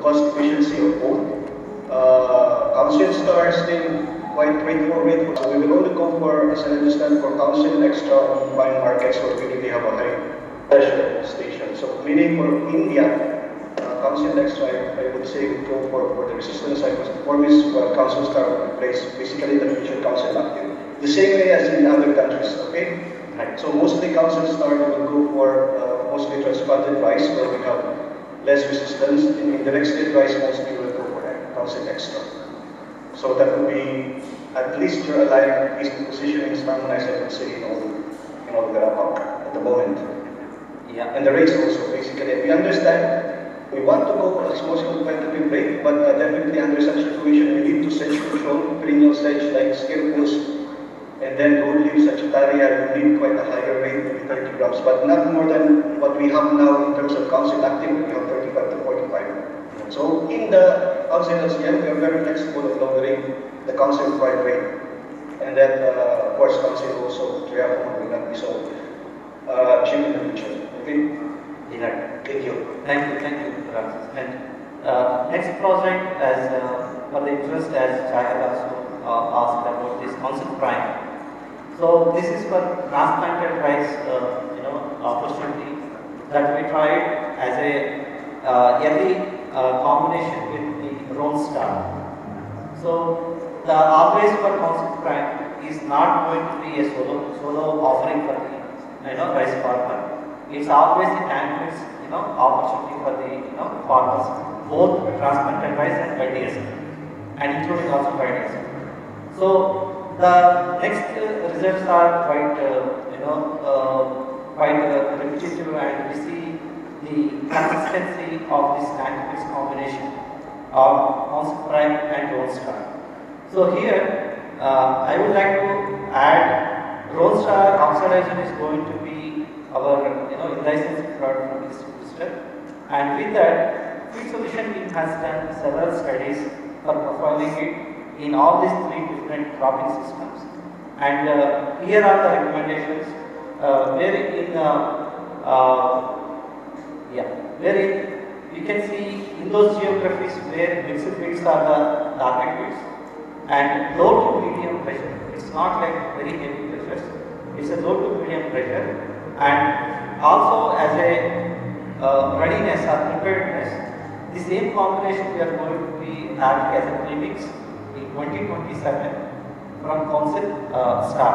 cost efficiency of both. Council Star still quite rate for rate. So we will only go for, as I understand, for Council Extra on buying markets where we really have a high pressure station. So meaning for India, Council Extra, I would say we go for the resistance side because the performance for Council Star will replace basically the future Council Active. The same way as in other countries, okay? Right. So mostly Council Star will go for mostly transplanted rice where we have less resistance. In the next state rice mostly will go for Council Extra. So that would be at least your aligned, at least the positioning is harmonized, I would say, in all the Garampak at the moment. Yeah. And the rates also, basically. We understand we want to go for a most competitive rate, but definitely under such situation, we need to sedge control, perennial sedge like skirpus, and then gold leaf Sagittaria, we need quite a higher rate, maybe 30 grams, but not more than what we have now in terms of Council Active, we have 35 to 45. So in the Council LCM, we are very flexible in lowering the Council pride rate. And then, of course, Council also, Triathlon will not be so cheap in the future. Okay? Yeah. Thank you. Thank you, Francis. And next project, as for the interest, as Chaya also asked about this Council Prime. So this is for transplanted rice, opportunity that we tried as a early combination with the Roan Star. So the always for Council Prime is not going to be a solo offering for the rice farmer. It's always the tank opportunity for the farmers, both transplanted rice and IDS, and including also IDS. So the next results are quite repetitive, and we see the consistency of this tank mix combination of Council Prime and Roan Star. So here I would like to add Roan Star oxidation is going to be our in-licensing product from this distributor, and with that, Feed Solution team has done several studies for profiling it in all these 3 different cropping systems. And here are the recommendations wherein you can see in those geographies where mixed feeds are the target feeds and low to medium pressure. It's not like very heavy pressures. It's a low to medium pressure. And also as a readiness or preparedness, the same combination we are going to be having as a premix in 2027 from Council Star.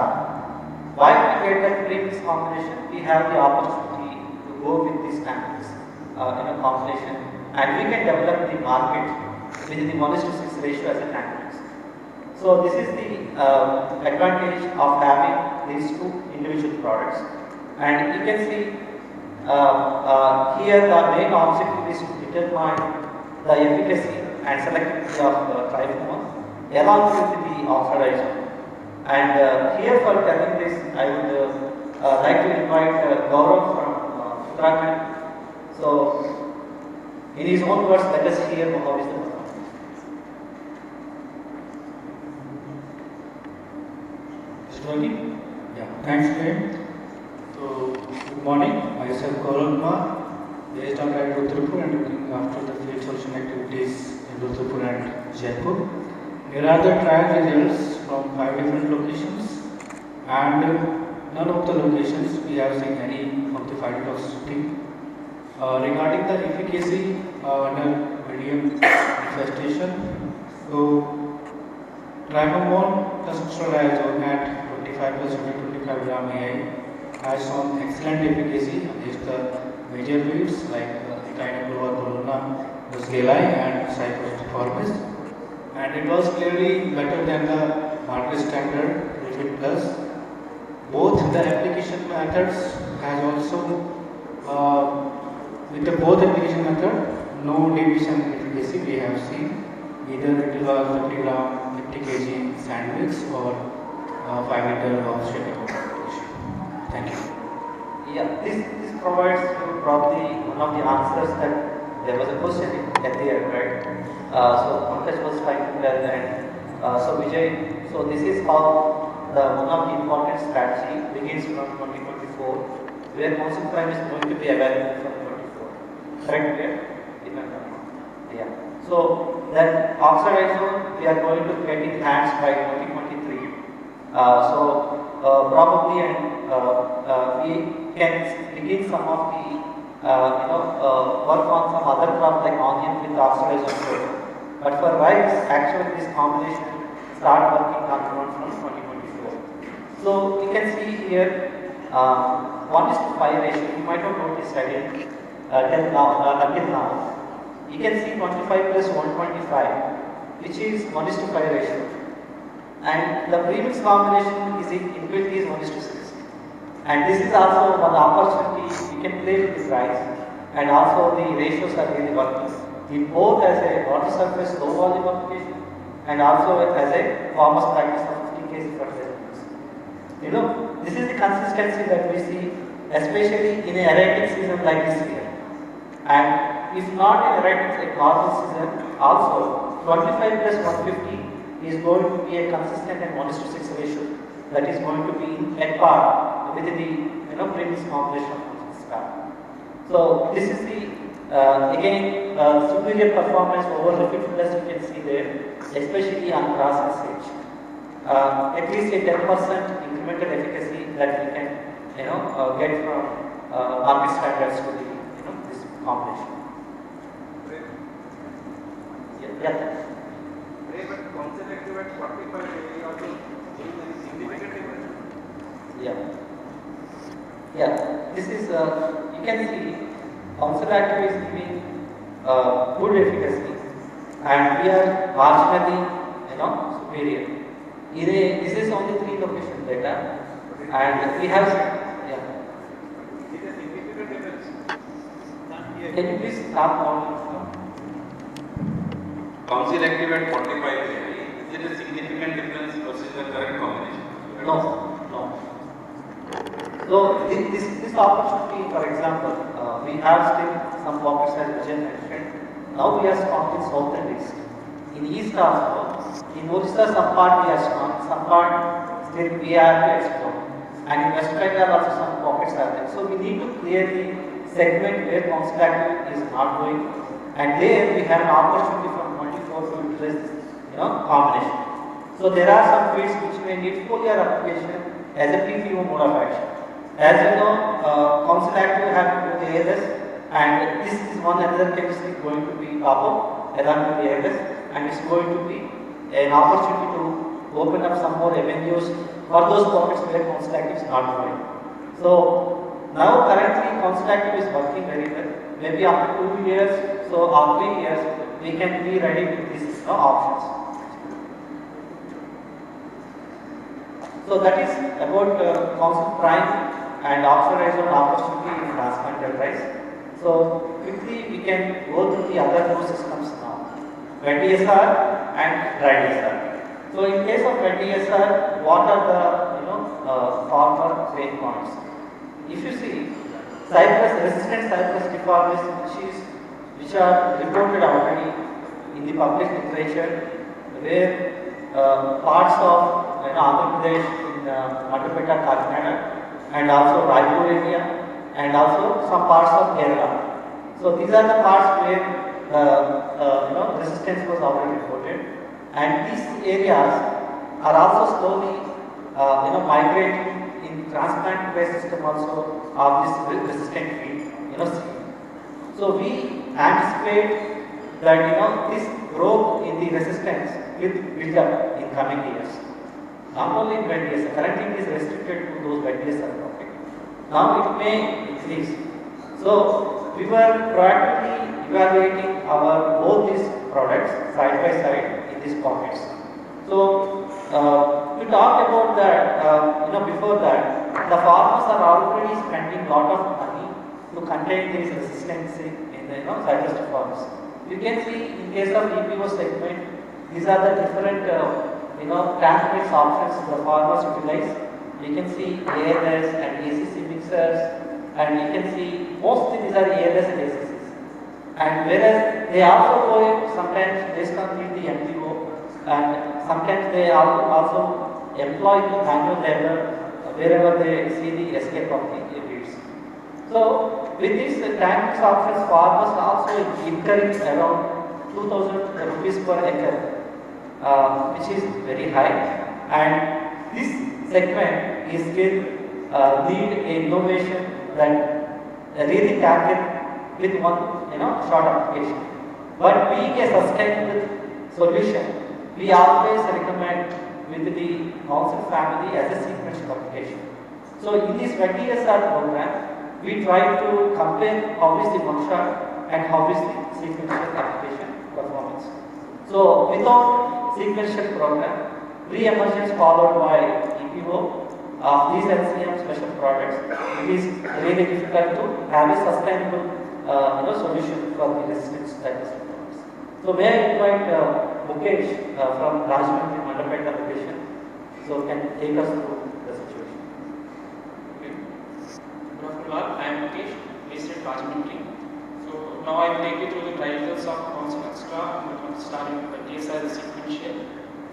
Why we get that premix combination? We have the opportunity to go with this tank combination, and we can develop the market within the 1:6 ratio as a tank mix. So this is the advantage of having these 2 individual products. And you can see here the main objective is to determine the efficacy and selectivity of triphomon along with the oxidation. And here for telling this, I would like to invite Gaurav from Uttarakhand. So in his own words, let us hear how is the performance. Is it working? Yeah. Thanks, Jay. So, good morning. Myself Gaurav Kumar, based out at Rudrapur and looking after the field solution activities in Rudrapur and Jaipur. Here are the trial results from 5 different locations, and none of the locations we have seen any of the phytotoxicity. Regarding the efficacy under medium infestation, so triphomon plus fluoroazone at 25% and 25 gram AI has shown excellent efficacy against the major weeds like Echinoclova corona, Muscali and Cypripediformis, and it was clearly better than the market standard Refit Plus. Both the application methods has also with the both application method, no deviation in efficacy we have seen, either it was 50 gram, 50 kg sand mix or 5 liter of shaker application. Thank you. Yeah, this provides you probably one of the answers that there was a question at the end, right? So Pankaj was trying to tell, and so Vijay, so this is how one of the important strategy begins from 2024, where Council Prime is going to be available from 24. Correct? Yeah. Yeah. So then oxidizone we are going to get in hands by 2023. Probably and we can begin some of the work on some other crops like onion with oxidizone. But for rice, actually this combination start working on from 2024. So you can see here 1:5 ratio. You might have noticed again until now. You can see 25 plus 125, which is 1:5 ratio. And the premix combination is inbuilt is 1:6. And this is also one opportunity you can play with the price. And also the ratios are really working in both as a water surface low volume application and also as a farmer's practice of 50 kg per acre. This is the consistency that we see, especially in a erratic season like this year. And if not in erratic like normal season, also 25 plus 150 is going to be a consistent and 1:6 ratio that is going to be at par with the premix combination of this car. So this is the again superior performance over liquid plus you can see there, especially on cross usage. At least a 10% incremental efficacy that we can get from market standards to the this combination. Yeah. But concept active at 45 may also change any significant difference. Yeah. This is you can see concept active is giving good efficacy, and we are marginally superior. This is only 3 location data, and we have It is significant difference. Can you please start on? Council active at 45 is it a significant difference versus the current combination? No. So this opportunity, for example, we have still some pockets as Vijay mentioned. Now we are strong in south and east. In east also, in Orissa some part we are strong, some part still we are to explore. And in West Bengal also some pockets are there. So we need to clearly segment where council active is not going, and there we have an opportunity from 24 to utilize this combination. So there are some fields which may need foliar application as a PPO mode of action. As you know, council active have to the ALS, and this is one another chemistry going to be top up along with the ALS, and it's going to be an opportunity to open up some more avenues for those pockets where council active is not going. So now currently council active is working very well. Maybe after 2 years, so or 3 years, we can be ready with these options. So that is about council prime and oxidization opportunity in transplanted rice. So quickly we can go through the other two systems now, wet DSR and dry DSR. So in case of wet DSR, what are the farmer pain points? If you see resistant cypress deformities which are reported already in the public literature, where parts of Andhra Pradesh in Madhupeta, Kakinada, and also Raipur area, and also some parts of Kerala. So these are the parts where resistance was already reported, and these areas are also slowly migrating in transplant-based system also of this resistant field. So we anticipate that this growth in the resistance will build up in coming years. Not only in wet DSR, currently it is restricted to those wet DSR topic. Now it may increase. So we were proactively evaluating both these products side by side in these pockets. So to talk about that, before that, the farmers are already spending a lot of money to contain this resistance in the cypress deformities. You can see in case of EPO segment, these are the different transmits options the farmers utilize. You can see ALS and ACC mixers, and you can see mostly these are ALS and ACCs. And whereas they also go sometimes based on the MTO, and sometimes they also employ the manual labor wherever they see the escape of the weeds. So with these transmits options, farmers also incurring around 2,000 rupees per acre, which is very high. And this segment is still need a innovation that really tackle with one short application. But being a sustainable solution, we always recommend with the council family as a sequential application. So in this 20SR program, we try to compare how is the one shot and how is the sequential application performance. So without sequential program, pre-emergence followed by EPO of these LCM special products, it is really difficult to have a sustainable solution for the resistance type of products. So may I invite Mukesh from Rajahmundry Mandapet application, so can take us through the situation. Good afternoon all, I am Mukesh, based at Rajahmundry. So now I will take you through the trial results of Council Extra and the Council Star in the case as a sequential.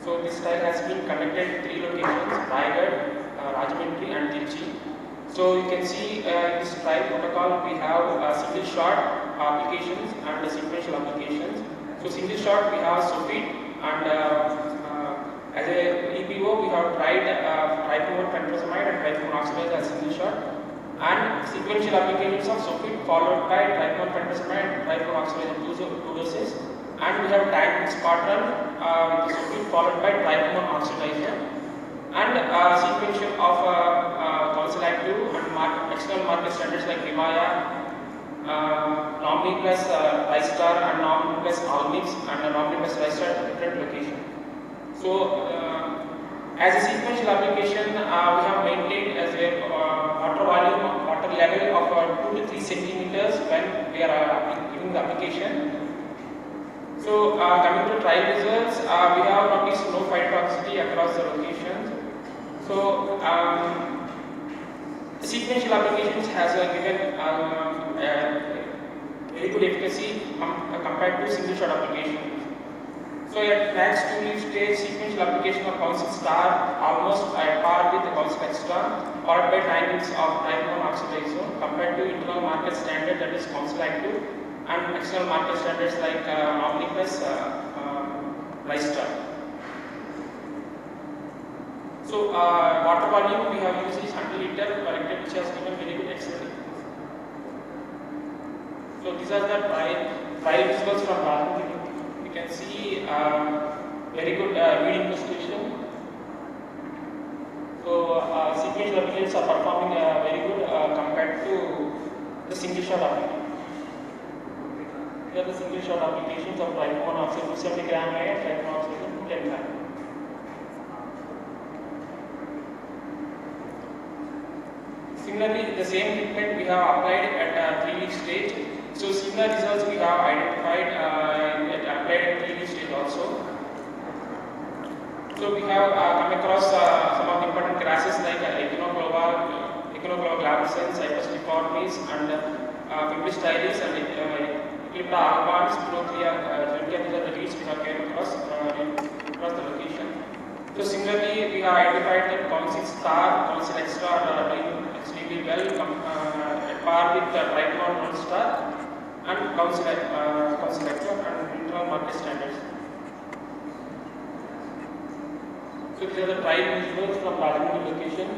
So this trial has been conducted at 3 locations, Raigad, Rajahmundry and Tirchi. So you can see in this trial protocol we have single shot applications and the sequential applications. So single shot we have Sofit, and as a EPO we have tried trichomon pentosamide and trichomon oxidase as single shot, and sequential applications of Sofit followed by trichomon pentosamide and trichomon oxidase in 2 doses, and we have tagged squadron with Sofit followed by trichomon oxidase, and sequential of Council Active and external market standards like Vimaya, Nomni plus Ristar and Nomni plus Almix and Nomni plus Ristar at different location. So as a sequential application, we have maintained as a water volume, water level of 2 to 3 centimeters when we are giving the application. So coming to trial results, we have noticed no phytotoxicity across the locations. So sequential applications has given very good efficacy compared to single shot applications. So at max 2 leaf stage, sequential application of Council Star almost at par with the Council Extra, followed by 9 weeks of trichomon oxidase compared to internal market standard, that is Council Active, and external market standards like Omnipus, Ristar. So water volume we have used is 100 liter per hectare, which has given very good excellent. So these are the trial results from Rajahmundry. You can see very good weed infestation. So sequential applications are performing very good compared to the single shot application. Here are the single shot applications of trichomon oxide 270 gram and trichomon oxide 10 gram. Similarly, the same treatment we have applied at 3 leaf stage. So similar results we have identified applied at 3 leaf stage also. So we have come across some of the important grasses like Echinoclova glabrescens, Cypress deformis, and Fibristylis and Eclipta albans, Spinotria. These are the leads we have came across the location. So similarly, we have identified that Council Star, Council Extra are doing extremely well at par with the trichomon non-star and Council Extra and internal market standards. So these are the trial results from Rajahmundry location.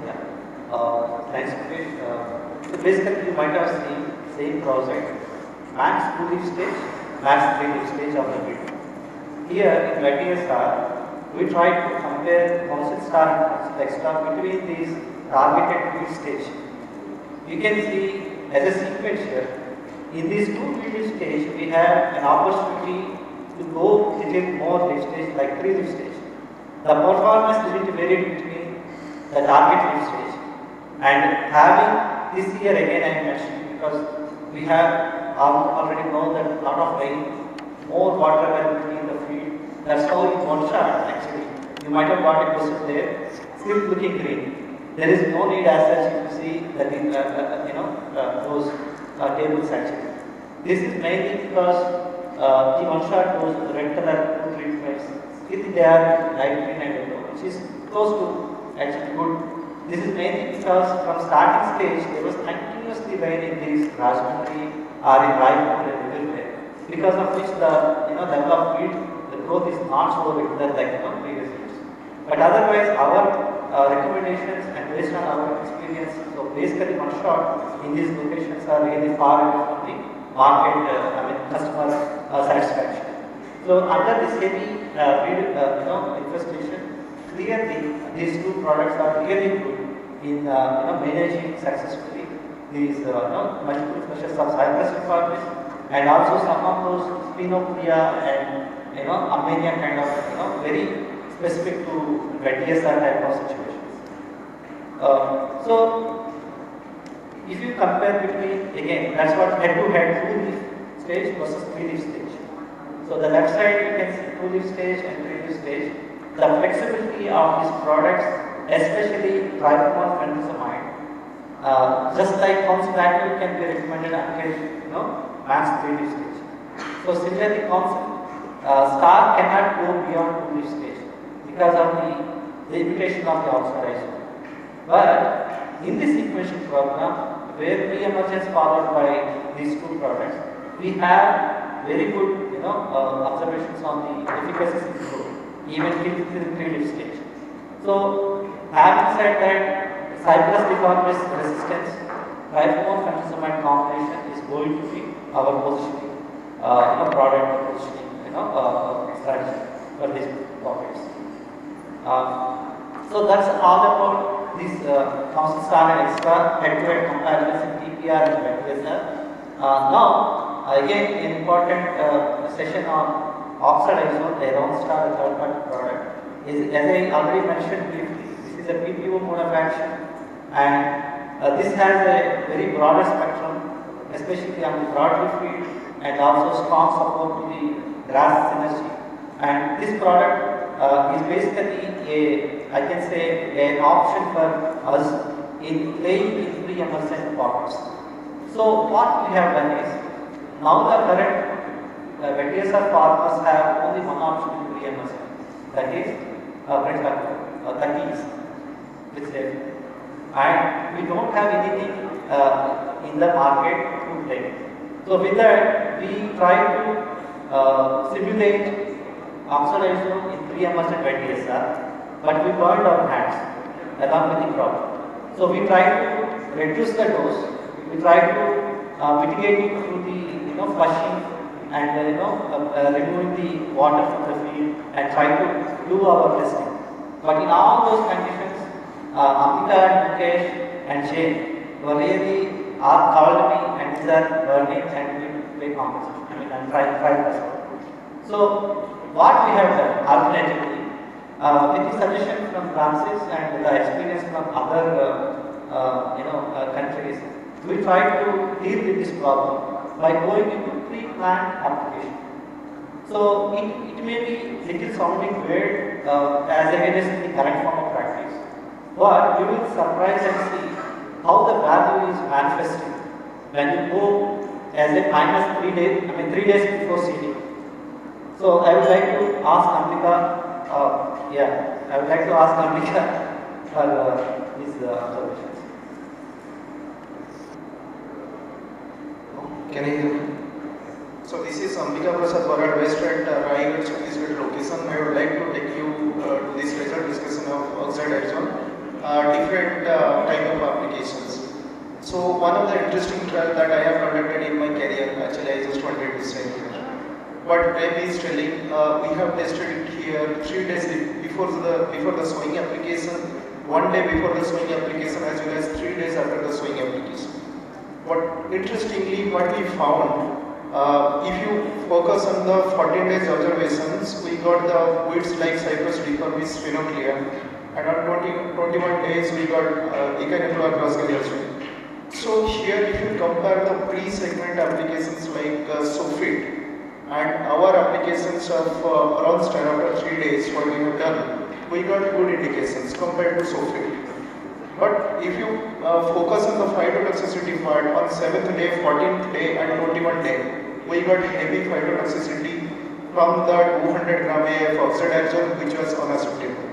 Yeah. Thanks, Mukesh. So basically, you might have seen same project, max 2 leaf stage, max 3 leaf stage of the video. Here in VTSR, we try to compare Council Star and Council Extra between these targeted leaf stage. You can see as a sequence here, in these 2 leaf stage, we have an opportunity to go little more leaf stage like 3 leaf stage. The performance will vary between the target leaf stage, and having this year again I mentioned because we have already know that a lot of rain, more water availability in the field. That's how in one shot actually you might have got a question there, still looking green. There is no need as such if you see that in those tables actually. This is mainly because the one shot those red color two treatments, still they are light green and yellow, which is close to actually good. This is mainly because from starting stage there was continuously rain in these Rajahmundry or in Raipur and everywhere. because of which the level of field, the growth is not so regular like previous years. But otherwise, our recommendations and based on our experience, so basically one shot in these locations are really far away from the market, customer satisfaction. So under this heavy weed infestation, clearly these two products are really good in managing successfully these multiple flushes of Cyprus euphorbis and also some of those Spinopodia and Armenia kind of very specific to wet DSR type of situations. So if you compare between, again, that's what head-to-head 2-leaf stage versus 3-leaf stage. So the left side you can see 2-leaf stage and 3-leaf stage. The flexibility of these products, especially trichomon fenfusamide, just like Consul can be recommended until max 3-leaf stage. So similarly, Star cannot go beyond 2-leaf stage because of the limitation of the oxidation. But in this sequencing program, where pre-emergence followed by these two products, we have very good observations on the efficacy improved, even till the 3-leaf stage. So, having said that, Cyprus euphorbis resistance, trichomon fenfusamide combination is going to be our positioning, product positioning, strategy for these pockets. So that's all about this Council Star and Extra head-to-head comparisons in TPR and VETSR. Now, again, an important session on oxidizone, a round star, a third-party product, is, as I already mentioned briefly, this is a PPO mode of action, and this has a very broader spectrum, especially on the broadleaf field, and also strong support to the grass synergy. And this product is basically I can say, an option for us in playing in pre-emergent pockets. So what we have done is, now the current VETSR farmers have only one option in pre-emergent, that is Takis, which is, and we don't have anything in the market to play. So with that, we try to simulate oxidizone in pre-emergent VETSR, but we burned our hands along with the crop. So we try to reduce the dose, we try to mitigate it through the flushing and removing the water from the field and try to do our testing. But in all those conditions, Ambika, Mukesh and Jane were really called me and these are burning and we play competition. And try this. So what we have done alternatively, with the suggestion from Francis and the experience from other countries, we try to deal with this problem by going into pre-planned application. So it may be little sounding weird as against the current form of practice, but you will surprise and see how the value is manifesting when you go as a minus 3 days, 3 days before seeding. So I would like to ask Ambika, I would like to ask Ambika for these observations. Can you hear me? So this is Ambika Prasad Barad, West at Raigad Chhattisgarh location. I would like to take you to this result discussion of oxidizone, different type of applications. So one of the interesting trials that I have conducted in my career, actually I just wanted to say here. What Webb is telling, we have tested it here 3 days before the sowing application, 1 day before the sowing application, as well as 3 days after the sowing application. But interestingly, what we found, if you focus on the 14 days observations, we got the weeds like Cyprus euphorbis, Spinoclea, and on 21 days we got Echinoptera grosgalia. So here, if you compare the pre-segment applications like Sofit and our applications of around after 3 days, what we have done, we got good indications compared to Sofit. But if you focus on the phytotoxicity part, on 7th day, 14th day and 21st day, we got heavy phytotoxicity from the 200 gram AF oxidizone, which was unacceptable.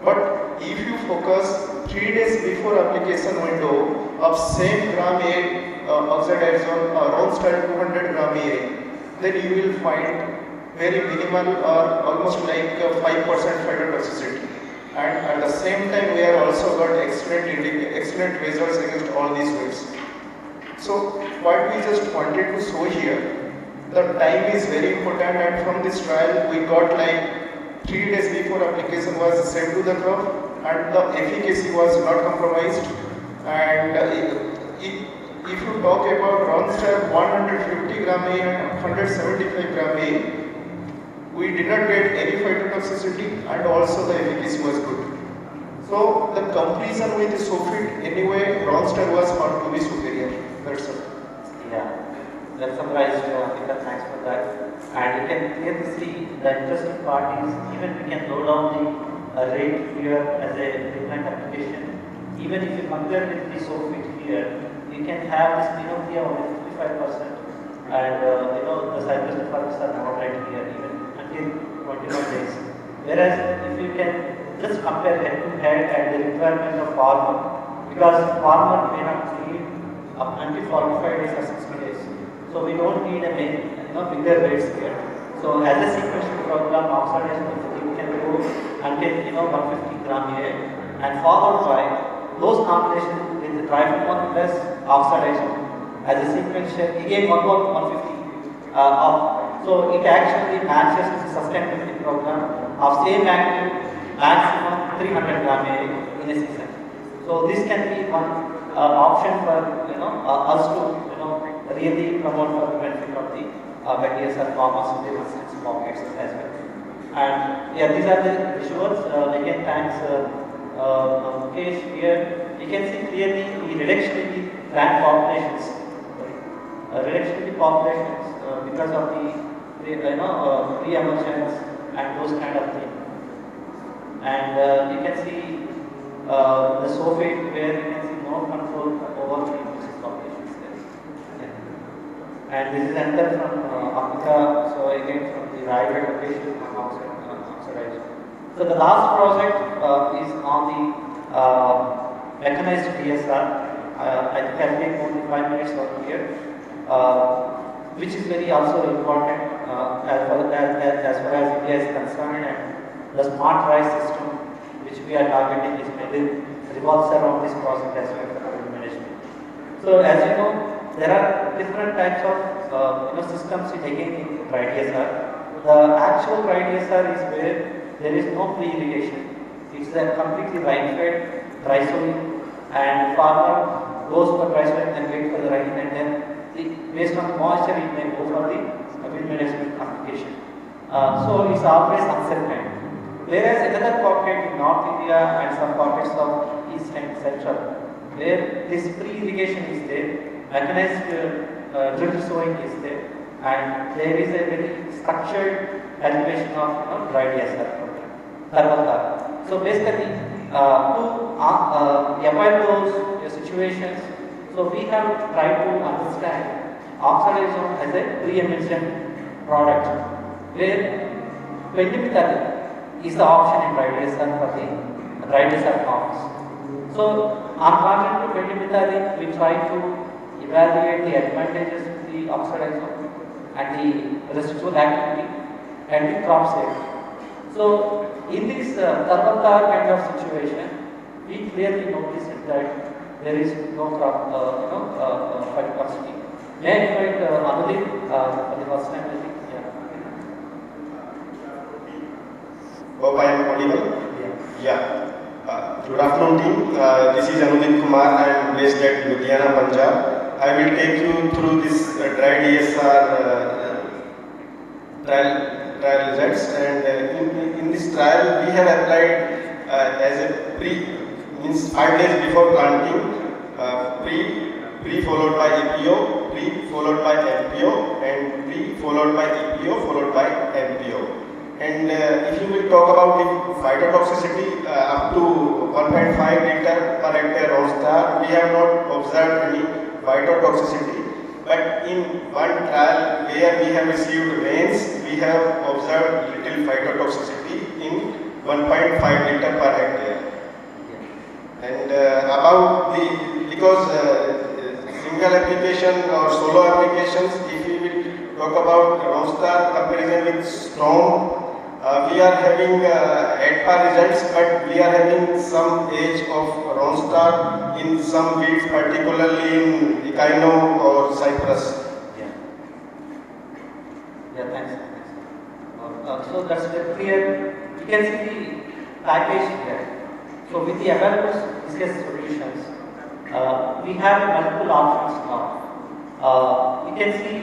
But if you focus 3 days before application window of same gram A oxidizone, Ronstadt 200 gram A, then you will find very minimal or almost like 5% phytotoxicity. And at the same time, we are also got excellent results against all these weeds. So what we just wanted to show here, the time is very important, and from this trial we got like 3 days before application was sent to the crop, and the efficacy was not compromised. And if you talk about Ronstav 150 gram A and 175 gram A, we did not get any phytotoxicity, and also the efficacy was good. So the comparison with Sofit, anyway, Ronstav was found to be superior. That's all. Yeah, that's summarized, Peter, thanks for that. And you can clearly see the interesting part is even we can load down the rate here as a pigment application. Even if you compare with the Sofit here, you can have this Pinocchio only 55%, and the cypress deferments are moderate here even until 21 days. Whereas if you can just compare head to head and the requirement of farmer, because farmer may not need up until 45 days or 60 days. So we don't need a bigger rates here. So as a sequential program, oxidation can go until 150 gram a, and followed by those combinations with the trifluon plus oxidation as a sequential again 150 so it actually matches the sustainability program of same active maximum 300 gram a in a season. So this can be one option for us to really promote for the benefit of the BDSR farmers in the residence pockets as well. And yeah, these are the visuals. Again, thanks Mukesh here. You can see clearly the reduction in the plant populations. Reduction in the populations because of the pre-emergence and those kind of things. And you can see the Sofit where you can see no control over the disease populations there. Yeah. And this is another from Amrita, so again from the Raigad location from oxidation. So the last project is on the mechanized DSR. I think I'll take only 5 minutes over here, which is very also important as far as India is concerned, and the smart rice system which we are targeting is mainly revolves around this project as well for food management. So as you know, there are different types of systems in dry DSR. The actual dry DSR is where there is no pre-irrigation. It's a completely rain-fed dry sowing, and farmer goes for dry sowing and wait for the rain, and then based on moisture it may go for the field management application. So it's always uncertain. Whereas another pocket in North India and some pockets of East and Central, where this pre-irrigation is there, mechanized drill sowing is there, and there is a very structured cultivation of dry DSR program. So basically, to avoid those situations, so we have tried to understand oxidation as a pre-emergent product, where pendimethalin is the option in dry DSR for the dry DSR farms. So on contrary to pendimethalin, we try to evaluate the advantages of the oxidation and the residual activity and the crop safety. So in this thermal kind of situation, we clearly notice that there is no crop phytotoxicity. May I invite Anudip for the first time? I think. Hope I am audible? Yeah. Good afternoon team. This is Anudip Kumar. I am based at Ludhiana, Punjab. I will take you through this dry DSR trial results, and in this trial we have applied as a means 5 days before planting, pre followed by EPO, pre followed by MPO, and pre followed by EPO followed by MPO. And if you will talk about the phytotoxicity up to 1.5 liter per hectare Ronstav, we have not observed any phytotoxicity. But in one trial where we have received rains, we have observed little phytotoxicity in 1.5 liter per hectare. And about because single application or solo applications, if we will talk about Ronstar comparison with Storm, we are having at par results, but we are having some edge of Ronstar in some weeds, particularly in Echino or Cyprus. Yeah. Yeah, thanks. So that's very clear. You can see the package here. So with the available DCS solutions, we have multiple options now. You can see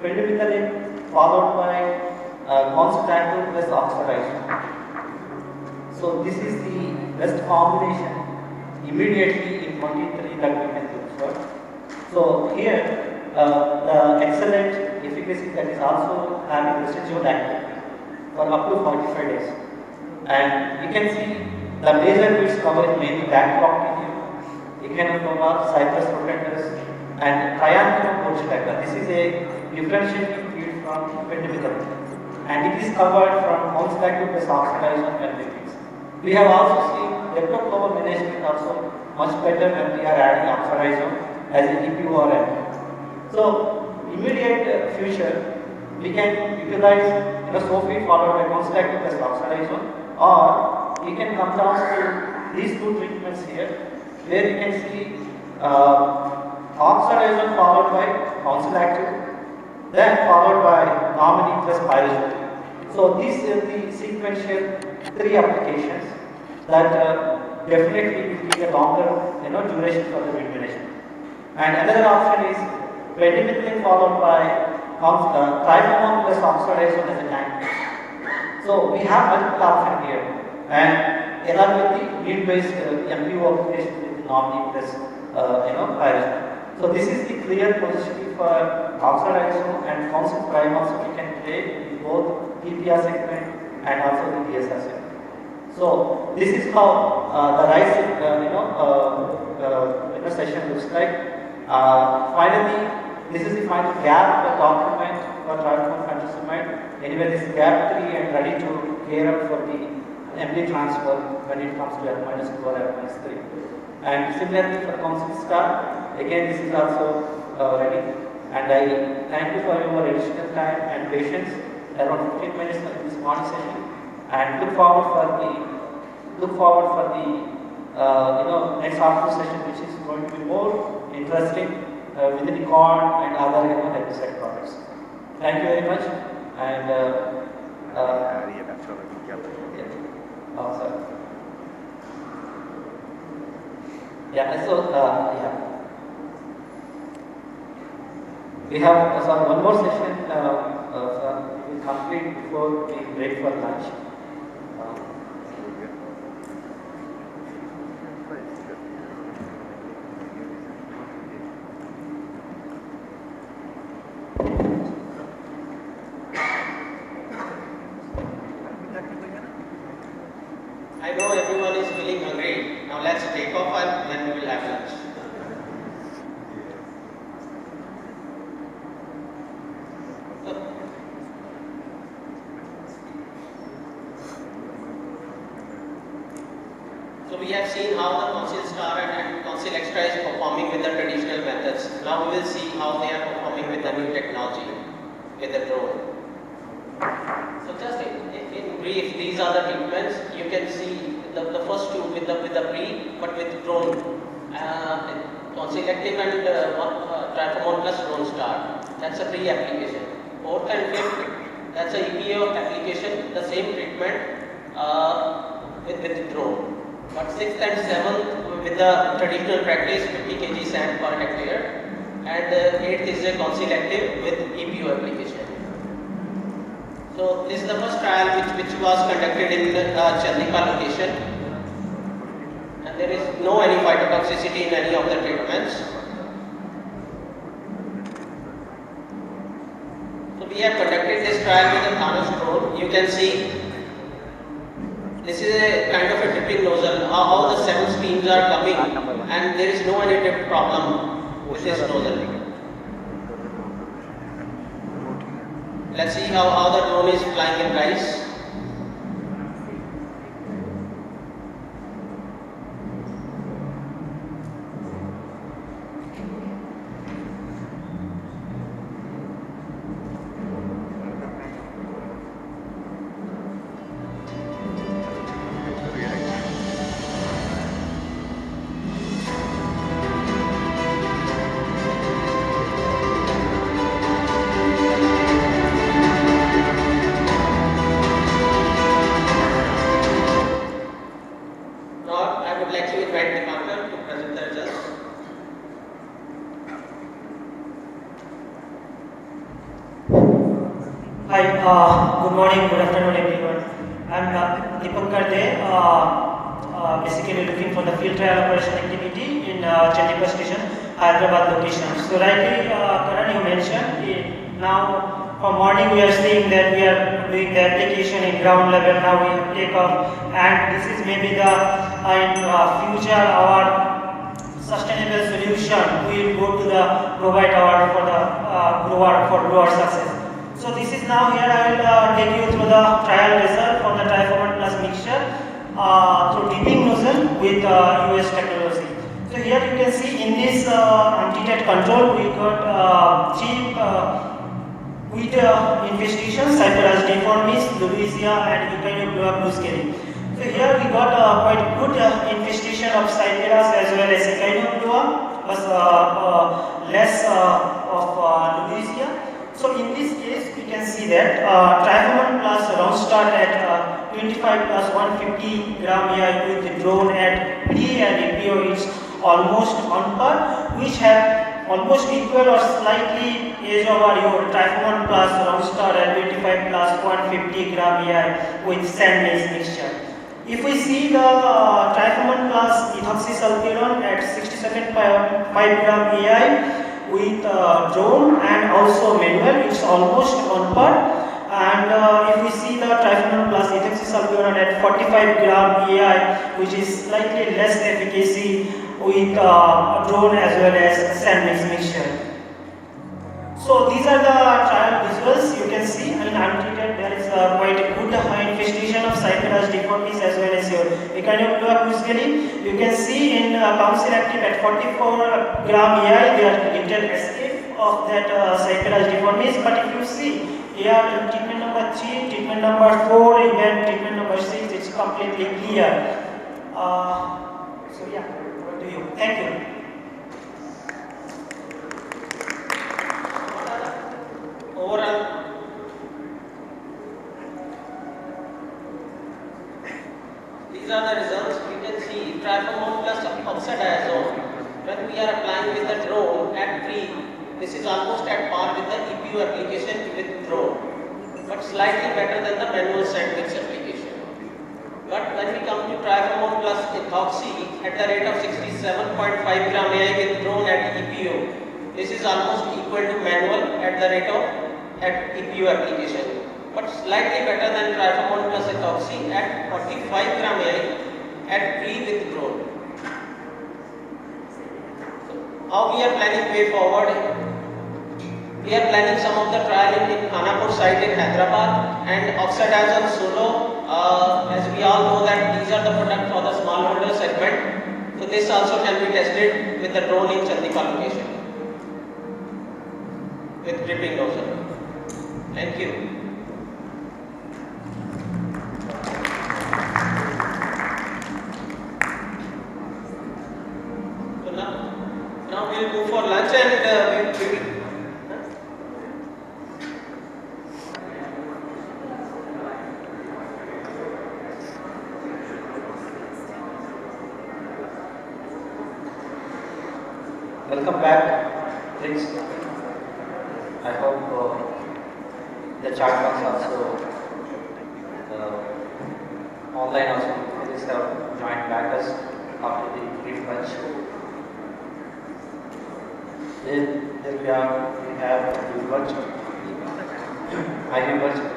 pendimethalin followed by concentrated plus oxidation. So this is the best combination immediately in 23 that we can look for. So here the excellent efficacy that is also having residual activity for up to 45 days. And you can see the major weeds cover mainly Bacteroideum, Echinochroma, Cyprus rotundus, and Trianthemum burchetta. This is a differentiating weed from pendimethalin, and it is covered from concentrated plus oxidation and lipids. We have also seen leptoclover management also much better when we are adding oxidation as an EPO or NPO. So immediate future we can utilize sulfate followed by concentrated plus oxidation, or we can come down to these two treatments here, where you can see oxidation followed by concentrated, then followed by nominee plus pyrazine. So these are the sequential 3 applications that definitely will give a longer duration for the weed management. And another option is pendimethalin followed by trifamone plus oxidation as a tank. So we have multiple options here, and along with the lead-based MPO application with the nominee plus pyrazine. So this is the clear positioning for oxidation and constant prime also we can play in both PPR segment and also the DSR segment. So this is how the RISE session looks like. Finally, this is the final gap document for triathlon fantasomide. Anyway, this is gap 3 and ready to gear up for the MD transfer when it comes to F-2 or F-3. And similarly for Council Star, again this is also ready. And I thank you for your additional time and patience. Around 15 minutes in this morning session, and look forward for the next afternoon session, which is going to be more interesting with the corn and other herbicide products. Thank you very much. And we have one more session. We will complete before we break for lunch. I know everyone is feeling hungry. Now let's take off and then we will have lunch. So we have seen how the Council Star and Council Extra is performing with the traditional methods. Now we will see how they are performing with the new technology, with the drone. So just in brief, these are the treatments. You can see the first two with the pre, but with drone. Council Active and Trifamone plus Drone Star. That's a pre-application. Fourth and fifth, that's a EPO application, the same treatment with the drone. But 6th and 7th with the traditional practice 50 kg sand per hectare, and 8th is a Council Active with EPO application. So this is the first trial which was conducted in Chandika location, and there is no any phytotoxicity in any of the treatments. So we have conducted this trial with a Thanos drone. You can see this is a kind of a dripping nozzle, how the 7 streams are coming, and there is no any drip problem with this nozzle. Let's see how the drone is flying in rice. Hi, good morning, good afternoon everyone. I'm Deepankar De, basically looking for the field trial operation activity in Chandigarh station, Hyderabad location. So rightly, Karan, you mentioned, now from morning we are seeing that we are doing the application in ground level, now we have take off, and this is maybe the in future our sustainable solution. We will go to the provide our for the grower success. So this is now here I will take you through the trial result for the Triformat Plus mixture through dipping nozzle with US technology. So here you can see in this untreated control we got three wheat infestations, Cyperus deformis, Lewisia and Echinopleura brusqueri. So here we got quite good infestation of Cyperus as well as Echinopleura, but less of Lewisia. So in this case, we can see that Triformat Plus round start at 25 plus 150 gram AI with the drone at P and EPO is almost on par, which have almost equal or slightly edge over your Triformat Plus round start at 25 plus 150 gram AI with sand maize mixture. If we see the Triformat Plus ethoxysulfuron at 67.5 gram AI with drone and also manual, it's almost on par. And if we see the Triformat Plus ethoxysulfuron at 45 gram AI, which is slightly less efficacy with drone as well as sand mix mixture. So these are the trial visuals. You can see in untreated there is quite a good infestation of Cyperus deformis as well as your Echinopleura brusqueri. You can see in council active at 44 gram AI they are little escape of that Cyperus deformis. But if you see here treatment number 3, treatment number 4, even treatment number 6, it's completely clear. So yeah, over to you. Thank you. Overall, these are the results. You can see Triformat Plus oxadiazole. When we are applying with the drone at 3, this is almost at par with the EPU application with drone, but slightly better than the manual sand mix application. But when we come to Triformat Plus ethoxy at the rate of 67.5 gram AI with drone at EPU, this is almost equal to manual at the rate of EPU application, but slightly better than Triformat Plus ethoxy at 45 gram AI at pre with drone. So how we are planning way forward? We are planning some of the trial in Khanapur site in Hyderabad and oxidazole solo. As we all know that these are the products for the smallholder segment. So this also can be tested with the drone in Chandigarh location with dripping nozzle. Thank you. So now we will move for lunch and we will. Welcome back, friends. I hope the chat box also, online also, colleagues have joined back us after the brief lunch. Then we have the virtual, IV virtual.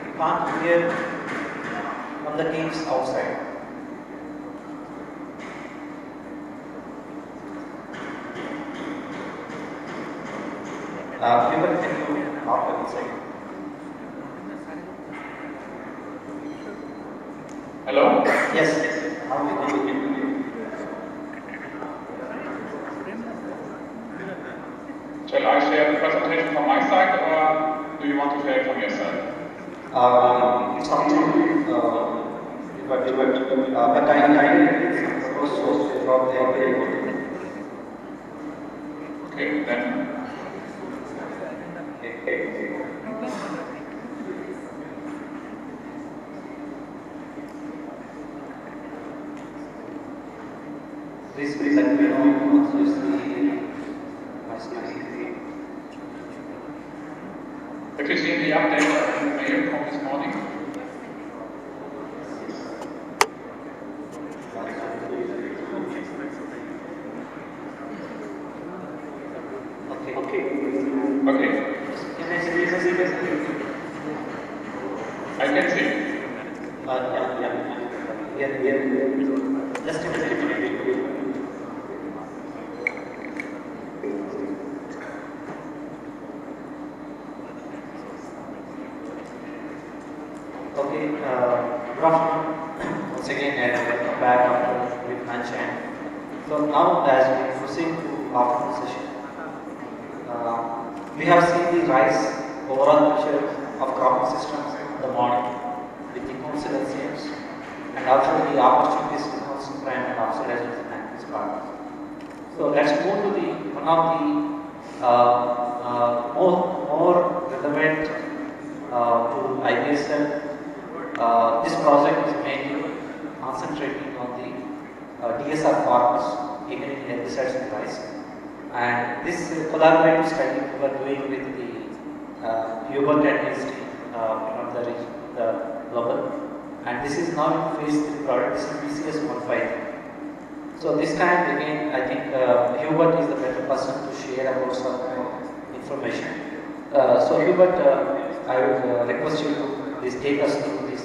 You can't hear from the teams outside. People can you after inside. Hello? Yes. How we can Shall I share the presentation from my side or do you want to share it from your side? It's up to you. But I also from the Okay, then. Please let me know once you see my screen. Have you seen the update in the mail from this morning? Okay. Can I see this? I can see. Yeah. Just a minute. Okay, good afternoon. Once again, welcome back after brief lunch. So now, as we proceed to afternoon session, we have seen the rise overall picture of cropping systems in the morning with the council LCMs and also the opportunities in council prime and oxidizers and this part. So let's move to the one of the more relevant to IBSL. This project is mainly concentrating on the DSR corpus, even in herbicides and rice. And this collaborative study we were doing with the Hubert and his team, the global. And this is now in phase 3 product. This is BCS 153. So this time again, I think Hubert is the better person to share about some information. So Hubert, I would request you to please take us through this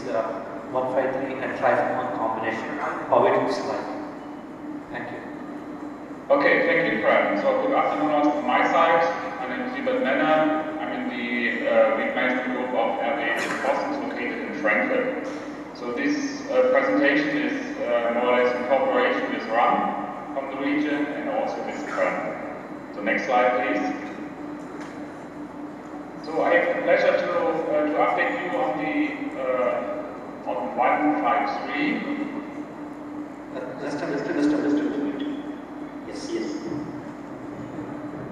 153 and triphenols combination, how it looks like. Thank you. Okay, thank you, Fred. So good afternoon also from my side. My name is Hubert Menner. I'm in the lead management group of RWA Boston, located in Frankfurt. So this presentation is more or less in cooperation with Ram from the region and also with Fred. So next slide, please. So I have the pleasure to update you on the on 153. Just a minute. Yes.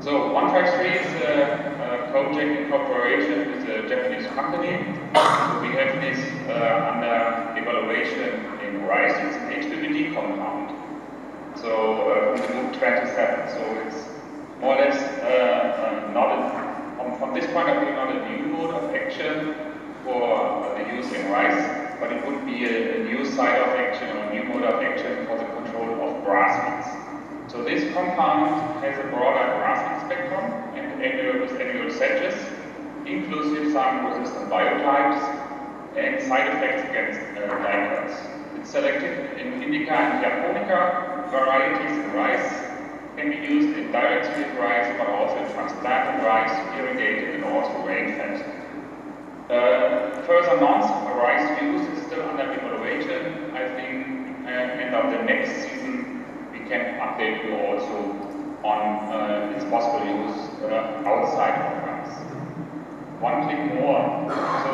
So 153 is a project in cooperation with a Japanese company. So we have this under evaluation in rice. It's an HPBD compound. So from the MOOC 27. So it's more or less from this point of view, not a new mode of action for the use in rice, but it would be a new site of action or a new mode of action for the control of grass weeds. So this compound has a broader grass weed spectrum and annual sedges, inclusive some resistant biotypes and side effects against dicots. It's selected in Indica and Japonica varieties in rice. Can be used in direct seeded rice, but also in transplanted rice, irrigated, and also rain-fed. Further non-rice use is still under evaluation. I think end of the next season we can update you also on its possible use outside of rice. One click more. So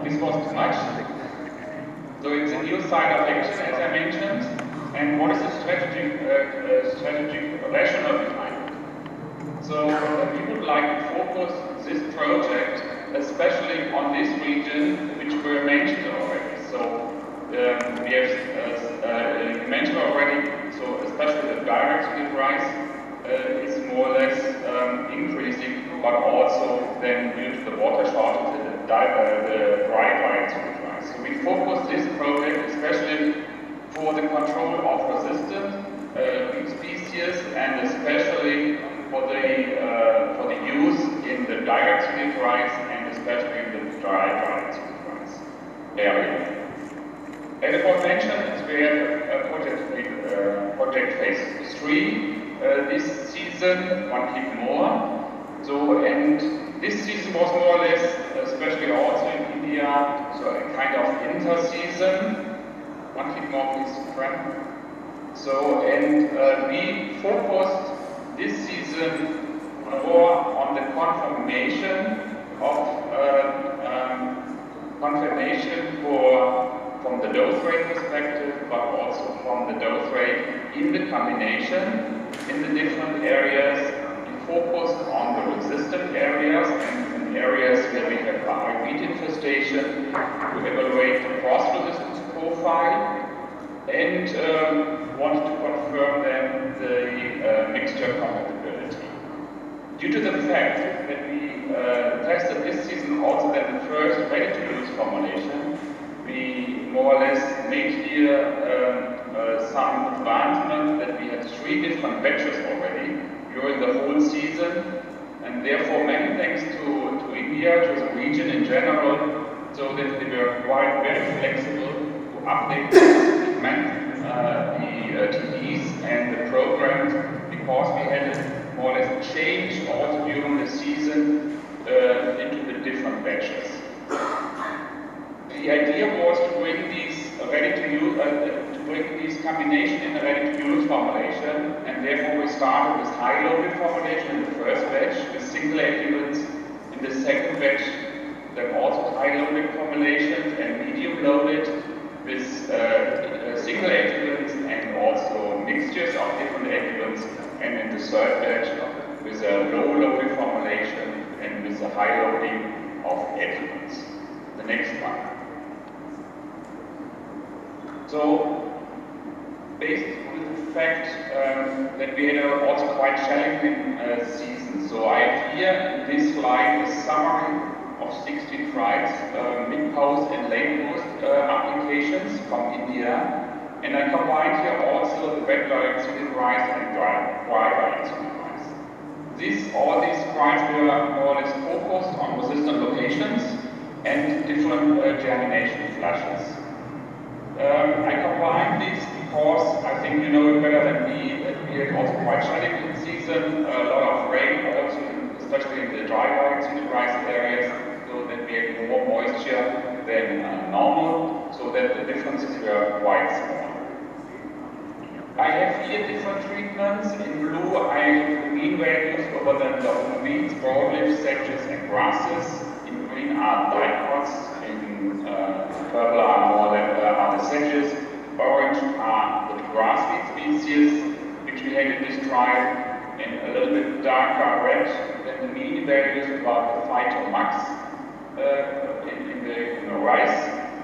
this was too much. So it's a new side of action, as I mentioned. And what is the strategic rationale behind it? So we would like to focus this project especially on this region which were mentioned already. So we have you mentioned already, so especially the direct seeded rice is more or less increasing, but also then due to the water shortage, the dry direct seeded rice. So we focus this project especially for the control of resistant weed species and especially for the use in the direct seeded rice and especially in the dry seeded rice area. As it was mentioned, we have project phase 3 this season, one hit more. So and this season was more or less, especially also in India, so a kind of inter-season. One click more, please, friend. So, and we focused this season more on the confirmation from the dose rate perspective, but also from the dose rate in the combination in the different areas. We focused on the resistant areas and areas where we have high weed infestation to evaluate the cross-resistance profile and wanted to confirm then the mixture compatibility. Due to the fact that we tested this season also then the first ready-to-use formulation, we more or less made here some advancement that we had 3 different batches already during the whole season, and therefore many thanks to India, to the region in general, so that they were quite very flexible to update the TVs and the programs, because we had to more or less change also during the season into the different batches. The idea was to bring these ready-to-use, combination in a ready-to-use formulation, and therefore we started with high-loaded formulation in the first batch, with single adjuvants in the second batch, then also high-loaded formulations and medium-loaded with single adjuvants and also mixtures of different adjuvants, and in the third batch with a low-loaded formulation and with a high loading of adjuvants. The next one. So, based on the fact that we had also quite challenging season, so I have here in this slide a summary of 16 trials, mid-post and late-post applications from India, and I combined here also the wet diet rice and dry diet rice. All these trials were more or less focused on resistant locations and different germination flushes. I combined these because I think you know it better than me, that we had also quite challenging season, a lot of rain also, especially in the dry rice areas, so that we had more moisture than normal, so that the differences were quite small. I have here different treatments. In blue, I have the mean values over the weeds, broadleaf, sedges, and grasses. In green are dicots. In purple are are the sedges. Orange are the grass weed species, which we had in this trial, and a little bit darker red than the mean values about the Phytomax in the rice.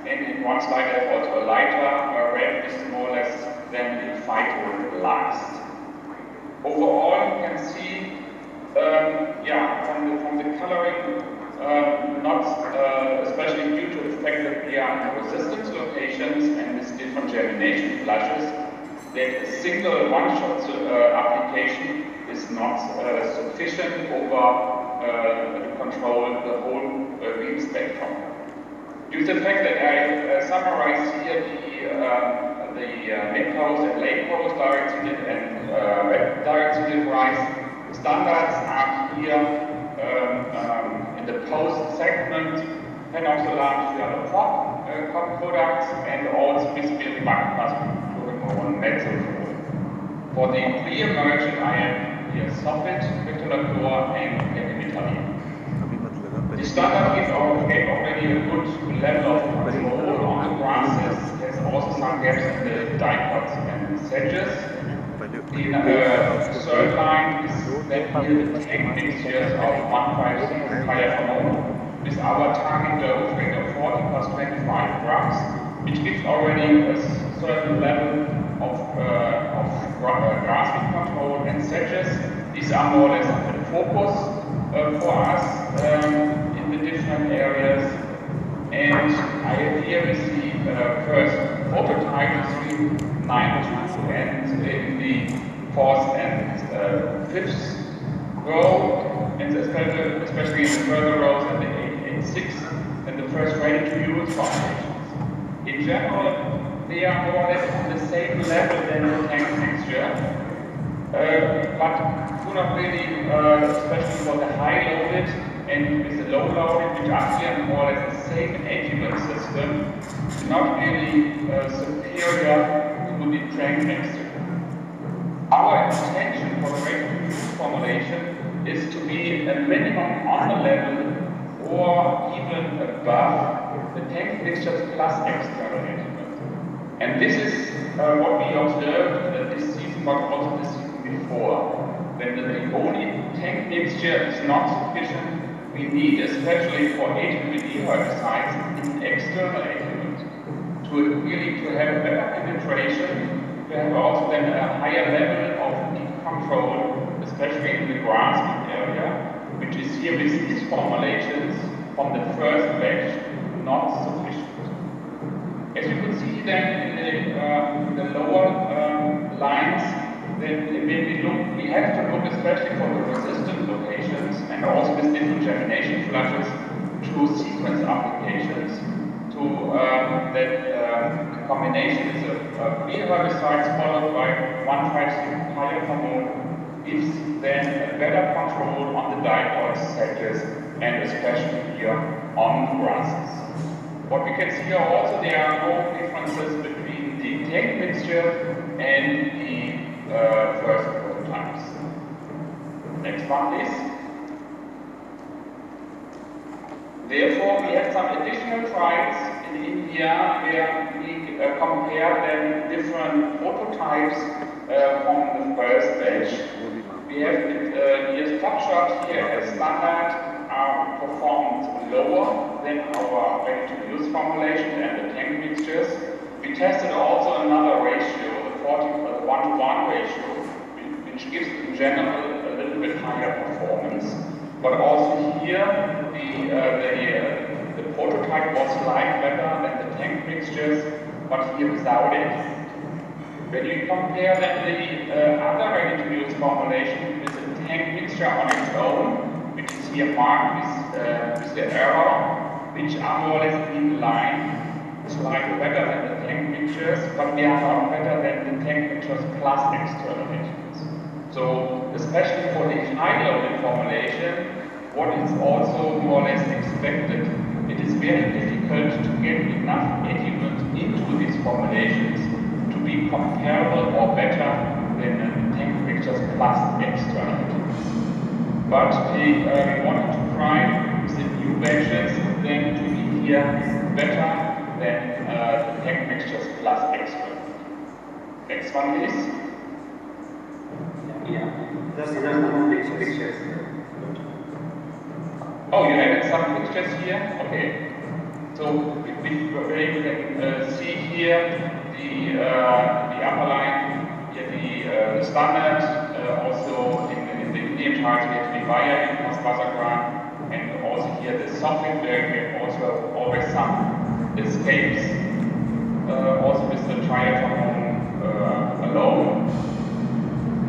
And in one slide, I have also a lighter red, which is more or less than the Phytolast. Overall, you can see, from the coloring, especially due to the fact that we are in resistance locations and with different germination flushes, that a single one-shot application is not sufficient to control the whole weed spectrum. Due to the fact that I summarize here the mid-post and late-post direct-seeded and wet direct-seeded rice, the standards are here in the post segment, Phenoxylan, crop products, and also bismuth, bactrim, methylphosphate. For the pre-emergent, I have here Sofit, Victolachlor, and pendimethalin. The standard gave already a good level of control on the grasses. There's also some gaps in the dicots and sedges. The third line is that here the tank mixtures of 156 thiophanol with our target dose rate of 40 plus 25 grams, which gives already a certain level of grass weed control and sedges. These are more or less the focus for us in the different areas. And I have here we see first prototype 392 and in the fourth and fifth row, and especially in the further rows and the 886 and the first ready-to-use formulations. In general, they are more or less on the same level than the tank mixture, but do not really, especially for the high-loaded and with the low-loaded, which are here more or less the same adjuvant system, not really superior to the tank mixture. Our intention for the ready-to-use formulation is to be a minimum on the level or even above the tank mixtures plus external adjuvant. And this is what we observed this season, but also the season before. When the only tank mixture is not sufficient, we need, especially for 8-PBD herbicides, an external adjuvant to really have better penetration, to have also then a higher level of heat control, especially in the grass area, here with these formulations from the first batch not sufficient. As you could see then in the lower lines, then when we look, we have to look especially for the resistant locations and also with different germination flushes to sequence applications to that the combination is a pre-herbicides followed by 1,5-6 hormone gives then a better control on the diploid sectors and especially here on the grasses. What we can see here also, there are no differences between the tank mixture and the first prototypes. Next one, please. Therefore, we have some additional trials in India where we compare then different prototypes from the first batch. We have here structured here as standard are performed lower than our ready-to-use formulation and the tank mixtures. We tested also another ratio, the 1-to-1 ratio, which gives in general a little bit higher performance. But also here, the prototype was slightly better than the tank mixtures, but here without it. When you compare then the other ready-to-use formulation with the tank mixture on its own, which is here marked with the error, which are more or less in line, slightly better than the tank mixtures, but they are not better than the tank mixtures plus external agents. So, especially for the high-loaded formulation, what is also more or less expected, it is very difficult to get enough adjuvant into these formulations to be comparable or better than the tank mixtures plus external agents. But we wanted to try with the new batches then to be here better than the tank mixtures plus external. Next one, please. Yeah, there's some pictures. Oh, you added some pictures here? Okay. So where you can see here the upper line, here the standard, also in the Indian charts we have Vivaya in Paspasagram, and also here the software where we have also always some escapes, also with the triathlon alone,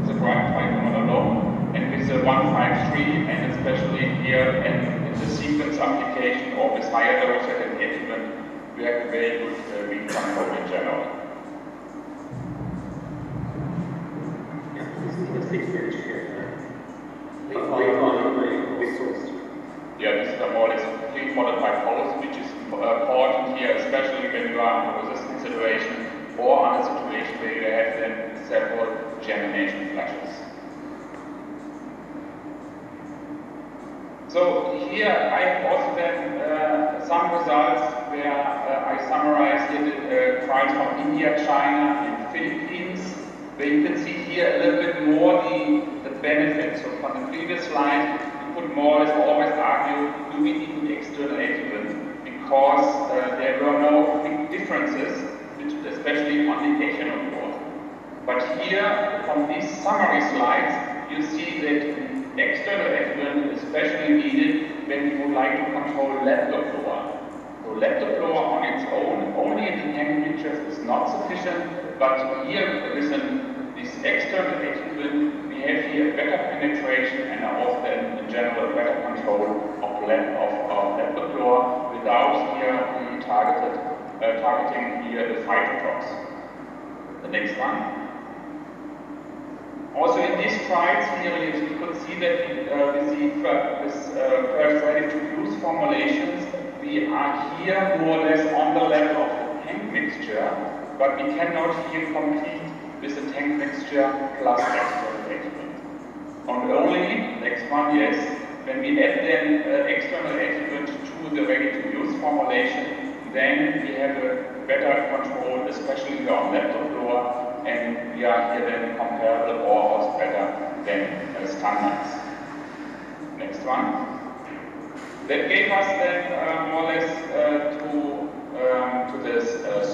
the triathlon alone, and with the 153, and especially here in the sequence application or with higher dosage and adjuvant, we have a very good weak control in general. Yeah, this is the 6th page here. Yeah, this is more or less pre-followed by post, which is important here, especially when you are in a resistant situation or on a situation where you have then several germination flushes. So here I have also then some results where I summarize here the trials from India, China, and Philippines, where you can see here a little bit more the benefits. So from the previous slide, you could more or less always argue, do we need the external adjuvant? Because there were no big differences, especially on the echinochlore. But here, from these summary slides, you see that external adjuvant is especially needed when you would like to control leptoflora. So leptoflora on its own, only in the tank mixtures, is not sufficient, but here with this external adjuvant, we have here better penetration and also then in general better control of leptoflora without here the targeting here the phytotox. The next one. Also in these trials here you could see that with first ready-to-use formulations, we are here more or less on the level of the tank mixture, but we cannot here compete with the tank mixture plus external adjuvant. And only, next one, yes, when we add then external adjuvant to the ready-to-use formulation, then we have a better control, especially here on leptoflora, and we are here then comparable or also better than standards. Next one. That gave us then more or less to this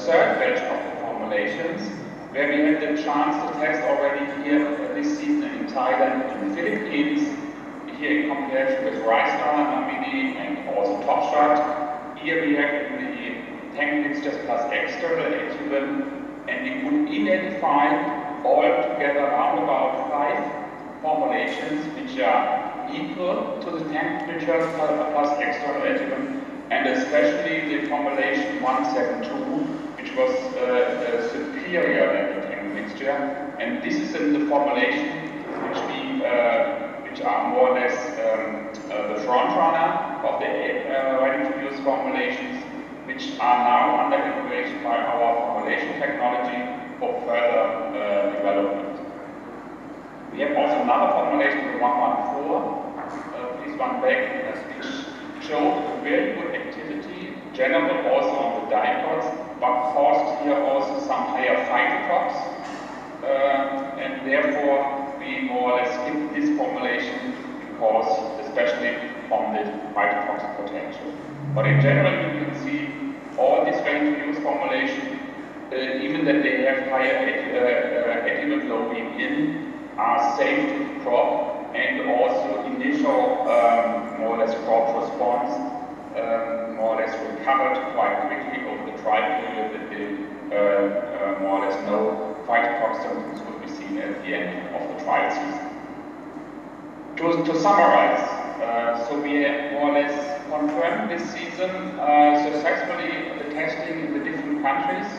third batch of the formulations, where we had the chance to test already here this season in Thailand and the Philippines. here in comparison with Rystar, Namini, and also Topshot. Here we have in the tank mixtures plus external adjuvant, and we could identify all together around about 5 formulations which are equal to the tank mixtures plus external adjuvant, and especially the formulation 172, which was superior than the tank mixture. And this is in the formulation which are more or less the front runner of the ready-to-use formulations, which are now under evaluation by our formulation technology for further development. We have also another formulation, the 114, please one back, which showed a very good activity, general also on the dipods, but caused here also some higher phytotox, and therefore we more or less skip this formulation because especially on the phytotoxic potential. But in general, you can see all these ready-to-use formulations, even that they have higher adjuvant loading in, are safe to the crop, and also initial more or less crop response more or less recovered quite quickly over the trial period, that the more or less no phytotoxic symptoms would be seen at the end of the trial season. To summarize, so we have more or less confirmed this season successfully the testing in the different countries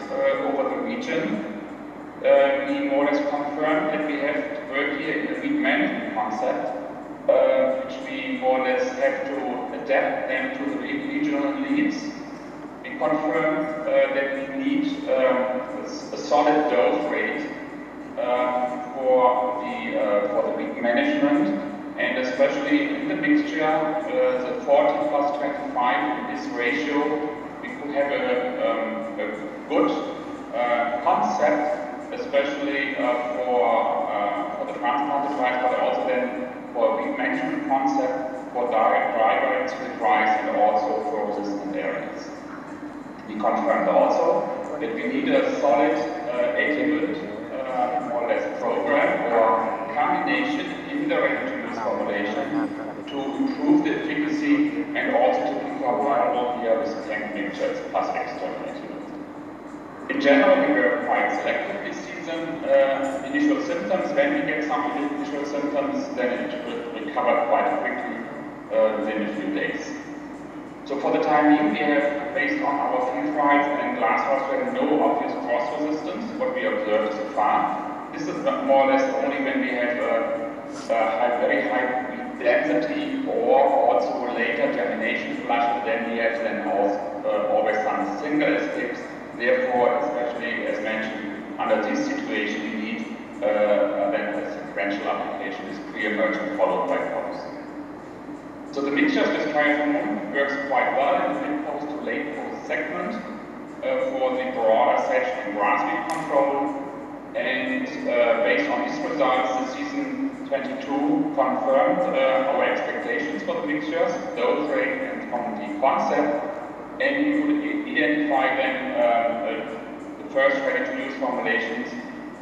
over the region. We more or less confirmed that we have to work here in the weed management concept, which we more or less have to adapt them to the regional needs. We confirmed that we need a solid dose rate for the weed management, and especially in the mixture, the 40 plus 25 in this ratio, we could have a good concept, especially for the transplanted rice, but also then for a weed management concept for direct dry to the rice and also for resistant areas. We confirmed also that we need a solid adjuvant, more or less program or combination in the ready-to-use formulation to improve the efficacy and also to become viable here with tank mixtures plus external adjuvants. In general, we were quite selective this season. Initial symptoms, when we get some initial symptoms, then it will recover quite quickly within a few days. So for the time being, we have, based on our field trials and glasshouse, we have no obvious cross resistance, what we observed so far. This is more or less only when we have very high density or also later germination flushes, then we have then also always some single escapes. Therefore, especially as mentioned, under this situation, we need then a sequential application is pre-emergent followed by post. So the mixtures with triazolam works quite well in the mid-post to late-post segment for the broader section and grass weed control. And based on these results, the season 22 confirmed our expectations for the mixtures, dose rate, and from the concept. And we could identify then the first ready-to-use formulations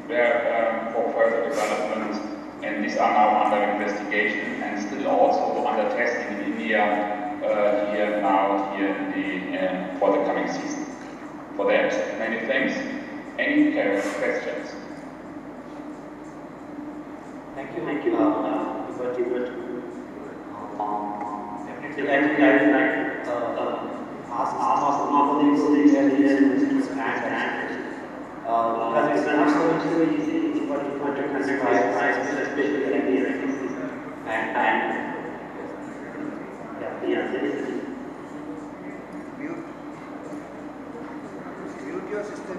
where, for further development, and these are now under investigation and still also under testing in India for the coming season. For that, many thanks. Any questions? Thank you. Definitely, I would like to ask some of these questions because it's not so easy for people to classify, especially Mute your system.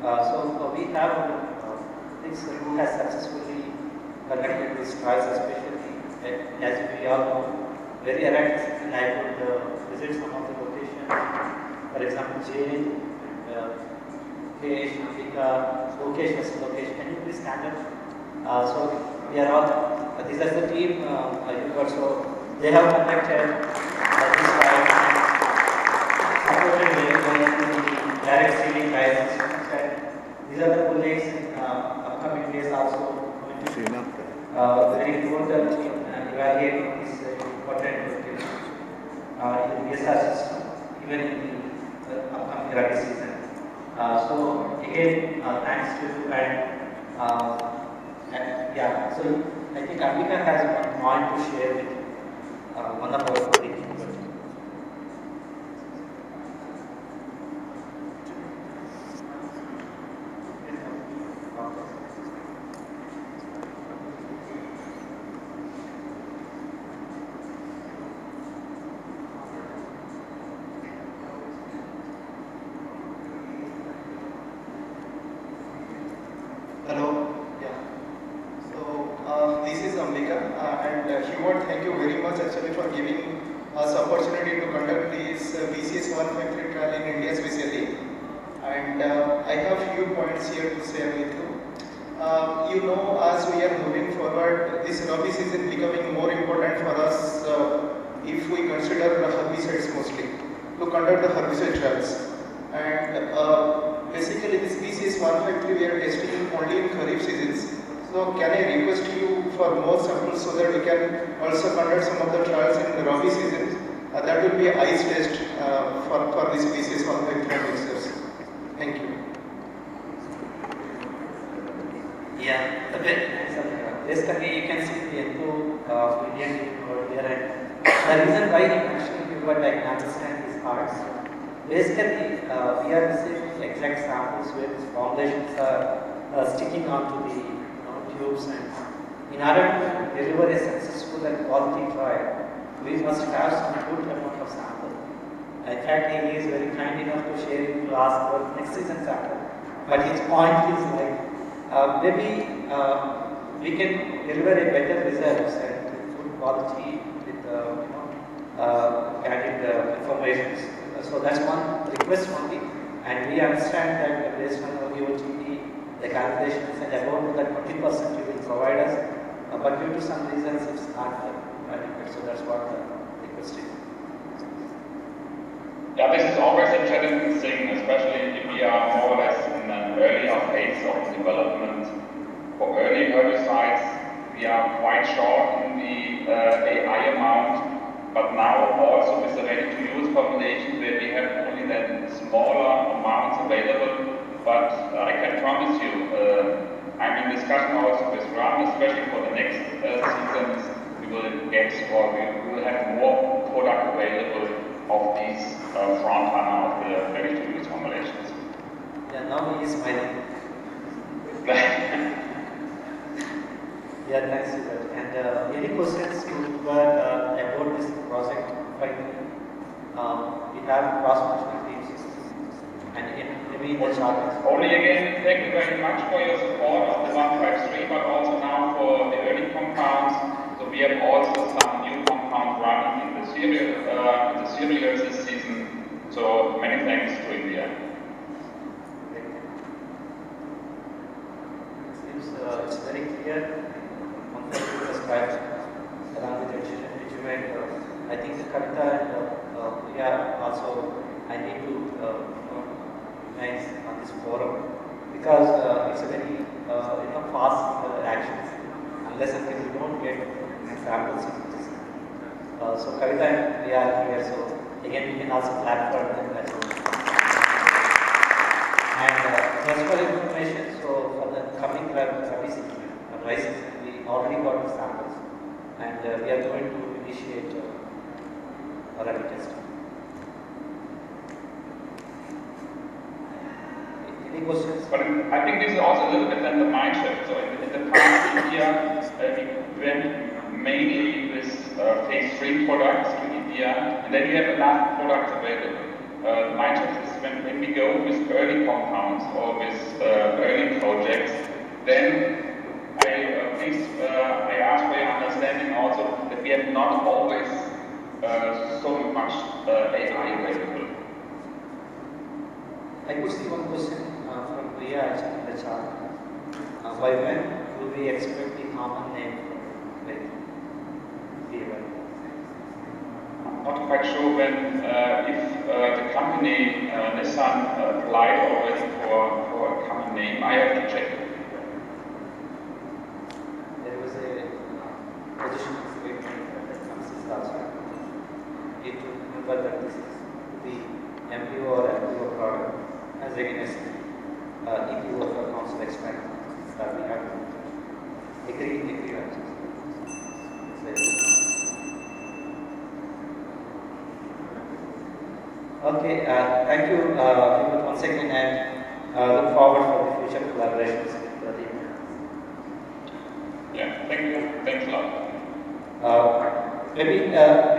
So we have this who has successfully conducted these trials, especially as we all know, very erect, and I would visit some of the locations. For example, J, K, Shika, location. Can you please stand up? So we are all, this is the team, so they have conducted this trial and supported very well in the direct sealing trial systems, and these are the projects in upcoming days also going to be very important in evaluating this important in the BSR system, even in the upcoming rabi season. So again, thanks to you and yeah, so I think Ambika has one point to share with one of our colleagues. Hello. Yeah. So this is Ambika, and Hubert, thank you very much actually for giving us opportunity to conduct this BCS 153 trial in India specially. And I have few points here to share with you. You know, as we are moving forward, this Rabi season becoming more important for us if we consider the herbicides mostly to conduct the herbicide trials. And basically this BCS 153 we are testing only in Kharif seasons. So can I request you for more samples so that we can also conduct some of the trials in the Rabi season? That will be a ice test for this BCS 153 mixers. Thank you. Yeah, basically you can see the input of Indian team over here, and the reason why he mentioned what I can understand is parts. Basically, we are receiving exact samples where these formulations are sticking onto the tubes, and in order to deliver a successful and quality trial, we must have some good amount of sample. In fact, he is very kind enough to share it to ask for next season sample. But his point is like, maybe we can deliver a better results and good quality with candid information. So that's one request only, and we understand that based on our UOTP, the calculations and about that 20% you will provide us, but due to some reasons it's not adequate. So that's what the request is. Yeah, this is always a challenging thing, especially if we are more or less in an earlier phase of development. For early herbicides, we are quite short in the AI amount, but now also with the ready-to-use formulation where we have only then smaller amounts available. But I can promise you, I'm in discussion also with Ram, especially for the next seasons, we will get or we will have more product available of these front runner of the ready-to-use formulations. Yeah, now he is smiling. Yeah, thanks, Hubert. And any questions to Hubert about this project? We have cross-functional teams, and maybe in the chart. Only again, thank you very much for your support of the 153, but also now for the early compounds. So we have also some new compounds running in the cereals this season. So many thanks to India. It seems it's very clear. Along with the I think the Kavita and we are also, I need to recognize on this forum because it's a very fast actions unless until we don't get samples. So Kavita and we are here, so again we can also clap for them as well. And just for information, so for the coming rabi season, we already got the samples, and we are going to initiate rabi testing. Any questions? But I think this is also a little bit then the mind shift. So in the past India, we went mainly with phase 3 products to India, and then you have enough products available. The mind shift is when we go with early compounds or with early projects, then I ask for your understanding also that we have not always so much AI available. I could see one question from Priya actually in the chat. By when you do we expect the common name like fever? Not quite sure when, if the company Nissan applied already for a common name. I have to check. There was a position statement that comes last week. It to remember that this is the MPO or MPO product as against EPO for council extract that we have to agree on. Okay, thank you Vipul once again, and look forward for the future collaborations with Pradeep. Yeah, thank you. Thanks a lot. Maybe we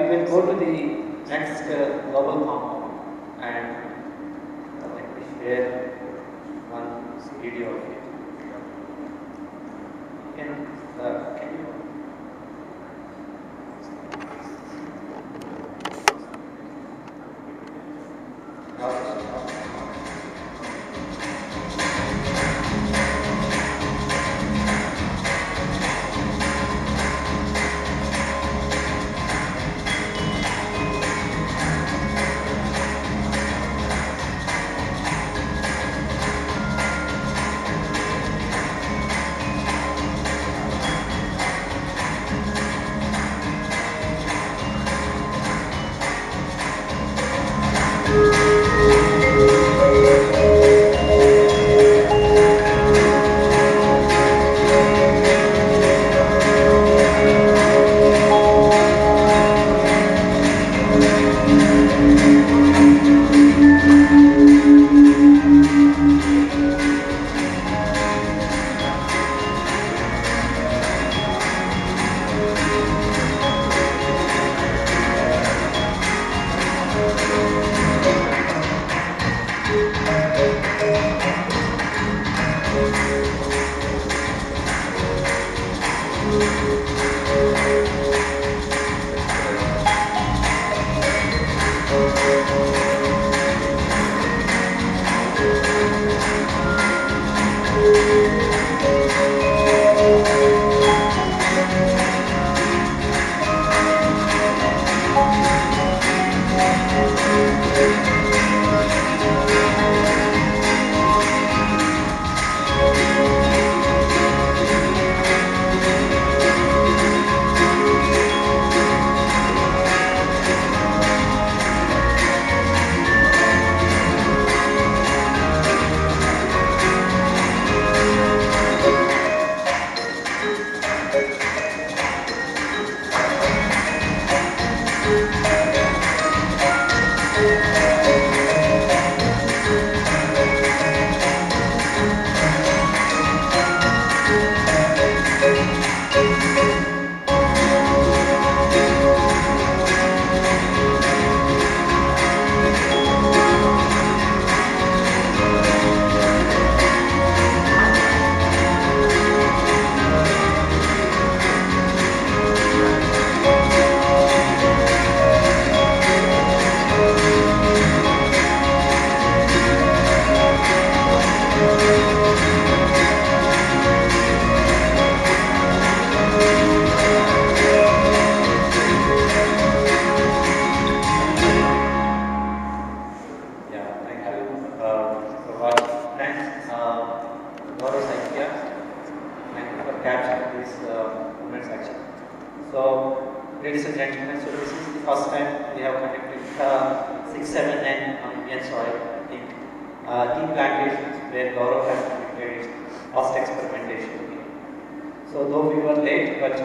will go to the next global compound and let me share one video of it. Can you? Ladies and gentlemen, so this is the first time we have conducted 679 on Indian soil. I think tea plantations where Gaurav has conducted its first experimentation. So though we were late, but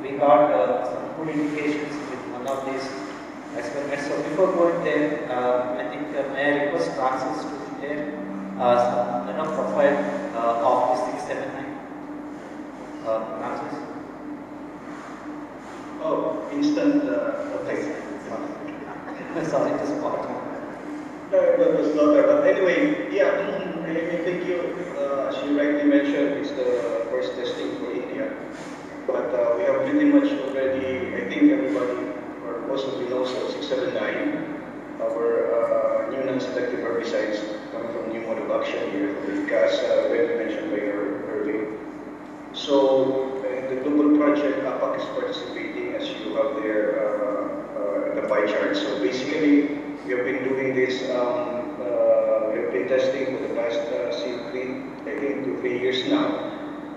we got some good indications with one of these experiments. So before going there, I think may I request Francis to share some profile of the 679. Francis. Oh, instant text. Sorry to spot you. No, that was not there. But anyway, yeah, I think you, as you rightly mentioned, it's the first testing for India. But we have pretty much already, I think everybody, or most of you know, so 679, our new non-selective herbicides coming from new mode of action here, as already mentioned by Irving. pie chart. So basically, we have been doing this, we have been testing for the past 3 years now.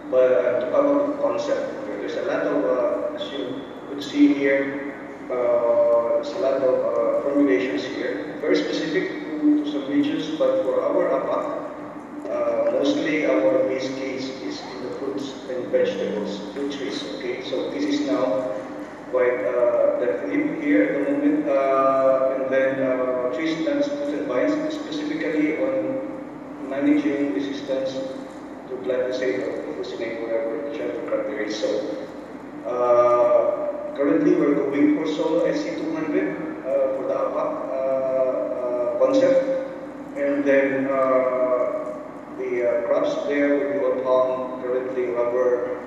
But to come up with concept, there's a lot of, as you could see here, there's a lot of formulations here, very specific to some regions, but for our APAC, mostly our base case is in the fruits and vegetables, fruit trees, okay? So this is now quite that leap here at the moment, and then tree stands, fruits and vines, specifically on managing resistance to glyphosate or glufosinate, whatever whichever criteria. So currently we're going for solo SC200 for the APAC concept, and then the crops there will be all palm, currently rubber,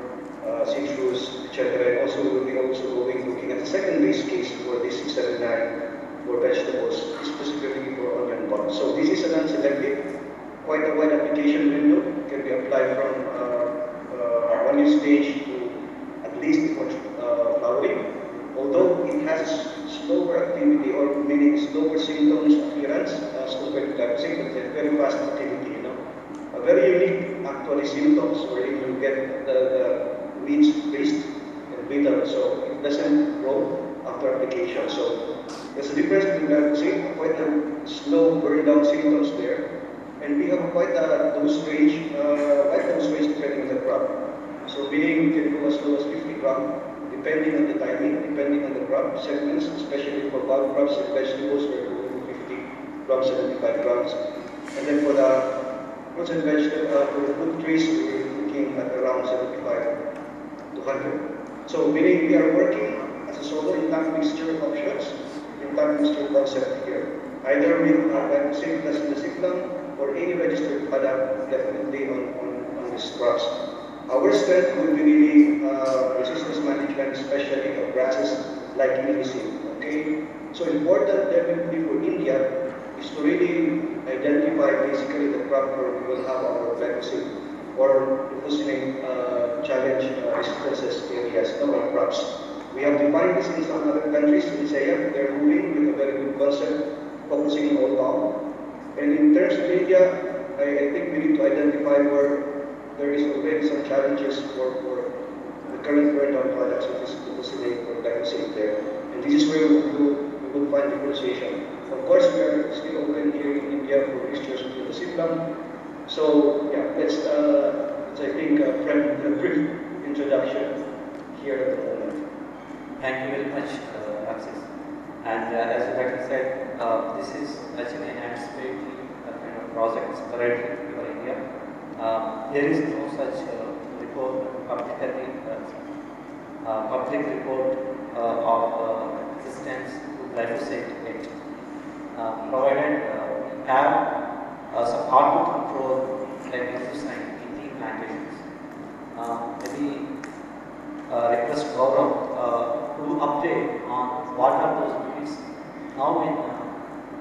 citrus, etc. And also we'll be also looking at the second base case for this 679 for vegetables, specifically for onion bulb. So this is an unselective, quite a wide application window. It can be applied from 1 year stage to at least before flowering. Although it has slower activity, or meaning slower symptoms appearance as compared to glyphosate, but very fast activity, you know. A very unique actually symptoms where you get the weeds raised and wither, so it doesn't grow after application. So there's a difference between glyphosate, quite a slow burn down symptoms there, and we have quite a dose range, depending on the crop. So meaning we can go as low as 50 gram, depending on the timing, depending on the crop segments, especially for bulb crops and vegetables, we're going 50 grams, 75 grams. And then for the fruits and vegetables, for the fruit trees, we're looking at around 75 to 100. So meaning we are working as a solo in-tank mixture options, in-tank mixture concept here. Either with glyphosate plus indiciflam or any registered product definitely on these crops. Our strength will be really resistance management, especially of grasses like illicin. Okay, so important definitely for India is to really identify basically the crop where we will have our glyphosate or glufosinate challenge resistances areas, our crops. We have defined this in some other countries. In SEA, they're moving with a very good concept, focusing on all palm. And in terms of India, I think we need to identify where there is already some challenges for the current burn-down products, which is glufosinate or glyphosate there. And this is where we will find differentiation. Of course, we are still open here in India for mixtures with indiciflam. So yeah, that's I think a brief introduction here at the moment. Thank you very much, Axis. And as you rightly said, this is actually an anticipatory kind of project currently for India. There is no such report, public report of resistance to glyphosate yet. Provided we have some hard to control like glyphosate in tea plantations. Maybe request Gaurav to update on what are those weeds now in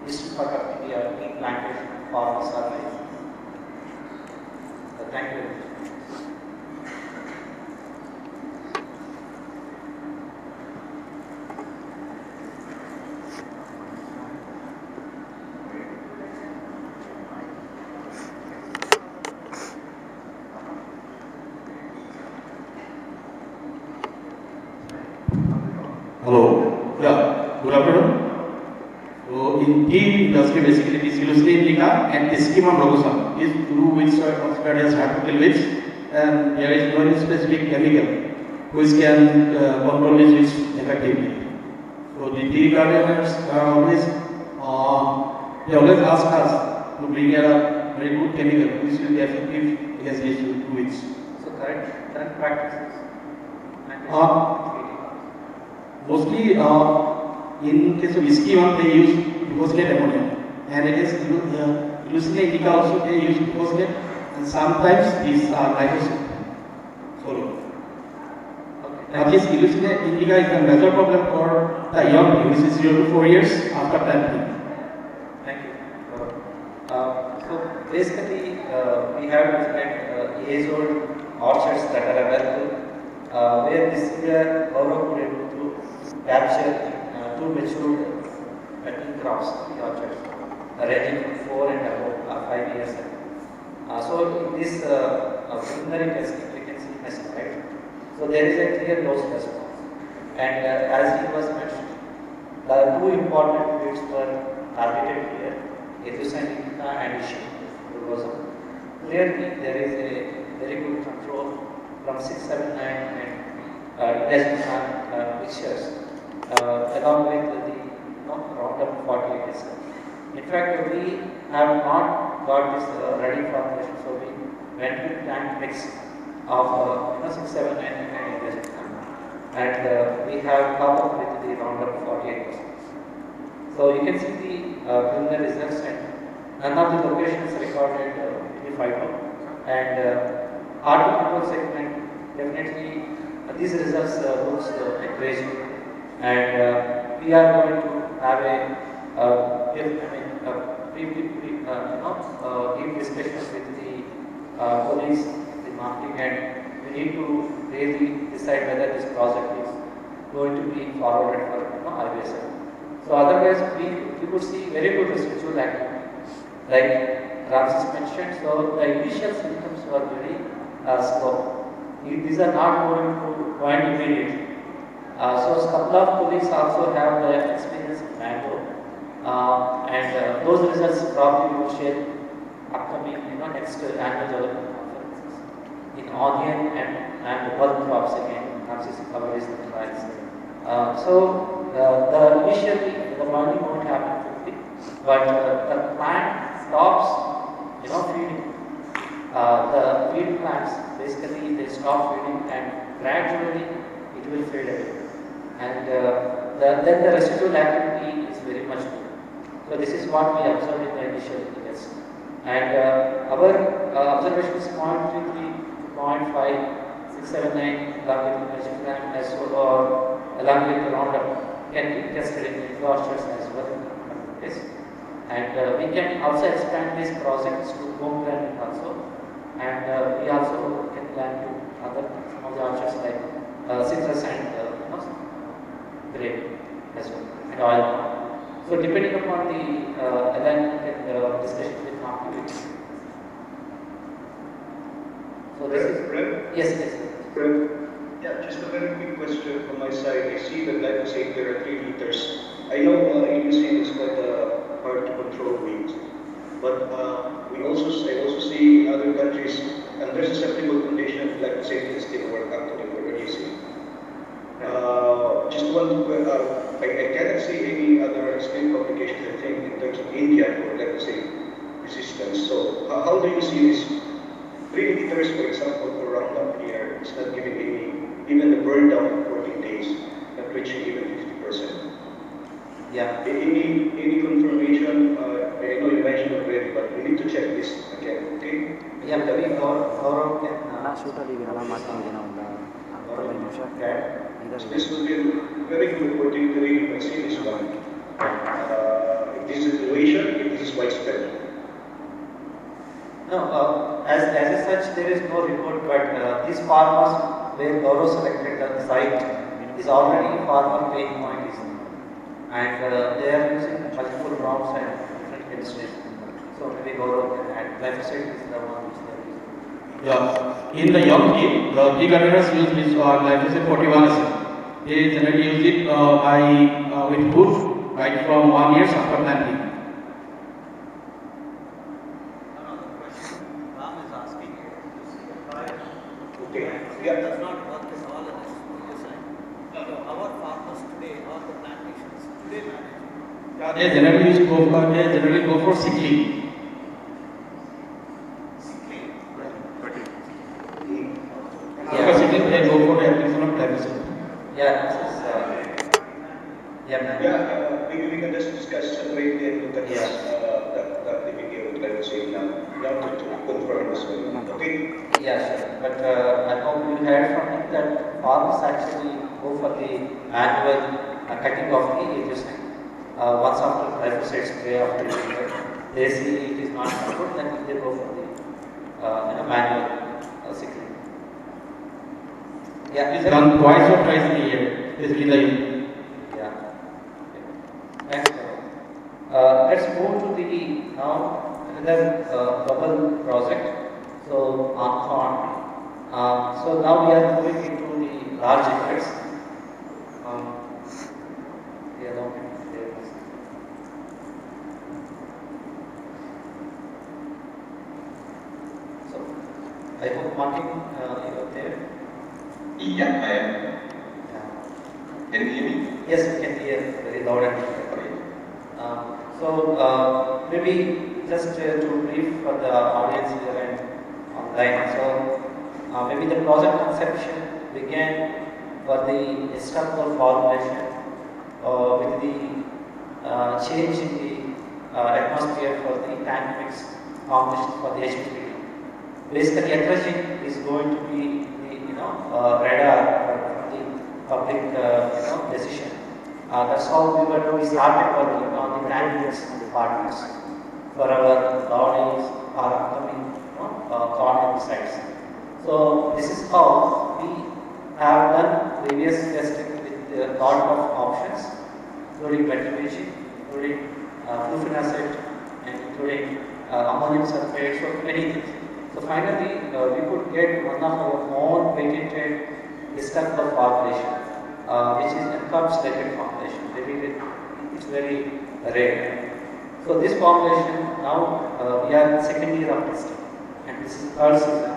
eastern part of India tea plantation farmers are facing. Thank you. Hello. Yeah. Good afternoon. So in tea industry, basically it is Illucine indica and Eschimum robusta. These two which are considered as tropical weeds, and there is no specific chemical which can control these weeds effectively. So the tea gardeners are always they always ask us to bring a very good chemical which will be effective against these weeds. So current practices. Mostly in case of Eschimum they use glufosinate ammonia, and against Illucine indica also they use glufosinate, and sometimes these are glyphosate. So now this Illucine indica is a major problem for the young tree, which is 0 to 4 years after planting. Thank you. So basically we have different age-old orchards that are available where this year Gaurav could able to capture two matured cutting crops in the orchards, ranging from 4 and above 5 years. So in this preliminary testing, we can see missing, right? So there is a clear dose response. And as he was mentioned, the two important weeds were targeted here, Aethys indica and Ishii. Clearly, there is a very good control from 679 and mixtures, along with the Roundup 48 itself. In fact, we have not got this ready formulation, so we went with plant mix of 679 and we have come up with the Roundup 48%. So you can see the preliminary results, and none of the locations recorded in the phyto. And horticultural segment, definitely these results looks encouraging, and we are going to have a deep discussions with the police, the marketing, and we need to really decide whether this project is going to be forwarded for IBSL. So otherwise, we could see very good residual activity, like Ramses mentioned. So the initial symptoms were very slow. These are not going to point immediately. So a couple of colleagues also have the experience in mango, and those results probably will share upcoming, next annual development conferences in onion and bulk crops again. Ramses covers the trials. So the initially the learning won't happen quickly, but the plant stops, feeding. The feed plants basically they stop feeding and gradually it will fade away, and then the residual activity is very much good. So this is what we observed in the initial years, and our observation is 0.33 to 0.5, 679 along with mesogram as well, or along with the Roundup can be tested in the orchards as well. Yes. And we can also expand these projects to home planting also, and we also can plan to other some of the orchards like citrus and grape as well, and oil palm. So depending upon the alignment and discussion with market. So this is yes. Yeah, just a very quick question from my side. I see that glyphosate there are 3 liters. I know AUC is quite hard to control weeds, but I also see in other countries under susceptible conditions glyphosate is still work actually for reducing. Just want to I cannot see any other extreme complications, I think, in terms of India for glyphosate resistance. So how do you see this? 3 liters, for example, for Roundup here, it's not giving even the burn down in 14 days, not reaching even 50%. Yeah. Any confirmation? I know you mentioned already, but we need to check this again, okay? Yeah, maybe Gaurav can. This will be very good opportunity to see this one. If this is the situation, if this is widespread. No, as such, there is no report, but these farmers where Gaurav selected the site is already farmer paying point is, and they are using multiple rounds and different chemistries. So maybe Gaurav can add. Glyphosate is the one which they are using. Yeah, in the young tea, the tea gardeners use this glyphosate 41. They generally use it with food right from 1 year after planting. Yeah. Does not work at all on the side. So our farmers today, all the plantations today manage. They generally go for sick leave. After sick leave, they go for the application of glyphosate. We can just discuss separately and look at the video with glyphosate now to confirm this one. Okay? Yeah, sure. But I hope you heard from him that farmers actually go for the annual cutting of the ages. Once after glyphosate spray after they see it is not good, then they go for the manual sick leave. Yeah, it's done twice or thrice in a year. Basically, yeah. Thanks. Let's move to the now another bubble project. So on. So now we are moving into the large effects. So I hope Martin, you are there. Yeah, I am. Can you hear me? Yes, we can hear very loud and clear. So maybe just to brief for the audience here and online. So maybe the project conception began for the historical formulation with the change in the atmosphere for the tank mix formulation for the HPPD. Basically, atrazine is going to be the radar for the public decision. That's how we started working on the tank mix partners for our bodies, our upcoming corner sites. So this is how we have done various testing with a lot of options, including metrology, including flufenacid, and including ammonium sulfate, so many things. So finally, we could get one of our own patented historical formulation, which is encapsulated formulation. It's very rare. So this formulation now we are in second year of testing, and this is third season,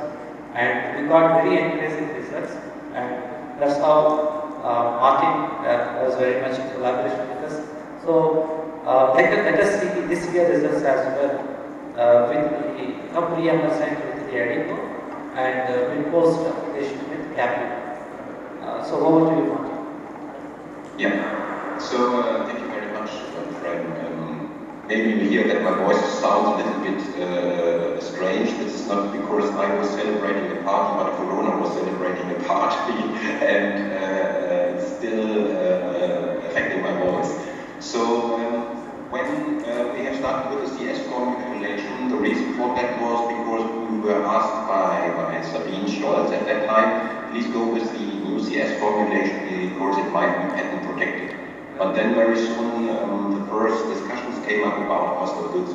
and we got very encouraging results, and that's how Martin was very much in collaboration with us. So let us see this year results as well with the pre-emergent with the ADICO and with post application with CAPI. So over to you, Martin. Yeah. So thank you very much, Fred. Maybe you hear that my voice sounds a little bit strange. This is not because I was celebrating a party, but Corona was celebrating a party, and it's still affecting my voice. So when we have started with the CS formulation, the reason for that was because we were asked by Sabine Stolz at that time, please go with the new CS formulation because it might be patent protected. But then very soon the first discussions came up about hostile goods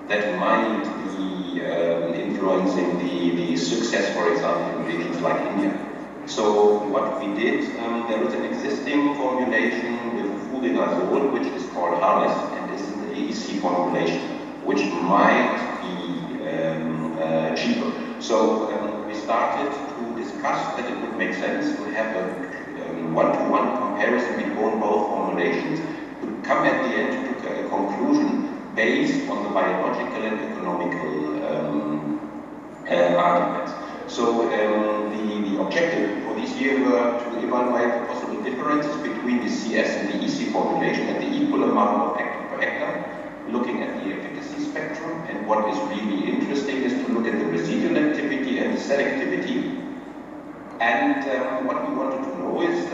that might be influencing the success, for example, in regions like India. So what we did, there is an existing formulation with fluconazole, which is called Harness, and this is an AEC formulation, which might be cheaper. So we started to discuss that it would make sense to have a one-to-one comparison between both formulations, to come at the end to a conclusion based on the biological and economical arguments. So the objective for this year were to evaluate the possible differences between the CS and the EC formulation at the equal amount of active per hectare, looking at the efficacy spectrum, and what is really interesting is to look at the residual activity and the selectivity. And what we wanted to know is,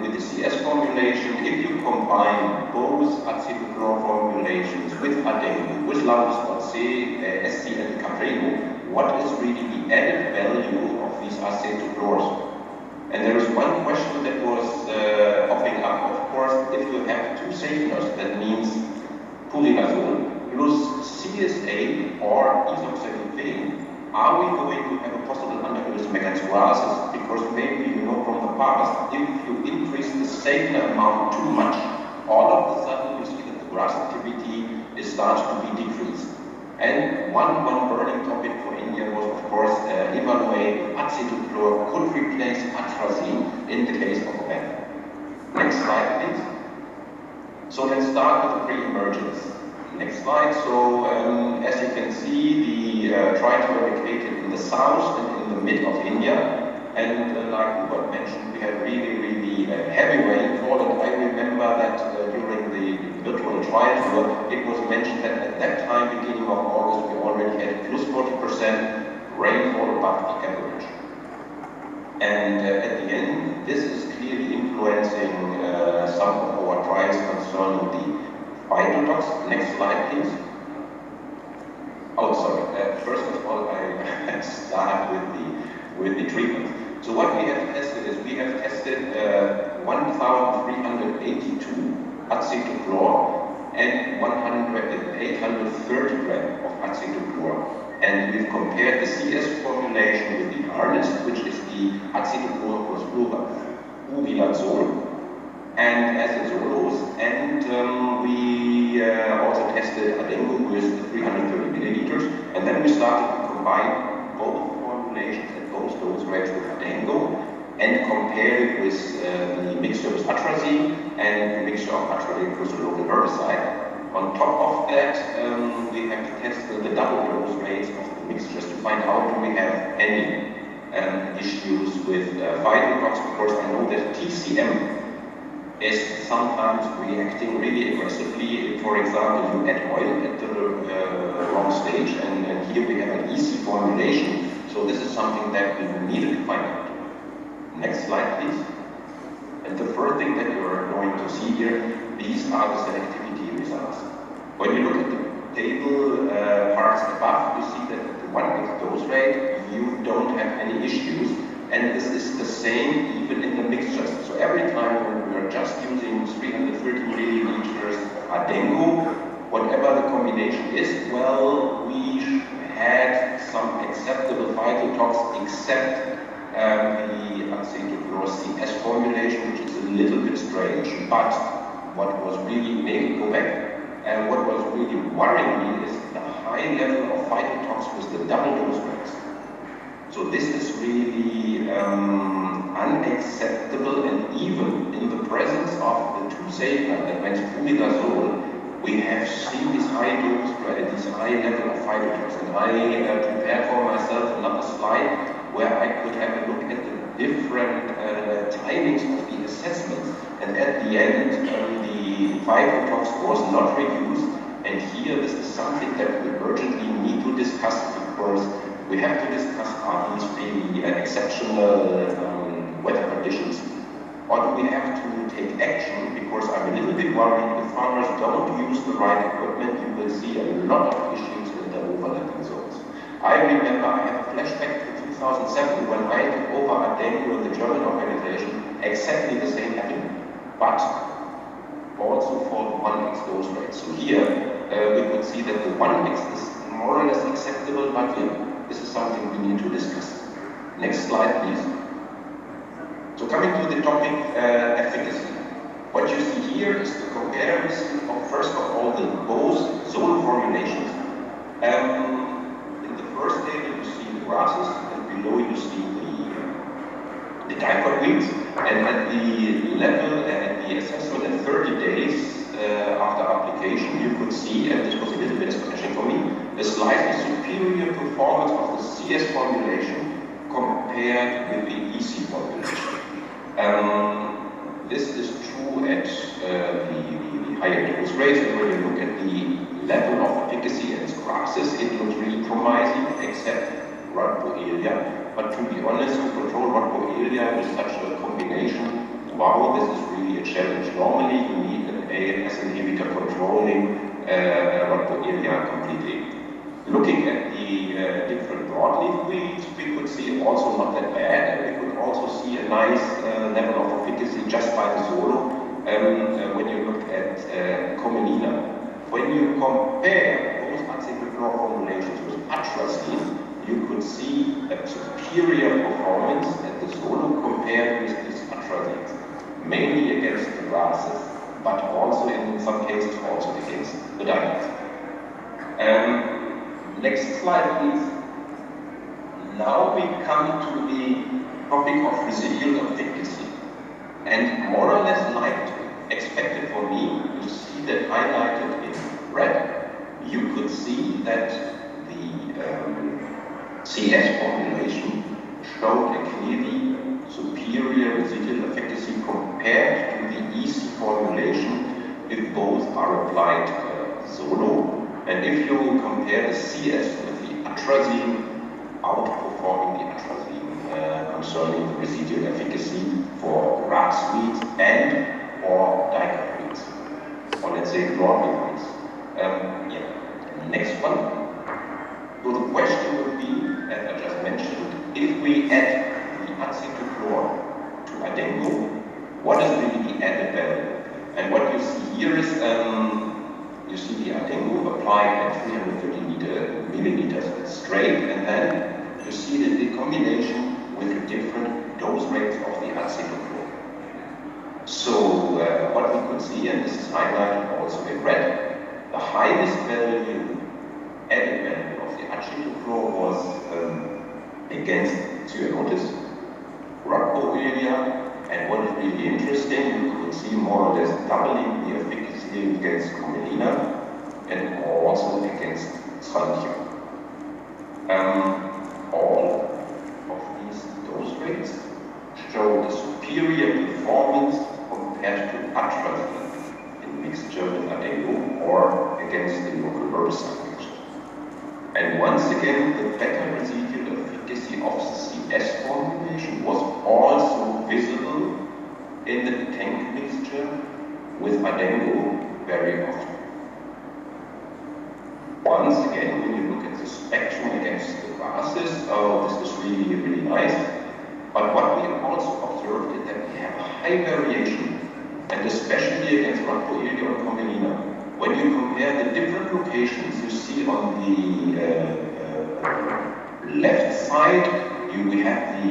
with the CS formulation, if you combine both acetochlor formulations with ADENO, with Laurus C, SC and Capreno, what is really the added value of these acetochlors? And there is one question that was popping up. Of course, if you have two safeners, that means fluconazole plus CSA or isoxazoline, are we going to have a possible underuse megasphorasis? Because maybe you know from the past, if you increase the safener amount too much, all of a sudden you see that the grass activity starts to be decreased. And one burning topic for India was, of course, evaluate if acetochlor could replace atrazine in the case of bed. Next slide, please. So let's start with the pre-emergence. Next slide. So as you can see, the tribes were located in the south and in the mid of India. And like Hubert mentioned, we had really heavy rainfall. And I remember that during the virtual trial tour, it was mentioned that at that time, beginning of August, we already had plus 40% rainfall above the average. And at the end, this is clearly influencing some of our trials concerning the phytotox. Next slide, please. Oh, sorry. First of all, I start with the treatment. So what we have tested is we have tested 1,382 acetochlor and 830 grams of acetochlor. And we've compared the CS formulation with the harness, which is the acetochlor plus fluvirazole, and azolos, and we also tested Adengo with 330 milliliters, and then we started to combine both formulations at both dose rates with Adengo and compare it with the mixture with atrazine and the mixture of atrazine plus a local herbicide. On top of that, we have to test the double dose rates of the mixtures to find out do we have any issues with phytotox, because I know that TCM is sometimes reacting really aggressively. For example, you add oil at the wrong stage, and here we have an easy formulation. So this is something that we needed to find out. Next slide, please. And the first thing that you're going to see here, these are the selectivity results. When you look at the table parts above, you see that at the 1x dose rate, you don't have any issues. And this is the same even in the mixtures. So every time when we are just using 330 milliliters Adengo, whatever the combination is, well, we had some acceptable phytotox except the acetochlor CS formulation, which is a little bit strange. But what was really made go back, and what was really worrying me is the high level of phytotox with the double dose rates. So this is really unacceptable, and even in the presence of the two safeguards that means fluvirazole, we have seen this high dose, this high level of phytotox. And I prepared for myself another slide where I could have a look at the different timings of the assessments. And at the end, the phytotox was not reduced. And here, this is something that we urgently need to discuss, because we have to discuss, are these really exceptional weather conditions, or do we have to take action? Because I'm a little bit worried if farmers don't use the right equipment, you will see a lot of issues in the overlapping zones. I remember, I have a flashback to 2007 when I took over Adengo in the German organization, exactly the same happened, but also for the 1x dose rate. So here we could see that the 1x is more or less acceptable, but this is something we need to discuss. Next slide, please. So coming to the topic efficacy. What you see here is the comparison of, first of all, the both zone formulations. In the first table you see the grasses, and below you see the dipod weeds. And at the level, at the assessment at 30 days after application, you could see, and this was a little bit astonishing for me, a slightly superior performance of the CS formulation compared with the EC formulation. This is true at the higher dose rates, and when you look at the level of efficacy in its grasses, it looks really promising, except Rhodophylla. But to be honest, to control Rhodophylla with such a combination, wow, this is really a challenge. Normally, you need an AMS inhibitor controlling Rhodophylla completely. Looking at the different broadleaf weeds, we could see also not that bad, and we could also see a nice level of efficacy just by the solo when you look at Commelina. When you compare both acetochlor formulations with atrazine, you could see a superior performance at the solo compared with these atrazines, mainly against the grasses, but also in some cases also against the diamonds. Next slide, please. Now we come to the topic of residual efficacy. And more or less like expected for me, you see that highlighted in red, you could see that the CS formulation showed a clearly superior residual efficacy compared to the EC formulation if both are applied solo. And if you compare the CS with the atrazine, outperforming the atrazine concerning the residual efficacy for grass weeds and for dicot weeds, or let's say broadleaf weeds. Next one. So the question would be, as I just mentioned, if we add the acetochlor to Adengo, what is really the added value? And what you see here is you see the Adengo applied at 330 milliliters straight, and then you see the combination with the different dose rates of the acetochlor. So what we could see, and this is highlighted also in red, the highest value, added value of the acetochlor was against cyanotis, rhabdoilia, and what is really interesting, you could see more or less doubling the efficacy against Commelina and also against Strontium. All of these dose rates show a superior performance compared to atrazine in mixture with Adengo or against the local herbicide mixture. And once again, the better residual efficacy of CS formulation was also visible in the tank mixture with Adengo very often. Once again, when you look at the spectrum against the grasses, this is really, really nice. But what we also observed is that we have a high variation, and especially against Rhabdoilia or Commelina. When you compare the different locations you see on the left side, we have the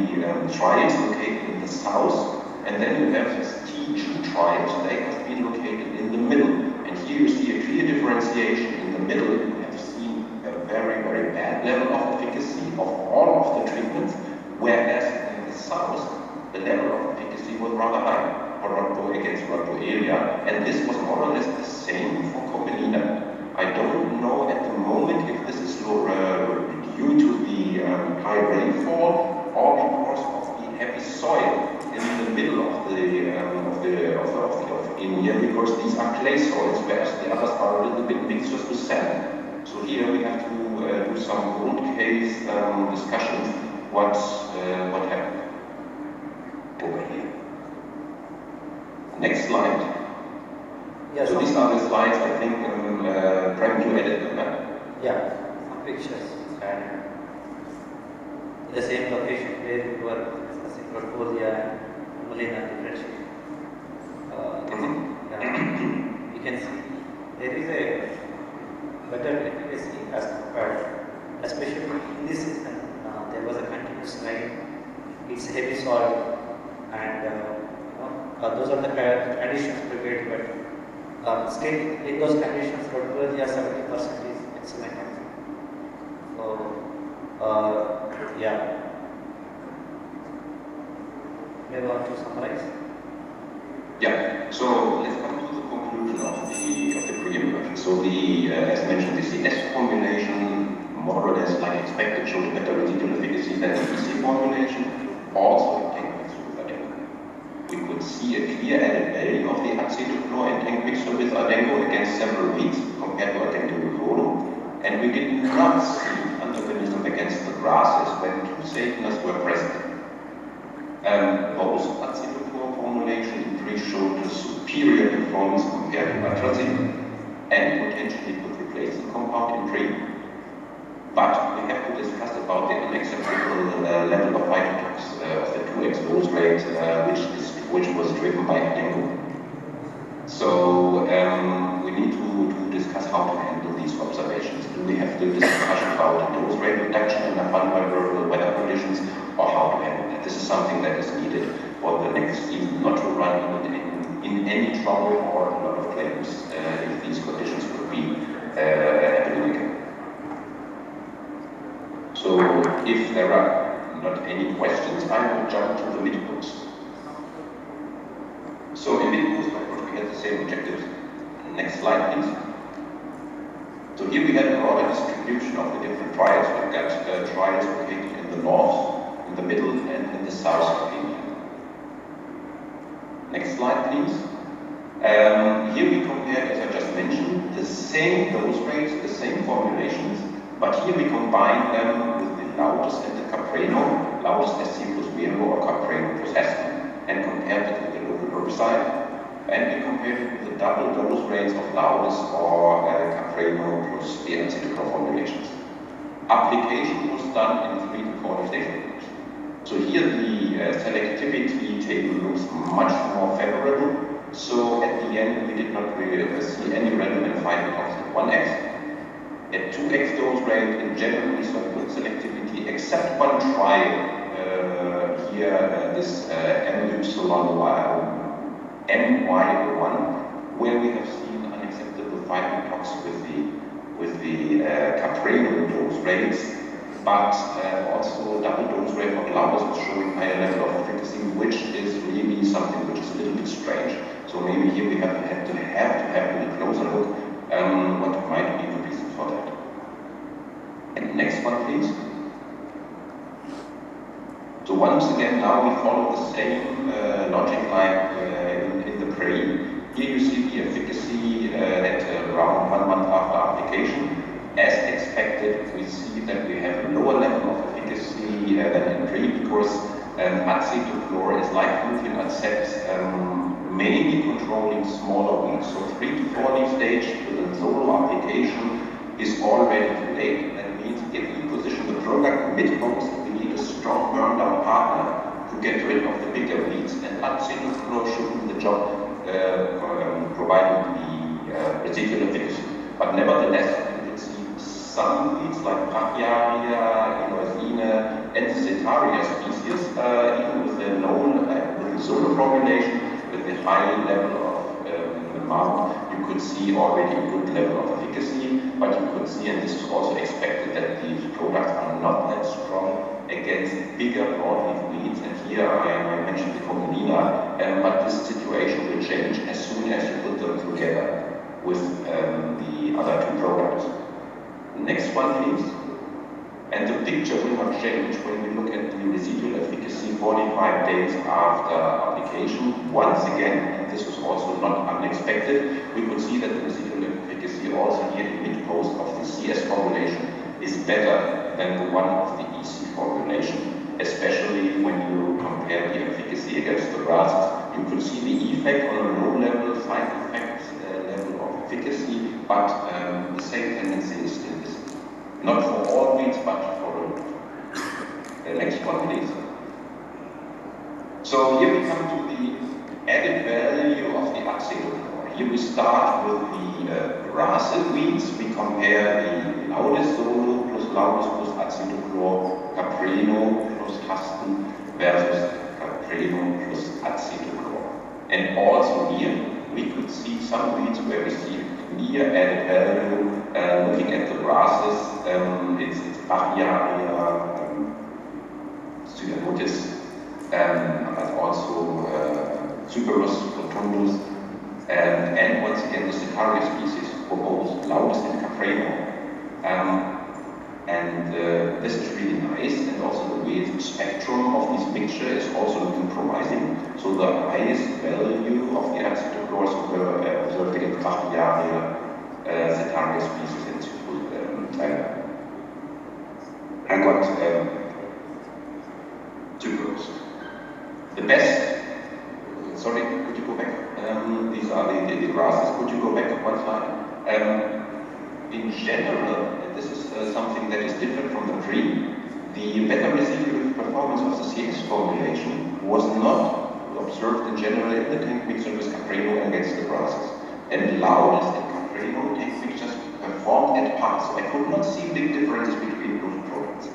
tribes located in the south, and then you have these T2 tribes. They have been located in the middle. And here you see a clear differentiation in the middle. You have seen a very, very bad level of efficacy of all of the treatments, whereas in the south, the level of efficacy was rather high for against Rhabdoilia, and this was more or less the same for Commelina. I don't know at the moment if this is due to the high rainfall or because of the heavy soil in the middle of India, because these are clay soils, whereas the others are a little bit mixtures with sand. So here we have to do some gold case discussions. What happened over here? Next slide. Yes. So these are the slides, I think, Prem, you edited them. Yeah, some pictures. And in the same location where we were discussing Rhodopholia and Commelina differentiation. You can see there is a better efficacy as compared, especially in this system. There was a continuous rain, it's heavy soil, and those are the conditions prepared, but still in those conditions, Rhodopholia 70% is excellent. So, yeah. Maybe want to summarize? Yeah. So let's come to the conclusion of the pre-emergence. So as mentioned, the CS formulation, more or less like expected, showed better residual efficacy than the EC formulation. Also, in tank mixture with Adengo. We could see a clear added value of the acetochlor in tank mixture with Adengo against several weeks compared to Adengo, and we did not see antagonism against the grasses when two saponins were present. Both acetochlor formulation showed a superior performance compared to atrazine and potentially could replace the compound in tree. But we have to discuss about the unacceptable level of phytotox of the 2x dose rate, which was driven by Adengo. So we need to discuss how to handle these observations. Do we have to discussion about the dose rate reduction under unfavorable weather conditions, or how to handle that? This is something that is needed for the next season, not to run in any trouble or a lot of claims if these conditions would be happening again. So if there are not any questions, I will jump to the mid-course. So in mid-course, I thought we had the same objectives. Next slide, please. So here we had a broader distribution of the different trials. We've got trials located in the north, in the middle, and in the south of India. Next slide, please. Here we compared, as I just mentioned, the same dose rates, the same formulations, but here we combine them with the Laudis and the Capreno, Laudis SC plus Vero or Capreno plus Aspen, and compared it with the local herbicide. And we compared it with the double dose rates of Laudis or Capreno plus the acetochlor formulations. Application was done in 3 to 4 days. So here the selectivity table looks much more favorable. So at the end, we did not really see any relevant phytotox at 1x. At 2x dose rate, in general, we saw good selectivity, except one trial here, this MY01, where we have seen unacceptable phytotox with the Capreno dose rates, but also double dose rate of Laurus was showing higher level of efficacy, which is really something which is a little bit strange. So maybe here we have to have a little closer look what might be the reason for that. And next one, please. So once again, now we follow the same logic like in the PRE. Here you see the efficacy at around 1 month after application. As expected, we see that we have a lower level of efficacy than in PRE because acetochlor is like glutein accept, mainly controlling smaller weeds. So 3 to 4 leaf stage with a solo application is already too late. That means if we position the product mid-post, we need a strong burn down partner to get rid of the bigger weeds, and acetochlor should do the job providing the residual efficacy. But nevertheless, you can see some weeds like Brachiaria, Inosine, and the Setaria species, even with the solo formulation, with the high level of amount, you could see already a good level of efficacy, but you could see, and this is also expected, that these products are not that strong against bigger broadleaf weeds. And here I mentioned the Comelina, but this situation will change as soon as you put them together with the other two products. Next one, please. And the picture will not change when we look at the residual efficacy 45 days after application. Once again, and this was also not unexpected, we could see that the residual efficacy also here in mid-post of the CS formulation is better than the one of the EC formulation, especially when you compare the efficacy against the grasses. You could see the effect on a low level, side effects level of efficacy, but the same tendency is still visible. Not for all weeds, but for a lot. The next one, please. So here we come to the added value of the acetochlor. Here we start with the grasset weeds. We compare the Laurus solo plus Laurus plus acetochlor, Capreno plus Hasten versus Capreno plus acetochlor. And also here we could see some weeds where we see clear added value. Looking at the grasses, it's Brachiaria, Cyanotis, but also Cyperus rotundus, and once again the Setaria species for both Laurus and Capreno. This is really nice, and also the way the spectrum of this mixture is also looking promising. So the highest value of the acetochlors were observed against Brachiaria, Setaria species, and Cyperus. The best, sorry, could you go back? These are the grasses. Could you go back one slide? In general, this is something that is different from the PRE. The better residual performance of the CS formulation was not observed in general in the tank mixture with Capreno against the grasses. And Laurus and Capreno tank mixtures performed at par, so I could not see big differences between those products.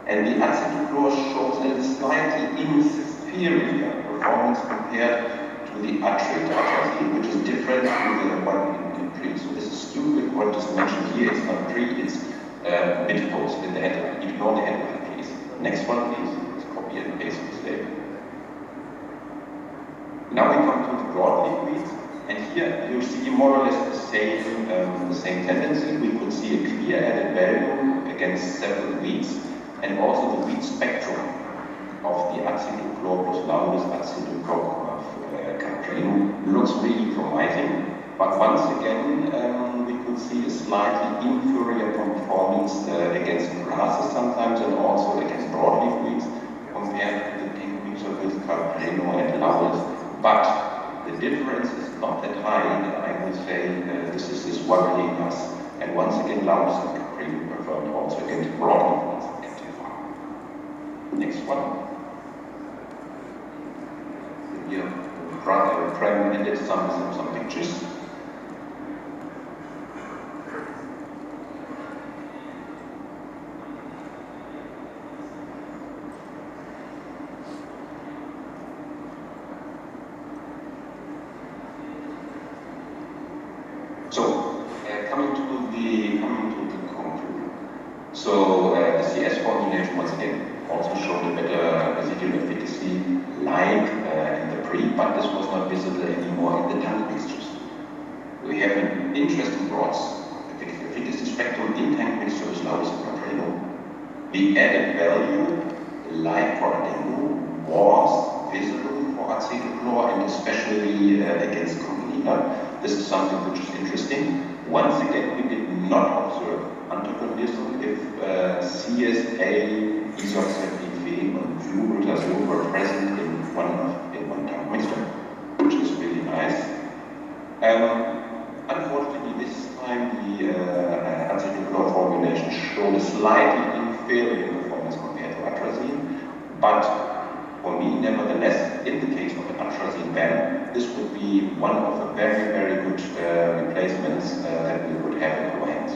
And the acetochlor shows a slightly inferior performance compared to the atrazine, which is different to the one in PRE. So this is stupid what is mentioned here. It's not PRE, it's mid-post in the headline. Ignore the headline, please. Next one, please. Let's copy and paste mistake. Now we come to the broadleaf weeds, and here you see more or less the same tendency. We could see a clear added value against several weeds, and also the weed spectrum of the acetochlor plus Laurus acetochlor of Capreno looks really promising. But once again, we could see a slightly inferior performance against grasses sometimes, and also against broadleaf weeds compared to the pink mixture with Capreno and Laurus. But the difference is not that high, and I would say this is worrying us. And once again, Laurus and Capreno performed also against broadleaf weeds at farm. Next one. Here, Prem edit some pictures. So, coming to the conclusion. So, the CS formulation once again also showed a better residual efficacy like in the pre, but this was not visible anymore in the tunnel mixtures. We have an interesting broad efficacy spectrum in tank mixtures now is the added value, like for dengue, was visible for acetylchlor and especially against Combinina. This is something which is interesting. Once again, we did not observe antagonism if CSA, isoxazoline, and flumethazole were present in one tank mixture, which is really nice. Unfortunately, this time the acetylchlor formulation showed a slightly inferior performance compared to atrazine, but for me, nevertheless, in the case of an atrazine ban, this would be one of the very, very good replacements that we would have in our hands.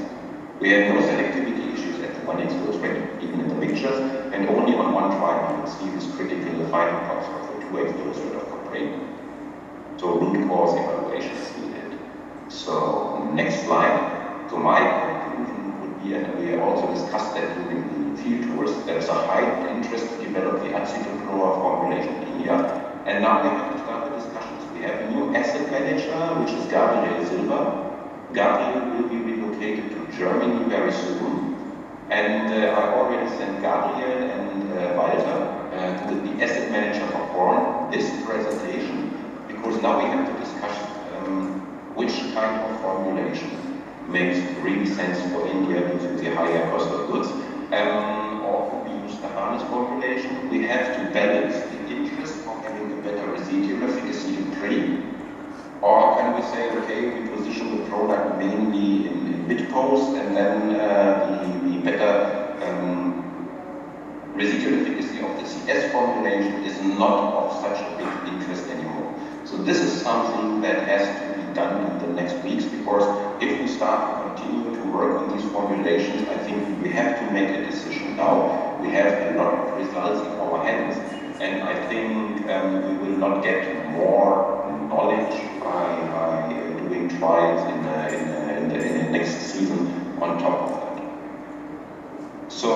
We have no selectivity issues at the 1x dose rate, even in the mixtures, and only on one trial you can see this critical finding cost of the 2x dose rate of Coprane. So root cause evaluation is needed. So next slide. So my conclusion would be, and we also discussed that during the field tours, there's a high interest to develop the acetylchlor formulation in India. And now we have to start the discussions. We have a new asset manager, which is Gabriel Silva. Gabriel will be relocated to Germany very soon. And I already sent Gabriel and Walter, the asset manager for Korn, this presentation, because now we have to discuss which kind of formulation makes really sense for India due to the higher cost of goods. Or could we use the harness formulation? We have to balance the interest of having a better residual efficacy in pre. Or can we say, okay, we position the product mainly in mid-post and then the better residual efficacy of the CS formulation is not of such a big interest anymore. So this is something that has to be done in the next weeks, because if we start to continue to work on these formulations, I think we have to make a decision now. We have a lot of results in our hands, and I think we will not get more knowledge by doing trials in the next season on top of that. So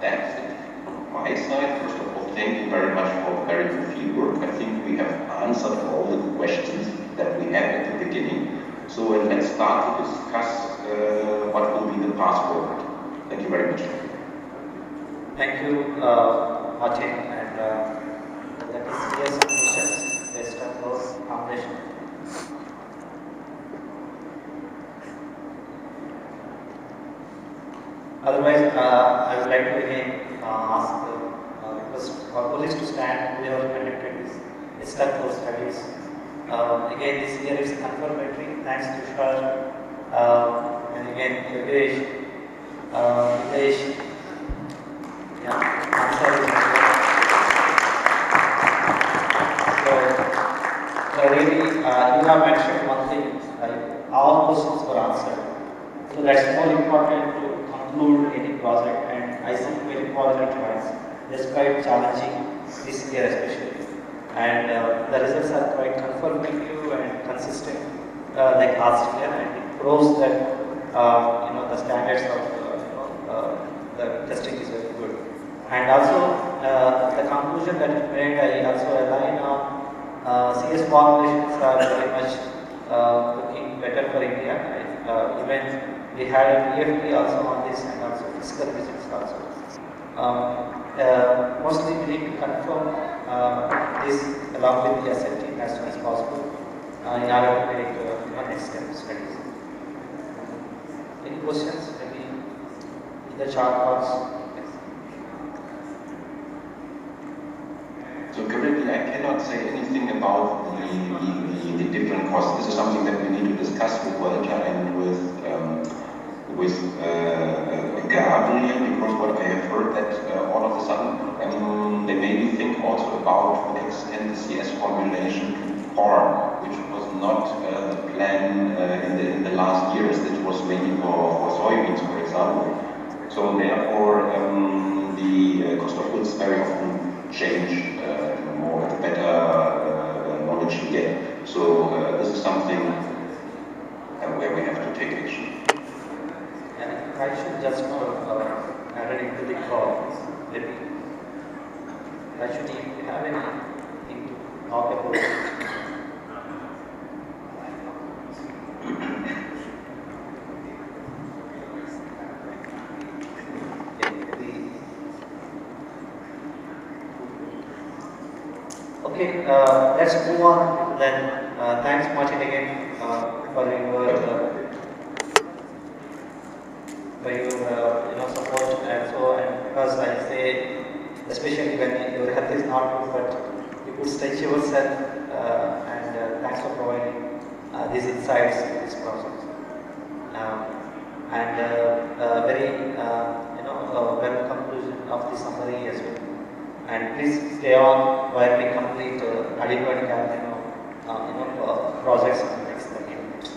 that's it from my side. First of all, thank you very much for very good field work. I think we have answered all the questions that we had at the beginning. So let's start to discuss what will be the path forward. Thank you very much. Thank you, Martin, and that is clear questions based on those combination. Otherwise, I would like to again ask request for colleagues to stand. We have conducted this study studies. Again, this year is confirmatory. Thanks to Tushar and again Yogesh, Nilesh. So really, you have mentioned one thing, like all questions were answered. So that's more important to conclude any project, and I think very positive trials, despite challenging this year especially. And the results are quite confirmative and consistent, like last year, and it proves that the standards of the testing is very good. And also the conclusion that you made, I also align on CS formulations are very much looking better for India. Even we had EFT also on this, and also physical visits also. Mostly we need to confirm this along with the SLT as soon as possible in order to make next step studies. Any questions? Maybe in the chat box. So currently I cannot say anything about the different costs. This is something that we need to discuss with Walter and with Gabriel, because what I have heard that all of a sudden they maybe think also about to extend the CS formulation to corn, which was not the plan in the last years. That was mainly for soybeans, for example. So therefore, the cost of goods very often change more the better knowledge you get. So this is something where we have to take action. And I should just add it into the call. Maybe actually, if you have anything to talk about. Okay, let's move on then. Thanks Martin again for your support and so, and because I say, especially when your health is not good, but you could stretch yourself and thanks for providing these insights in this process. Very well conclusion of the summary as well. And please stay on while we complete adequate projects in the next 30 minutes.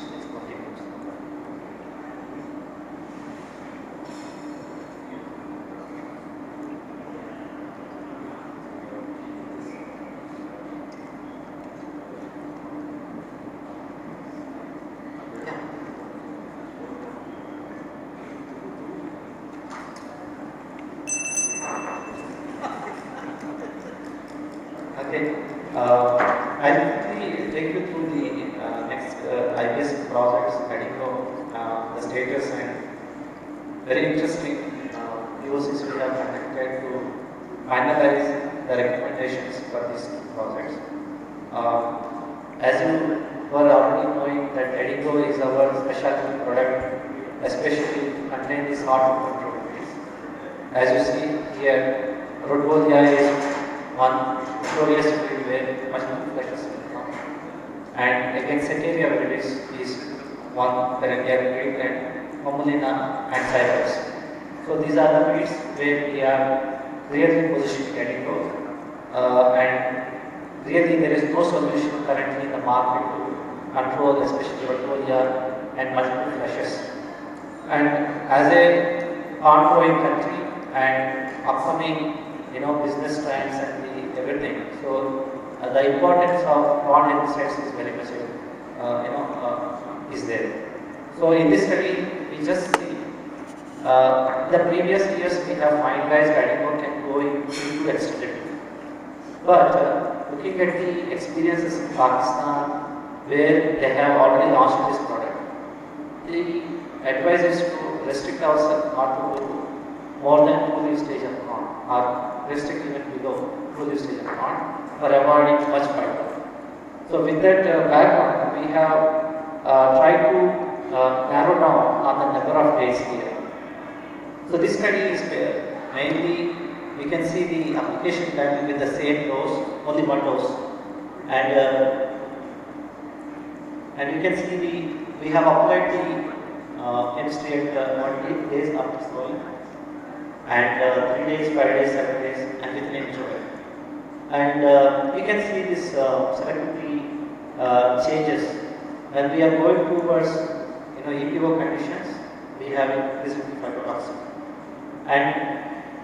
Okay, I'll quickly take you through the next IBS projects, the status, and very interesting POCs we have conducted to finalize the recommendations for these projects. As you were already knowing that Edigo is our specialty product, especially to contain these hard control properties. As you see here, Rhodiola is one notorious field where multiple flushes will come. And again, Setaria viridis is one where they are great, and Pomulina and Cyprus. So these are the weeds where we are really positioned Edigo. And really there is no solution currently in the market to control especially Rhodiola and multiple flushes. And as a ongoing country and upcoming business trends and everything. So the importance of corn herbicides is very much is there. So in this study, we just see the previous years we have finalized Edigo can go into extended. But looking at the experiences in Pakistan, where they have already launched this product, the advice is to restrict ourselves not to go more than 2 leaf stage of corn, or restrict even below 2 leaf stage of corn, for avoiding much fiber. So with that background, we have tried to narrow down on the number of days here. So this study is where mainly we can see the application timing with the same dose, only one dose, and you can see we have applied the chemistry at 20 days after sowing, and 3 days, 5 days, 7 days, and with an interval. And we can see this selectivity changes when we are going towards EPO conditions. We have increased phytotoxicity, and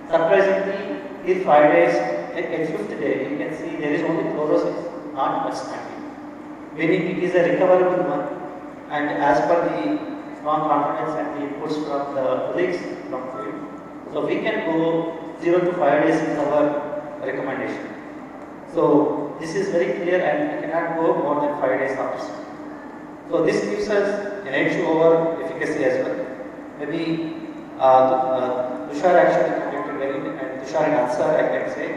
surprisingly, in 5 days, at 5th day, you can see there is only fluorosis, not much stamping, meaning it is a recoverable one. And as per the strong confidence and the inputs from the colleagues from field, so we can go 0 to 5 days in our recommendation. So this is very clear, and we cannot go more than 5 days after sowing. So this gives us an edge over efficacy as well. Maybe Tushar actually conducted very good, and Tushar and Ansar I can say.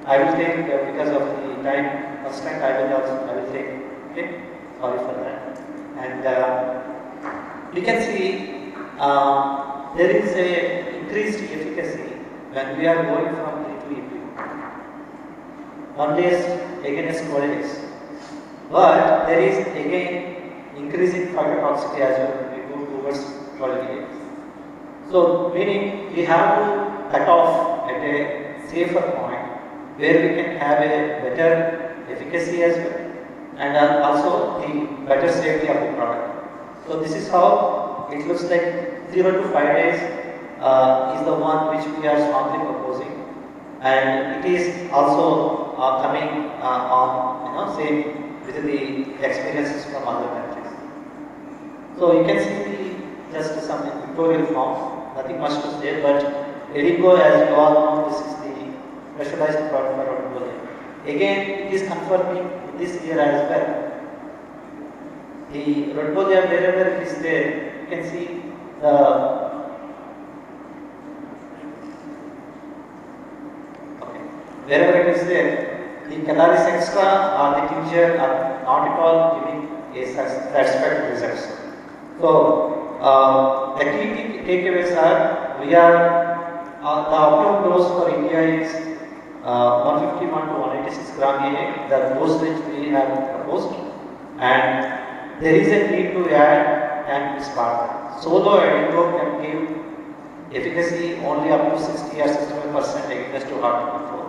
I will take because of the time constraint. I will take. Okay, sorry for that. And we can see there is a increased efficacy when we are going from 3 to EPO. 1 day against 12 days, but there is again increasing phytotoxicity as well when we go towards 12 days. So meaning we have to cut off at a safer point where we can have a better efficacy as well, and also the better safety of the product. So this is how it looks like. 0 to 5 days is the one which we are strongly proposing, and it is also coming on same with the experiences from other countries. So you can see just some pictorial form, nothing much to say, but Edigo, as you all know, this is the specialized product for Rhodopholia. Again, it is confirming this year as well. The Rhodopholia, wherever it is there, you can see wherever it is there, the Calaris Extra or the tincture are not at all giving a satisfactory results. So, the key takeaways are, we are, the optimum dose for India is 151 to 186 gram AA, the dose which we have proposed, and there is a need to add anti-spartan. Solo Edigo can give efficacy only up to 60 or 65% against to heart control.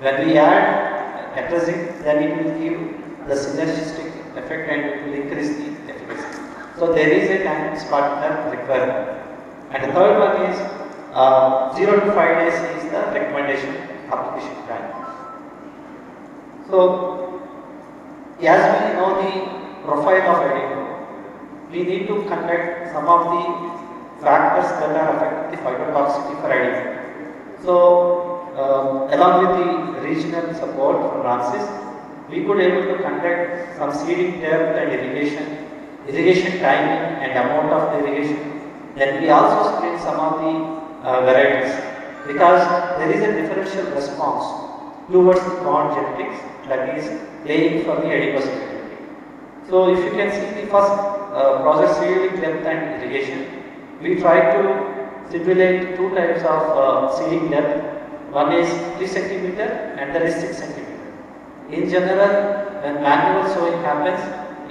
When we add atrazine, then it will give the synergistic effect and it will increase the efficacy. So there is a anti-spartan requirement. And the third one is 0 to 5 days is the recommendation application time. So as we know the profile of Edigo, we need to conduct some of the factors that are affecting the phytotoxicity for Edigo. So along with the regional support from RAMSIS, we could able to conduct some seeding depth and irrigation timing and amount of irrigation. Then we also split some of the varieties, because there is a differential response towards the corn genetics that is playing for the Edigo security. So if you can see the first process seeding depth and irrigation, we try to simulate two types of seeding depth. One is 3 centimeter and there is 6 centimeter. In general, when manual sowing happens,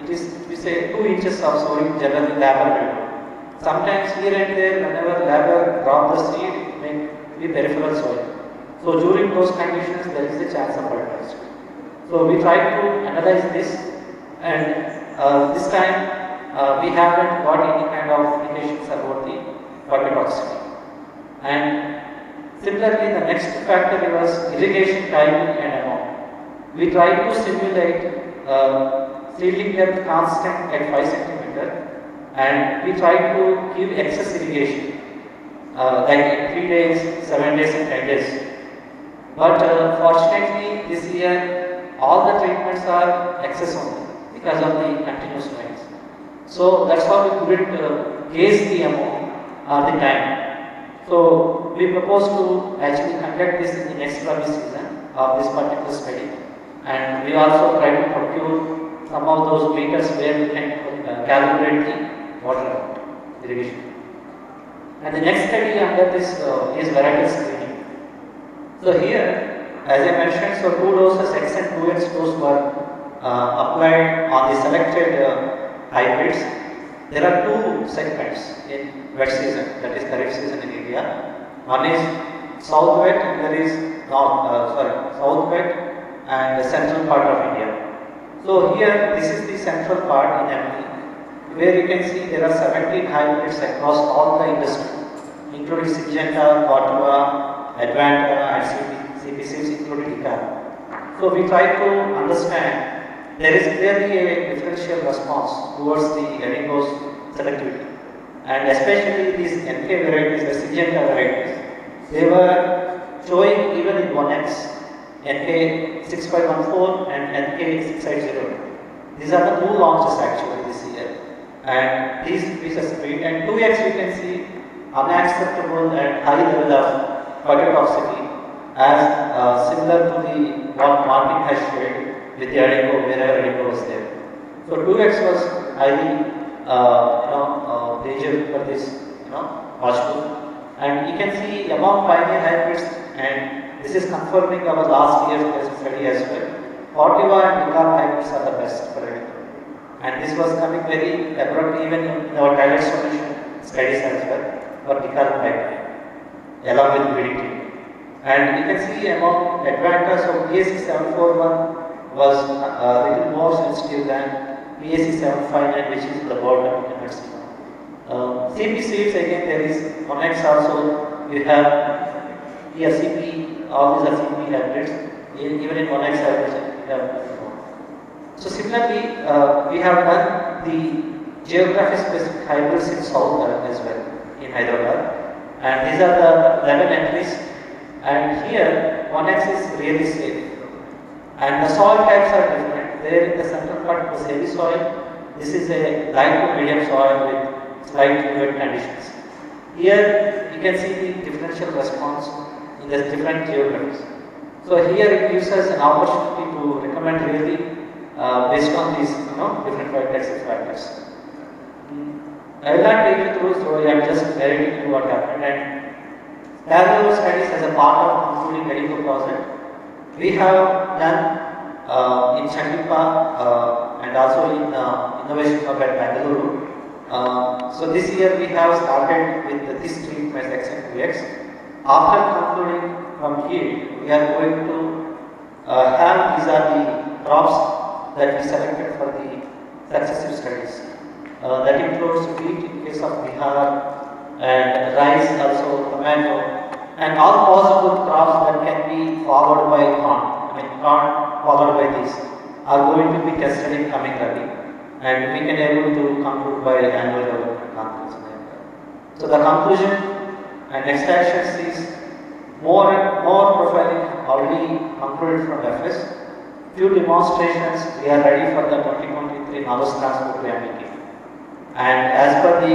it is, we say, 2 inches of sowing generally labor will do. Sometimes here and there, whenever labor drop the seed, it may be peripheral sowing. So during those conditions, there is a chance of phytotoxicity. So we try to analyze this, and this time we haven't got any kind of indications about the phytotoxicity. And similarly, the next factor was irrigation timing and amount. We try to simulate seedling depth constant at 5 centimeter, and we try to give excess irrigation like 3 days, 7 days and 10 days. But fortunately this year all the treatments are excess only because of the continuous rains. So that's how we couldn't gauge the amount or the time. So we propose to actually conduct this in the next Rabi season of this particular study, and we also try to procure some of those meters where we can calibrate the water amount, irrigation. And the next study under this is varietal screening. So here, as I mentioned, so 2 doses X and 2X dose were applied on the selected hybrids. There are 2 segments in wet season, that is Kharif season in India. One is south wet and there is south wet and the central part of India. So here, this is the central part in MP, where you can see there are 17 hybrids across all the industry, including Syngenta, Corteva, Advanta and CPCs, including ICAR. So we try to understand there is clearly a differential response towards the Edigo's selectivity, and especially these NK varieties, the Syngenta varieties, they were showing even in 1X, NK 6514 and NK 680. These are the new launches actually this year, and these pieces speed, and 2X we can see unacceptable and high level of phytotoxicity as similar to the what Martin has shared with the Edigo, wherever Edigo was there. So 2X was highly danger for this watchful, and you can see among pioneer hybrids, and this is confirming our last year's study as well. Corteva and ICAR hybrids are the best for Edigo, and this was coming very abruptly even in our tailored solution studies as well for ICAR hybrid along with breeding team. And you can see among Advanta, so PAC 741 was little more sensitive than PAC 759, which is the bottom you cannot see. CP seeds again there is 1X also. You have here CP, all these are CP hybrids. Even in 1X hybrids we have. So similarly, we have done the geography specific hybrids in South as well in Hyderabad, and these are the 11 entries. And here 1X is really safe, and the soil types are different. There in the central part was heavy soil. This is a light to medium soil with slight wet conditions. Here you can see the differential response in the different geographies. So here it gives us an opportunity to recommend really based on these different factors. I will not take you through, so I am just narrating you what happened. And parallel studies as a part of concluding medical project, we have done in Chandipa and also in Innovation Hub at Bangalore. So this year we have started with this treatment XM2X. After concluding from here, we are going to have these are the crops that we selected for the successive studies. That includes wheat in case of Bihar, and rice also, tomato, and all possible crops that can be followed by corn. Corn followed by this are going to be tested in coming Rabi, and we can able to conclude by annual development conference. So the conclusion and next actions is more profiling already concluded from FS. Few demonstrations, we are ready for the 2023 knowledge transfer to MBK. And as per the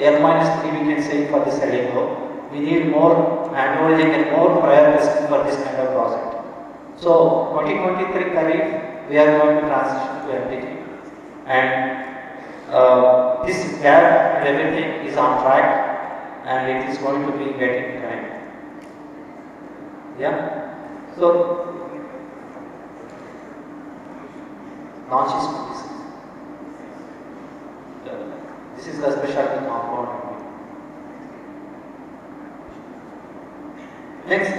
L-3 we can say for this LMO, we need more annualizing and more prior testing for this kind of project. So 2023 Kharif, we are going to transition to MBK. And this gap and everything is on track, and it is going to be getting time. Yeah. So launch is this is the specialty compound. Next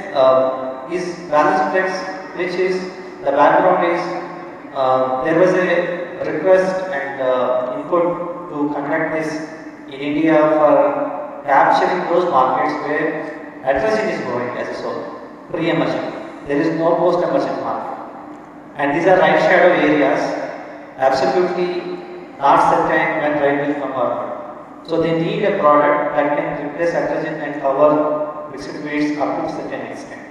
is Valensplex, which is the background is there was a request and input to conduct this in India for capturing those markets where atrazine is growing as a source, pre-emergent. There is no post-emergent market, and these are right shadow areas, absolutely not certain when right will come forward. So they need a product that can replace atrazine and cover mixed weeds up to certain extent.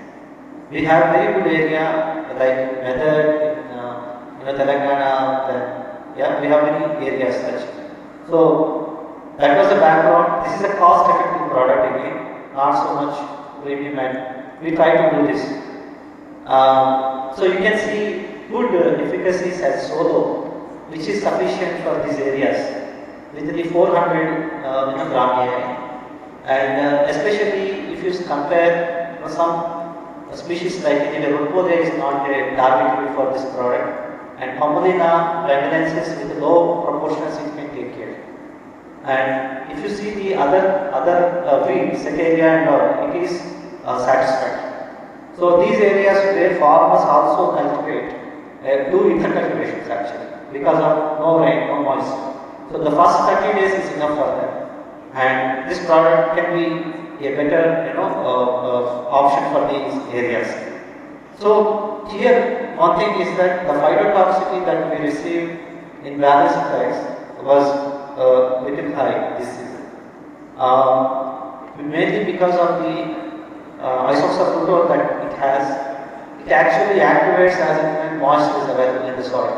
We have very good area like Medak in Telangana. Yeah, we have many areas such. So that was the background. This is a cost-effective product again, not so much premium, and we try to do this. So you can see good efficacies as solo, which is sufficient for these areas with the 400 gram AI. And especially if you compare some species like Rhodopode is not a target for this product, and Pomolina vanillensis with low proportional seed can take care. And if you see the other weeds, Secaria and all, it is satisfied. So these areas where farmers also cultivate, do intercultivations actually, because of no rain, no moisture. So the first 30 days is enough for them, and this product can be a better option for these areas. So here one thing is that the phytotoxicity that we received in Valensplex was little high this season, mainly because of the isoxazoline that it has. It actually activates as and when moisture is available in the soil.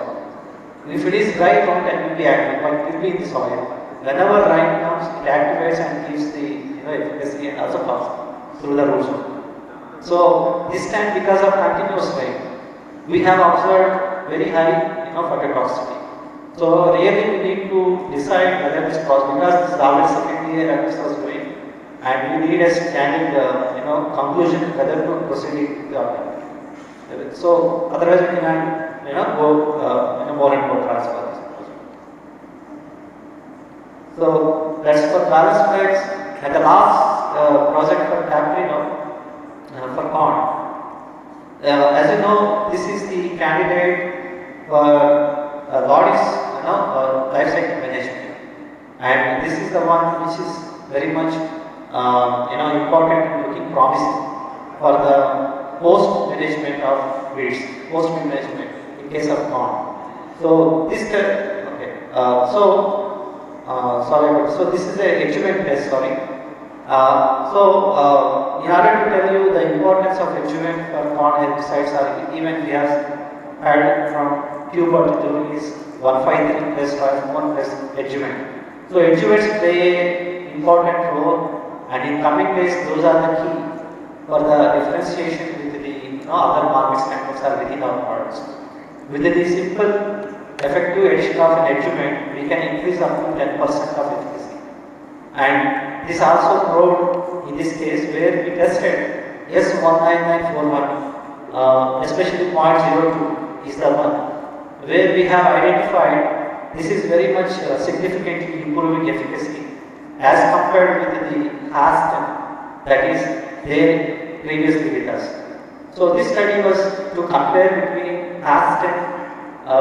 If it is dry, it won't be active, but it will be in the soil. Whenever rain comes, it activates and gives the efficacy and also comes through the root zone. So this time, because of continuous rain, we have observed very high phytotoxicity. So really we need to decide whether this process, because this is always second year and this was doing, and we need a standard conclusion whether to proceed with the so otherwise we cannot go more and more transfer. So that's for Valensplex. And the last project for Caprino for corn. As you know, this is the candidate for Lordis, life cycle management, and this is the one which is very much important and looking promising for the post management of weeds, post management in case of corn. So this so this is the achievement test. Sorry. In order to tell you the importance of achievement for corn herbicides, or even we have had from Hubert Lewis 153 plus 51 plus achievement. So achievements play an important role, and in coming days those are the key for the differentiation with the other market segments or within our products. With the simple effective addition of an achievement, we can increase up to 10% of efficacy. And this also proved in this case where we tested S19941, especially 0.02 is the one where we have identified this is very much significantly improving efficacy as compared with the Aston that is there previously with us. So this study was to compare between Aston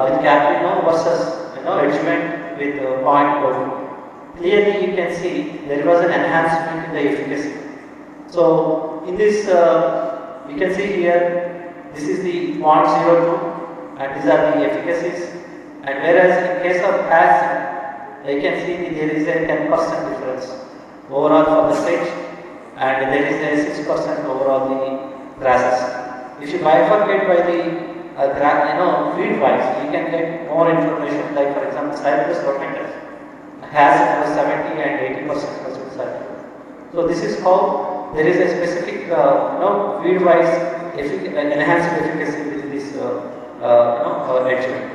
with Caprino versus achievement with 0.02. Clearly you can see there was an enhancement in the efficacy. So in this you can see here this is the 0.02 and these are the efficacies, and whereas in case of Aston you can see there is a 10% difference overall for the stage, and there is a 6% overall the grasses. If you bifurcate by the feed wise, you can get more information, like for example Cyprus rotatus has 70 and 80% was cycle. So this is how there is a specific feed wise enhanced efficacy with this achievement.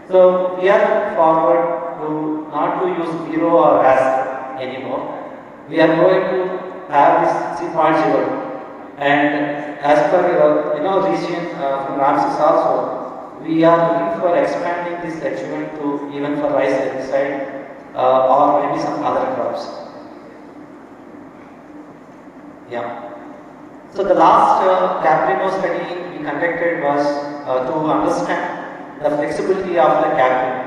So we are forward to not to use Biro or AS anymore. We are going to have this 3.0, and as per region from Ramses also, we are looking for expanding this achievement to even for rice herbicide or maybe some other crops. Yeah. So the last Caprino study we conducted was to understand the flexibility of the Caprino.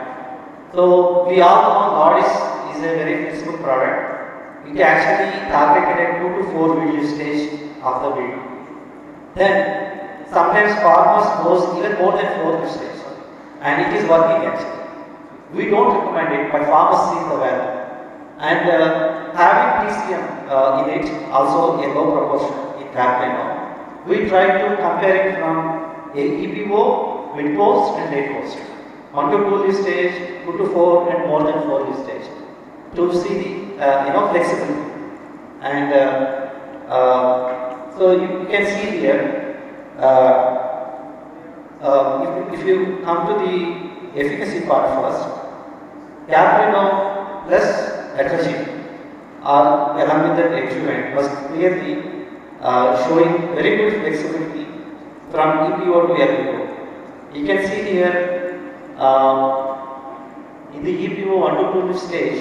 So we all know Lordis is a very flexible product. It actually targeted at 2 to 4 weed stage of the weed. Then sometimes farmers goes even more than 4 weed stage, and it is working actually. We don't recommend it, but farmers see the value. And having PCM in it also a low proportion in Caprino. We try to compare it from EPO, mid post and late post. 1 to 2 leaf stage, 2 to 4 and more than 4 leaf stage to see the flexibility. And so you can see here if you come to the efficacy part first, Caprino plus atrazine or along with that achievement was clearly showing very good flexibility from EPO to LPO. You can see here in the EPO 1 to 2 stage,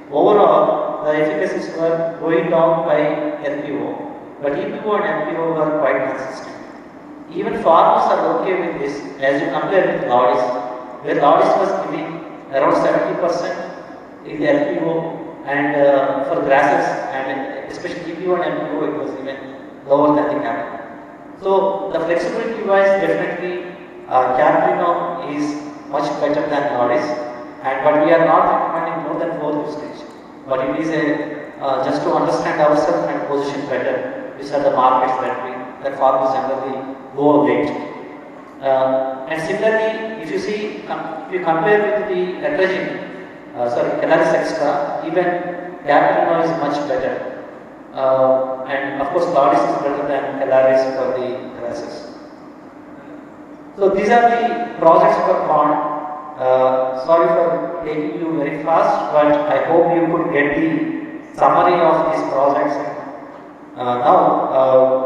overall the efficacies were going down by LPO, but EPO and LPO were quite consistent. Even farmers are okay with this as you compare with Lordis, where Lordis was giving around 70% in the LPO, and for grasses and especially EPO and LPO it was even lower than the Caprino. So the flexibility wise definitely Caprino is much better than Lordis, but we are not recommending more than 4 leaf stage. But it is a just to understand ourselves and position better, which are the markets that farmers generally go late. And similarly, if you see, if you compare with the atrazine, Calaris Extra, even Caprino is much better. And of course, Lordis is better than Calaris for the grasses. So these are the projects for corn. Sorry for taking you very fast, but I hope you could get the summary of these projects. Now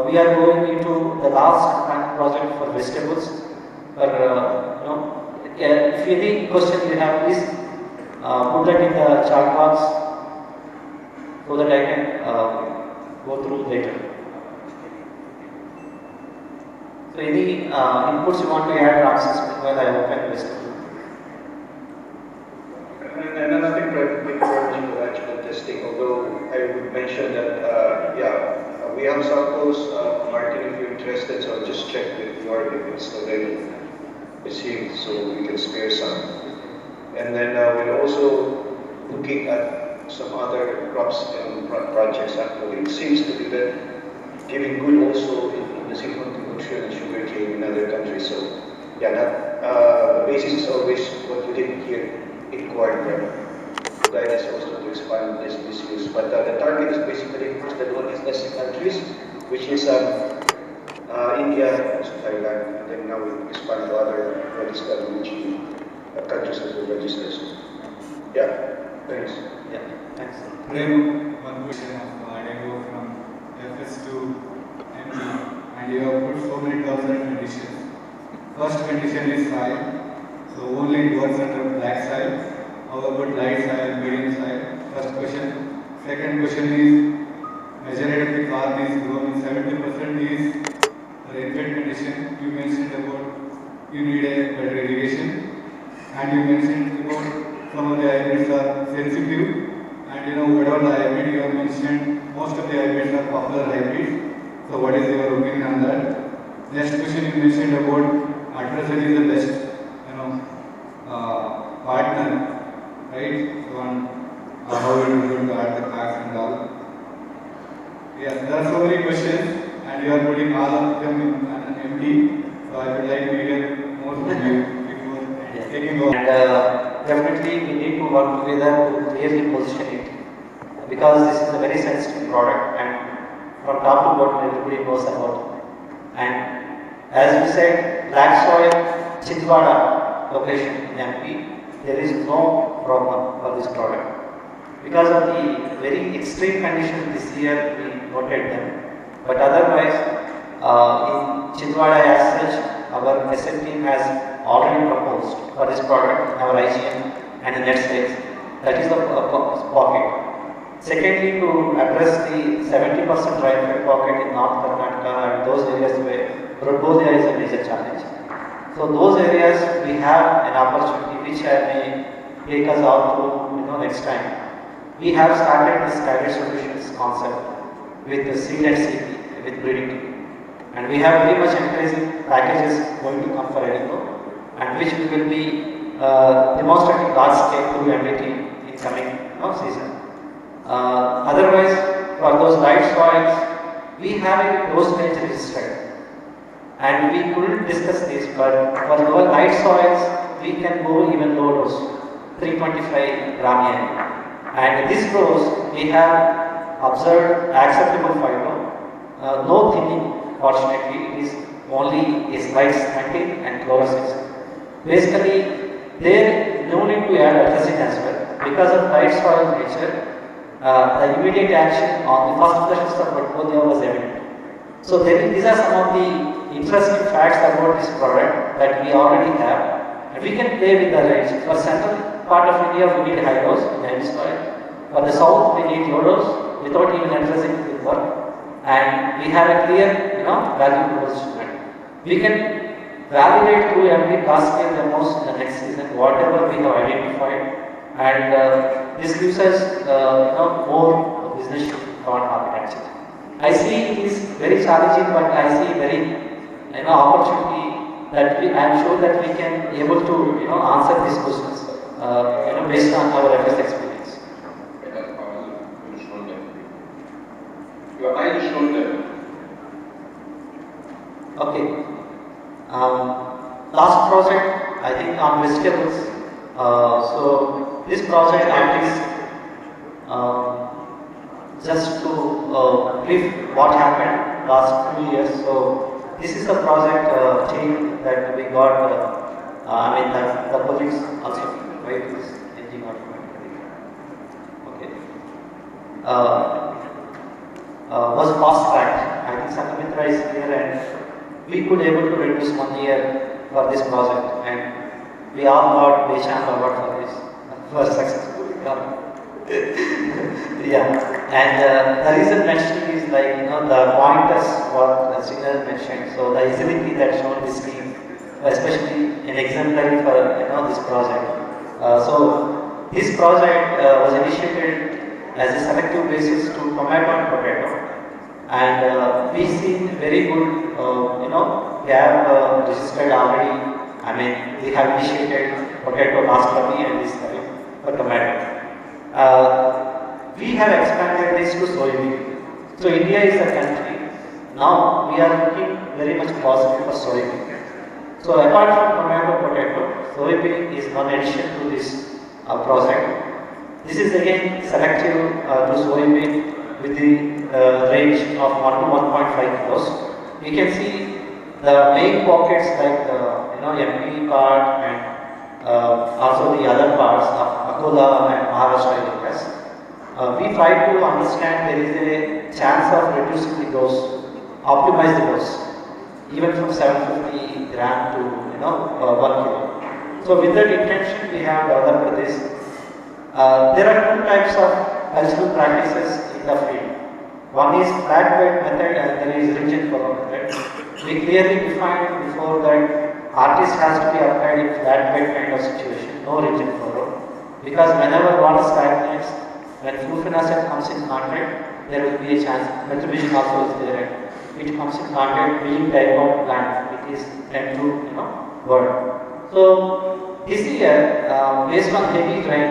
we are going into the last project for vegetables. If any question you have, please put that in the chat box so that I can go through later. So any inputs you want to add, Ramses, while I open vegetable? So I would mention that, we have samples. Martin, if you're interested, so just check with your if it's already received, so we can spare some. And then we're also looking at some other crops and projects. Actually, it seems to be that giving good also in the seed nutrition and sugarcane in other countries. So yeah, the basis is always what you did here in corn. The guidance also to expand this use. But the target is basically first the non-SC countries, which is India and also Thailand. And then now we expand to other registered countries as well registered. Yeah, thanks. Yeah, thanks. One question of I go from FS to MD, and you have put so many thousand conditions. First condition is soil, so only it works under black soil. How about light soil, medium soil? First question. Second question is majority of the corn is grown in 70% is rainfed condition. You mentioned about you need a better irrigation, and you mentioned about some of the hybrids are sensitive, and whatever the hybrid you have mentioned, most of the hybrids are popular hybrids. So what is your opinion on that? Next question, you mentioned about Atracel is the best, partner, right? So how it is going to add the facts and all. Yes, there are so many questions, and you are putting all of them in an empty. So I would like to hear more from you before taking over. And definitely we need to work together to clearly position it, because this is a very sensitive product, and from top to bottom everybody knows about it. And as you said, black soil, Chindwara location in MP, there is no problem for this product. Because of the very extreme conditions this year, we noted them. But otherwise, in Chindwara as such, our SM team has already proposed for this product, our IGM and the net sales. That is the pocket. Secondly, to address the 70% rainfall pocket in North Karnataka and those areas where Rodbolia is a major challenge. So those areas we have an opportunity which I may take us out to next time. We have started this guided solutions concept with the seed and CP, with breeding team. And we have very much encouraging packages going to come for Erico, and which we will be demonstrating large scale through MD team in coming season. Otherwise, for those light soils, we have a dose range registered, and we couldn't discuss this, but for lower light soils, we can go even low dose, 325 gram. And this dose, we have observed acceptable fiber, no thinning, fortunately, it is only a slight stunting and fluorescence. Basically, there no need to add atrazine as well, because of light soil nature. The immediate action on the first flushes of Rodbolia was evident. So these are some of the interesting facts about this product that we already have, and we can play with the range. For central part of India, we need high dose, heavy soil. For the south, we need low dose without even atrazine will work. And we have a clear, value proposition. We can validate through MD large-scale demos in the next season, whatever we have identified. And this gives us more business on architecture. I see it is very challenging, but I see very opportunity that I am sure that we can be able to answer these questions based on our FS experience. Your eye is shoulder. Okay. Last project, I think on vegetables. So this project is just to brief what happened last 2 years. So this is the project team that we got. The colleagues also. Why is engine automatically? Okay. Was fast tracked. I think Sangamitra is here, and we could able to reduce 1 year for this project, and we all got Besham award for this. Was successfully done. Yeah, and the reason mentioned is the pointers what Srinivas mentioned. So the agility that shown this team, especially in exemplary for this project. So this project was initiated as a selective basis to tomato and potato. And we see very good, we have registered already. I mean, we have initiated potato last Rabi and this Rabi for tomato. We have expanded this to soybean. So India is a country. Now we are looking very much positive for soybean. So apart from tomato, potato, soybean is one addition to this project. This is again selective to soybean with the range of 1 to 1.5 kilos. You can see the main pockets like MP part and also the other parts of Akola and Maharashtra areas. We try to understand there is a chance of reducing the dose, optimize the dose, even from 750 gram to 1 kilo. So with that intention, we have developed this. There are two types of cultural practices in the field. One is flat bed method and there is ridge and furrow method. We clearly defined before that artist has to be applied in flat bed kind of situation, no ridge and furrow. Because whenever water stagnates, when flufenacid comes in contact, there will be a chance, metribuzin also is there. It comes in contact, being type of plant, it is tend to burn. So this year, based on heavy rain,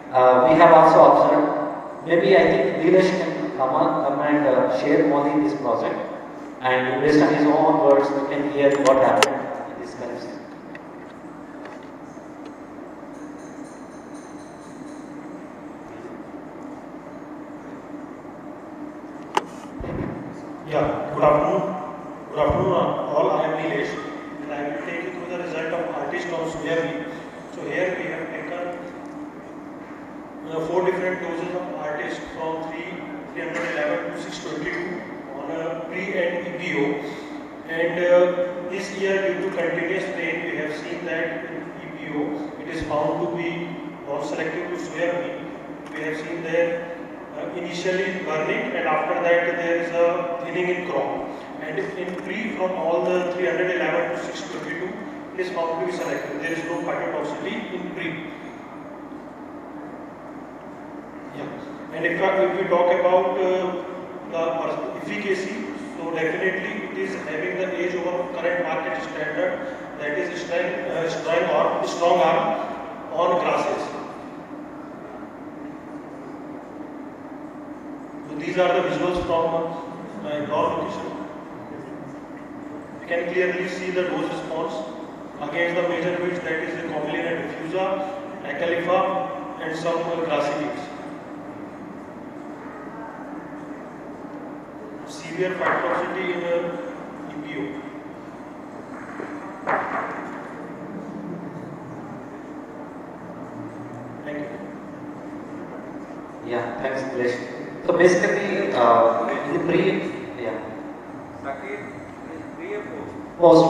we have also observed, maybe I think Nilesh can come and share more in this project, and based on his own words, we can hear what happened in this kind of thing. Yeah, good afternoon. Good afternoon all. I am Nilesh and I will take you through the result of artist on soybean. So here we have taken 4 different doses of artist from 311 to 622 on a pre and EPO. And this year, due to continuous rain, we have seen that in EPO it is found to be non-selective to soybean. We have seen there initially burning, and after that there is a thinning in crop. And in pre, from all the 311 to 622, it is found to be selective. There is no phytotoxicity in pre. Yeah. And if we talk about the efficacy, so definitely it is having the edge over current market standard, that is strong arm on grasses. So these are the visuals from my draw location. You can clearly see the dose response against the major weeds, that is the Commelia diffusa, Acalypha and some grassy weeds. Severe phytotoxicity in EPO. Thank you. Yeah, thanks, Nilesh. So basically, in the pre, Circuit is pre or post? Post.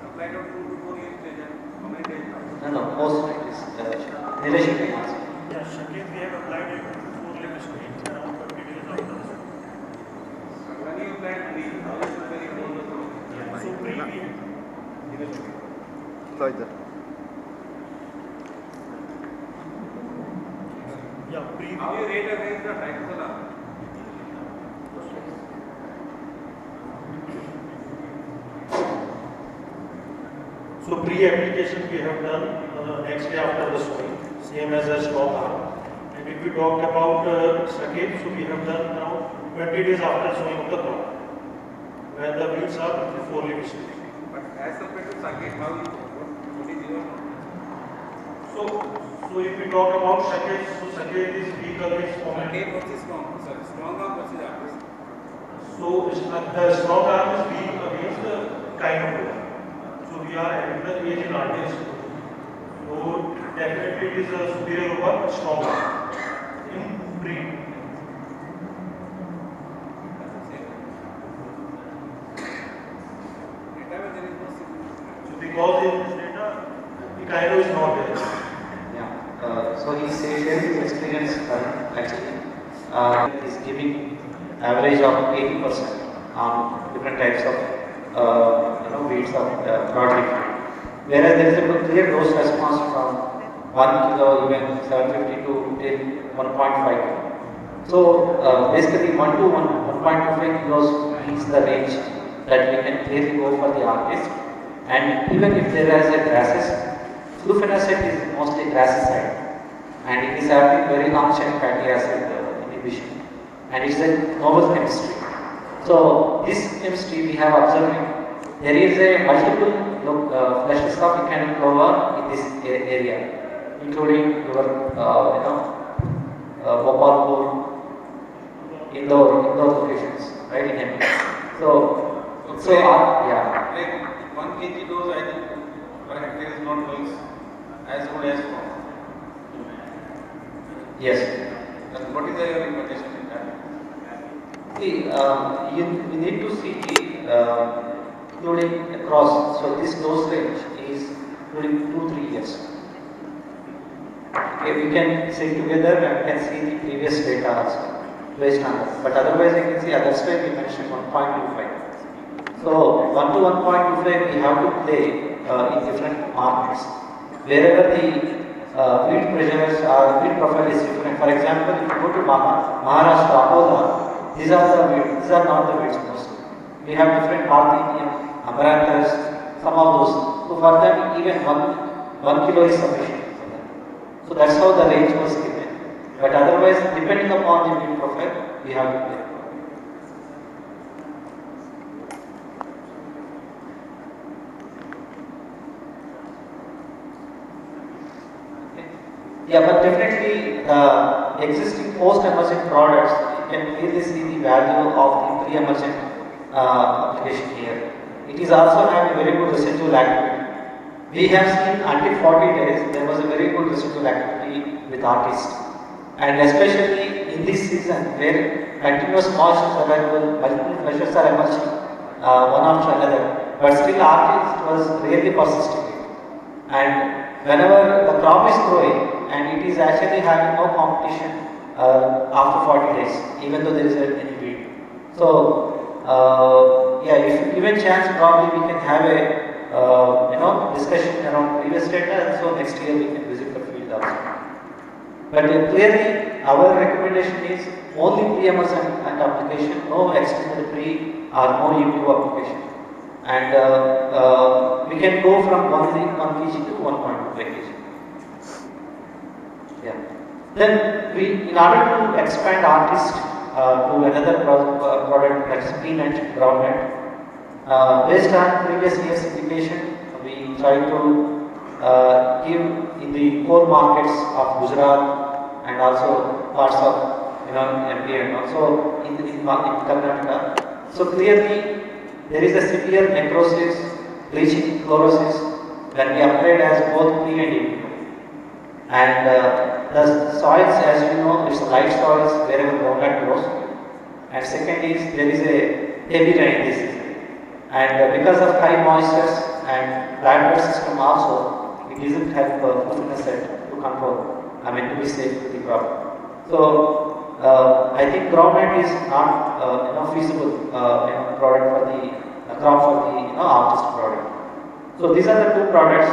Applied on 2 to 4 years later, how many days? No, post like this. Nilesh, you can answer. Yeah, Shakir, we have applied it to 4 level stage around 20 days after this. When you applied pre, how is it very close to? So pre, like that. yeah, pre. How you rate against the Trichola? So pre-application we have done next day after the sowing, same as a strong arm. And if we talk about Sakit, so we have done now 20 days after sowing of the crop, when the weeds are before leaf stage. But as compared to Sakit, how is what is your? So if we talk about Sakit, so Sakit is weak against Sakit versus strong arm versus artist. So the strong arm is weak against the kind of. So we are having the age in artist. So definitely it is a superior over strong arm in pre. So because in this data, the gyno is not there. Yeah. So he shared his experience actually. He's giving average of 80% on different types of weeds of broadleaf. Whereas there is a clear dose response from 1 kilo, even 750 to till 1.5 kilo. So basically 1 to 1.25 kilos is the range that we can clearly go for the artist. And even if there is a grasses, flufenacet is mostly grassicide, and it is having very long chain fatty acid inhibition, and it's a novel chemistry. So this chemistry we have observed, there is a multiple flashes of mechanical clover in this area, including your Bhopalpur, Indore locations, right in MP. Yeah. Like 1 kg dose, I think per hectare is not going as good as for. Yes. And what is the recommendation in that? See, you need to see including across. So this dose range is including 2-3 years. Okay, we can sit together and can see the previous data also based on that. But otherwise, you can see other side we mentioned 1.25. So 1 to 1.25 we have to play in different markets. Wherever the feed pressures or feed profile is different. For example, if you go to Maharashtra, Akola, these are not the weeds mostly. We have different Parthian, Amaranthus, some of those. So for them, even 1 kilo is sufficient for them. So that's how the range was given. But otherwise, depending upon the feed profile, we have to play. Yeah, but definitely the existing post-emergent products, you can clearly see the value of the pre-emergent application here. It is also having very good residual activity. We have seen until 40 days, there was a very good residual activity with artists. And especially in this season where continuous moisture is available, multiple pressures are emerging one after another, but still artist was really persisting. And whenever the crop is growing, and it is actually having no competition after 40 days, even though there is any weed. So, yeah, if given chance, probably we can have a discussion around previous data, and so next year we can visit the field also. But clearly, our recommendation is only pre-emergent application, no extended pre or no EPO application, and we can go from 1 kg to 1.5 kg. Yeah. Then in order to expand artist to another product like peanut, groundnut, based on previous year's indication, we try to give in the core markets of Gujarat and also parts of MP and also in Karnataka. So clearly there is a severe necrosis, bleaching, chlorosis when we applied as both pre and EPO. And the soils, as you know, it's light soils wherever groundnut grows. And second is there is a heavy rain this season. And because of high moistures and plant root system also, it doesn't help flufenacet to control, to be safe to the crop. So I think groundnut is not feasible product for the crop for the artist product. So these are the two products.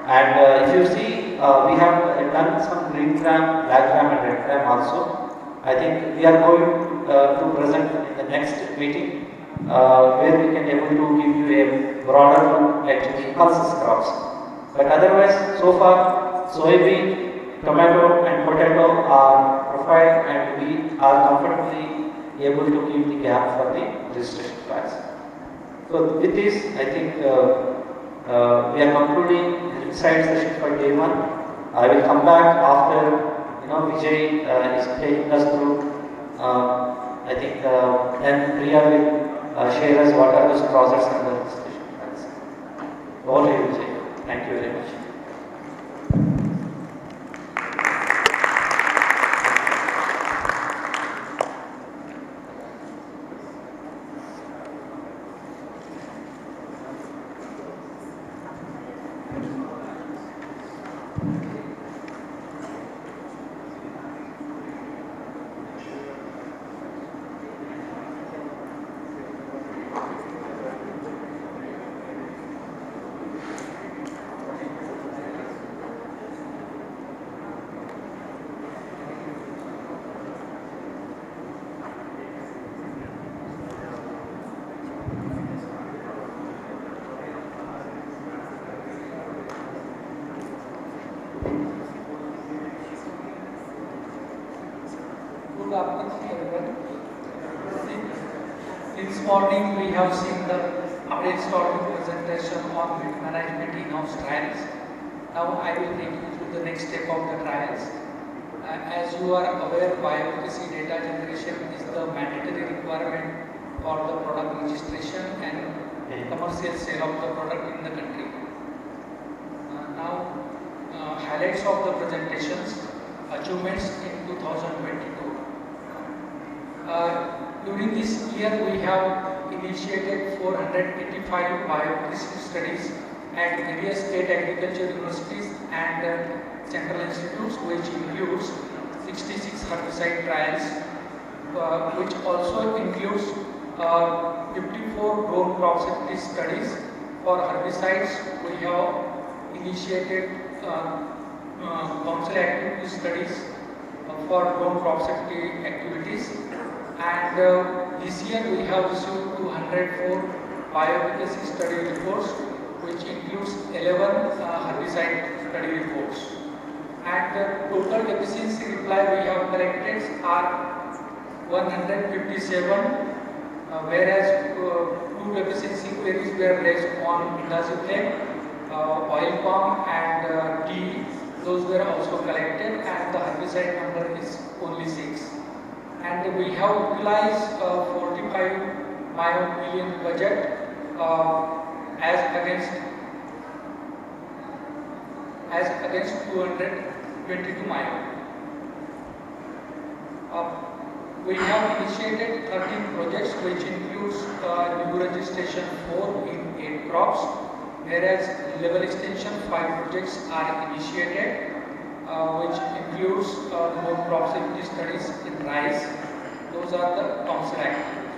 And if you see, we have done some green gram, black gram and red gram also. I think we are going to present in the next meeting where we can able to give you a broader look at the pulses crops. But otherwise, so far, soybean, tomato and potato are profiled and we are comfortably able to give the gap for the registration plans. So with this, I think we are concluding the insight session for day 1. I will come back after Vijay is taking us through. I think then Priya will share us what are those process and the registration plans. Over to you, Vijay. Thank you very much. afternoon, everyone. This morning we have seen the update starting presentation on management in-house trials. Now I will take you through the next step of the trials. As you are aware, bioefficacy data generation is the mandatory requirement for the product registration and commercial sale of the product in the country. Now, highlights of the presentations, achievements in 2022. During this year, we have initiated 485 bioefficacy studies at various state agriculture universities and central institutes, which includes 66 herbicide trials, which also includes 54 drone crop safety studies. For herbicides, we have initiated council activity studies for drone crop safety activities, and this year we have received 204 bioefficacy study reports, which includes 11 herbicide study reports. And the total deficiency reply we have collected are 157, whereas two deficiency queries were raised on indaziflame, oil palm and tea. Those were also collected, and the herbicide number is only 6. And we have utilized 45 million budget as against 222 million. We have initiated 13 projects, which includes new registration 4 in 8 crops, whereas level extension 5 projects are initiated, which includes more crop safety studies in rice. Those are the council activities.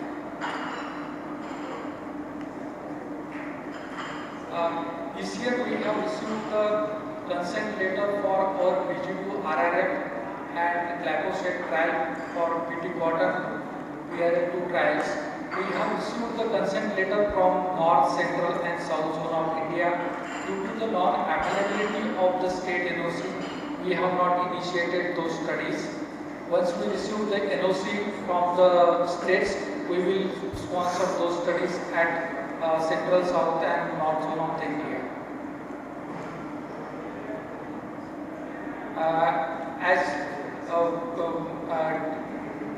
This year we have received the consent letter for our BG2 RRF and glyphosate trial for PT cotton PRF2 trials. We have received the consent letter from North, Central and South Zone of India. Due to the non-availability of the state NOC, we have not initiated those studies. Once we receive the NOC from the states, we will sponsor those studies at Central, South and North Zone of India. As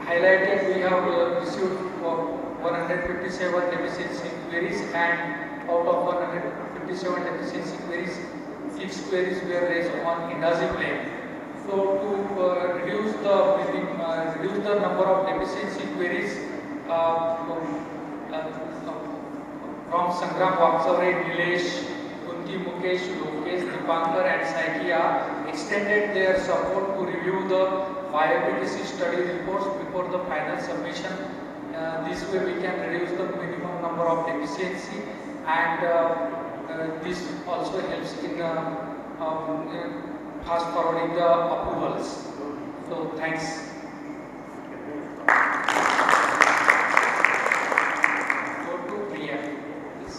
highlighted, we have received 157 deficiency queries, and out of 157 deficiency queries, 6 queries were raised on indaziflame. So to reduce the number of deficiency queries from Sangram Vaksavare, Nilesh, Kunti, Mukesh, Lokesh, Dipankar and Saikia extended their support to review the bioefficacy study reports before the final submission. This way we can reduce the minimum number of deficiency, and this also helps in fast forwarding the approvals. So thanks. Go to Priya, please.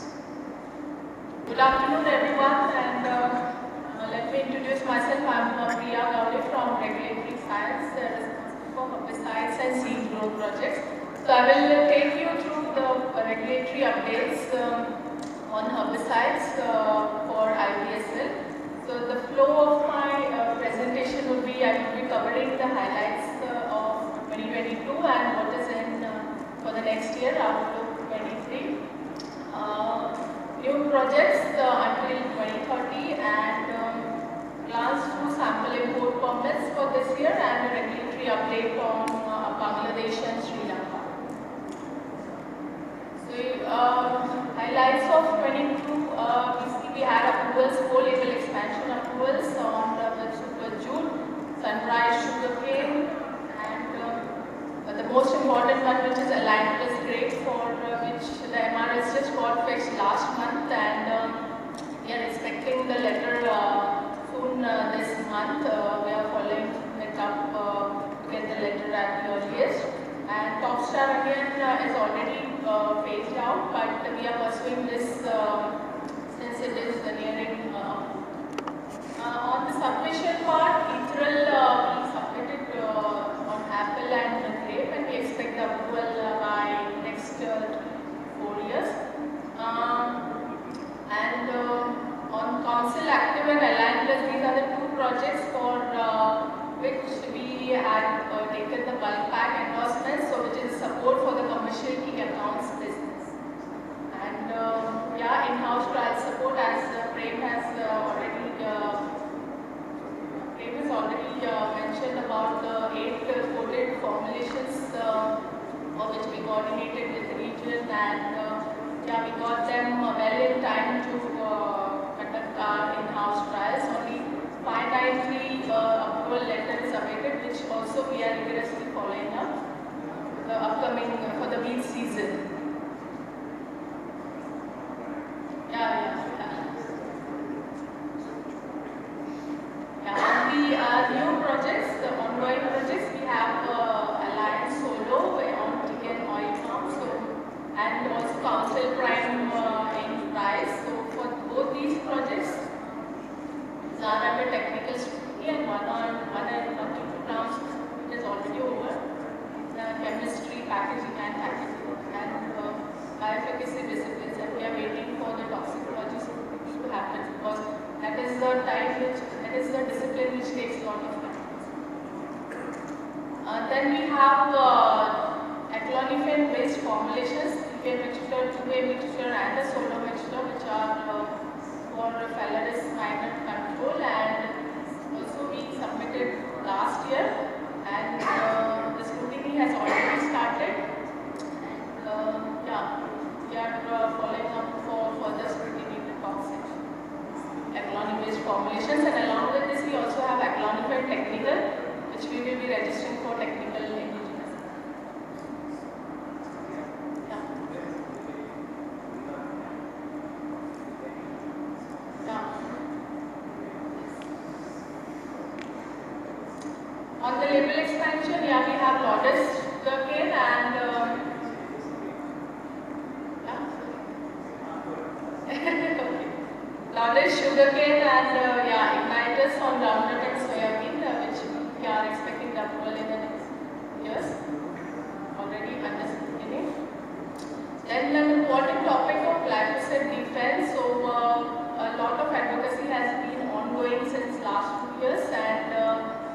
Good afternoon, everyone, and let me introduce myself. I'm Priya Gowde from Regulatory Science, responsible for herbicides and seed growth projects. So I will take you through the regulatory updates on herbicides for IPSL. So the flow of my presentation would be, I will be covering the highlights of 2022 and what is in for the next year, outlook 23. New projects until 2030 and plans to sample import permits for this year, and a regulatory update on Bangladesh and Sri Lanka. So highlights of 22, we had approvals, 4 label expansion approvals on the Super Jute, Sunrise Sugarcane, and the most important one, which is Aligned Plus Grade, for which the MRS just got fixed last month, and we are expecting the letter soon this month. We are following it up to get the letter at the earliest. And Topstar again is already phased out, but we are pursuing this since it is nearing. On the submission part, Ethereal we submitted on apple and grape. approval by next 4 years. And on Council Active and Aligned Plus, these are the two projects for which we had taken the bulk pack endorsements, so which is support for the commercial key accounts business. And yeah, in-house trial support, as Prem has already mentioned about the 8 coded formulations which we coordinated with the region, and yeah, we got them well in time to conduct our in-house trials. Only 593 approval letter is awaited, which also we are rigorously following up the upcoming for the wheat season. Yeah. On the new projects, the ongoing projects, we have Alliance Solo on tea and oil palm, and also Council Prime in rice. So for both these projects, they are under technical scrutiny, and one and 2 rounds is already over. The chemistry, packaging and bioefficacy disciplines, and we are waiting for the toxicology to happen, because that is the discipline which takes a lot of time. Then we have aclonifen based formulations, 3-way mixture, 2-way mixture and a solo mixture, which are for Phalaris minor control, and also we submitted last year, and the scrutiny has already started, and yeah, we are following up for further scrutiny in the COG section. Aclonifen based formulations, and along with this we also have aclonifen technical, which we will be registering for technical indigenous. On the label expansion, yeah, we have Lotus sugarcane and Lotus sugarcane and Ignitus on groundnut and soybean, which we are expecting the approval in the next years, already under scrutiny. Then an important topic of glyphosate defense. So a lot of advocacy has been ongoing since last 2 years, and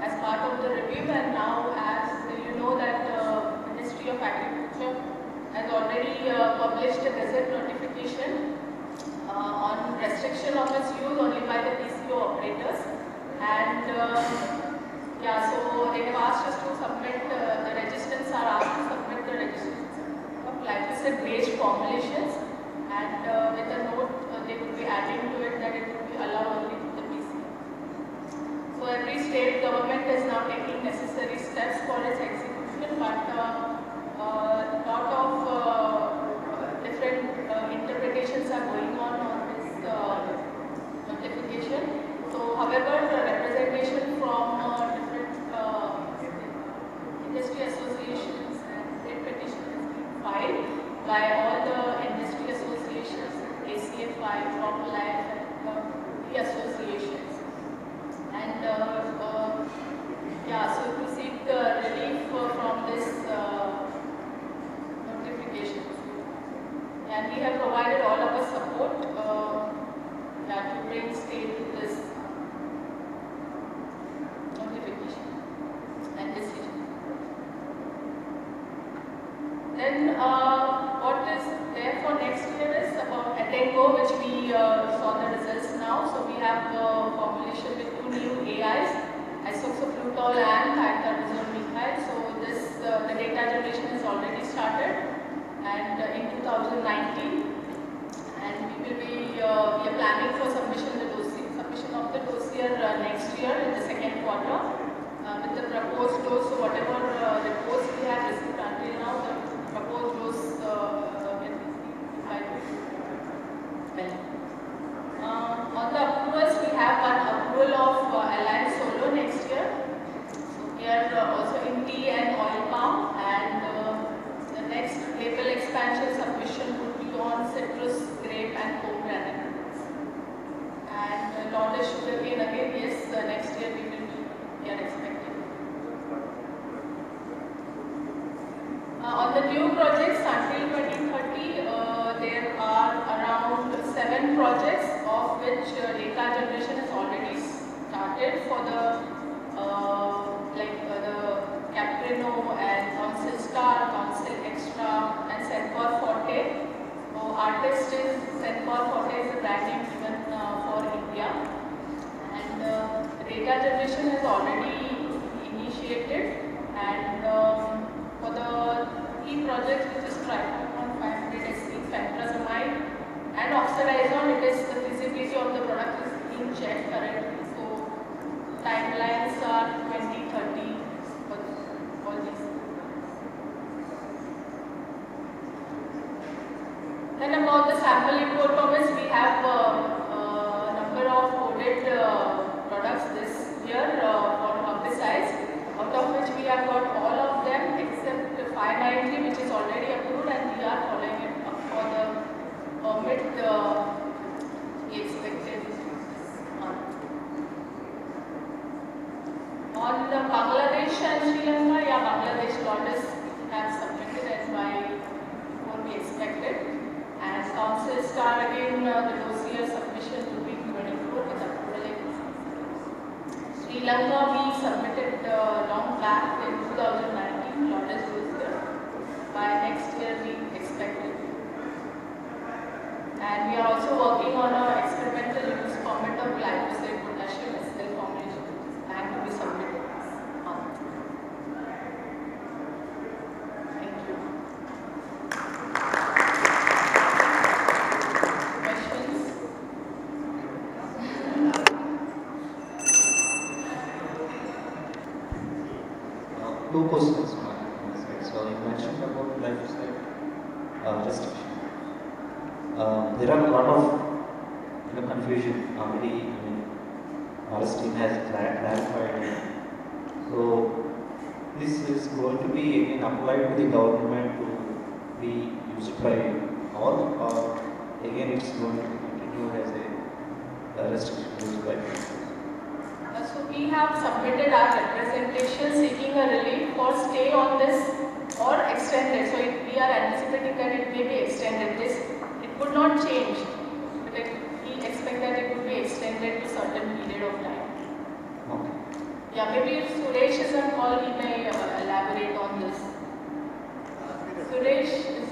as part of the review, and now as you know that Ministry of Agriculture has already published a gazette notification on restriction of its use only by the PCO operators, and yeah, so they have asked us to submit the registrants are asked to submit the registrants of glyphosate based formulations, and with a note they would be adding to it that it would be allowed only to the PCO. So every state government is now taking necessary steps for its execution, but lot of different interpretations are going on this notification. So, however, the representation from different industry associations and state petitions has been filed by all the industry associations, ACFI, Crop Life, and the associations. And yeah, so to seek relief from this notification. And we have provided all of our support to bring state to this notification and decision. Then what is there for next year is about Atengo, which we saw the results now. So we have formulation with 2 new AIs, isoxaflutol and thiacarbazole methyl. So this the data generation has already started, and in 2019, and we are planning for submission of the dossier next year in the 2nd quarter with the proposed dose. So whatever reports we have received until now, the proposed dose will be on the approvals, we have one approval of Alliance Solo next year. So we are also in tea and oil palm, and the next label expansion submission would be on citrus, grape and pomegranate. And Lotus sugarcane again, yes, next year we are expecting. On the new projects until 2030, there are around 7 projects, of which data generation has already started for the the Caprino and Council Star, Council Extra, and Sencor Forte. So artist is Sencor Forte is a brand name given for India, and data generation has already initiated, and for the key projects which is Triathlon 500 SC, Fentrazamide and Oxidizone, it is the feasibility of the product is being checked currently. So timelines are 2030 for all these. Then about the sample import permits, we have a number of coded products this year for herbicides, out of which we have got all of them except 590, which is already approved, and we are following it up for the permit we expected month. On the Bangladesh and Sri Lanka, yeah, Bangladesh orders have submitted as by before we expected. And Council Star again, the dossier submission will be 24 with approval in Sri Lanka. We submitted long back in 2019, orders was there. By next year we expect it. And we are also working on an experimental use permit of glyphosate potassium acetate formulation and to be submitted this month. Thank you. Questions? Two questions. So you mentioned about glyphosate restriction. There are a lot of confusion already. Our team has clarified it. So this is going to be again applied to the government to be used by all, or again it's going to be continued as a restriction used by people. So we have submitted our representation seeking a relief for stay on this or extended. So we are anticipating that it may be extended. It would not change, but we expect that it would be extended to certain period of time. Okay. Yeah, maybe if Suresh is on call, he may elaborate on this. Suresh is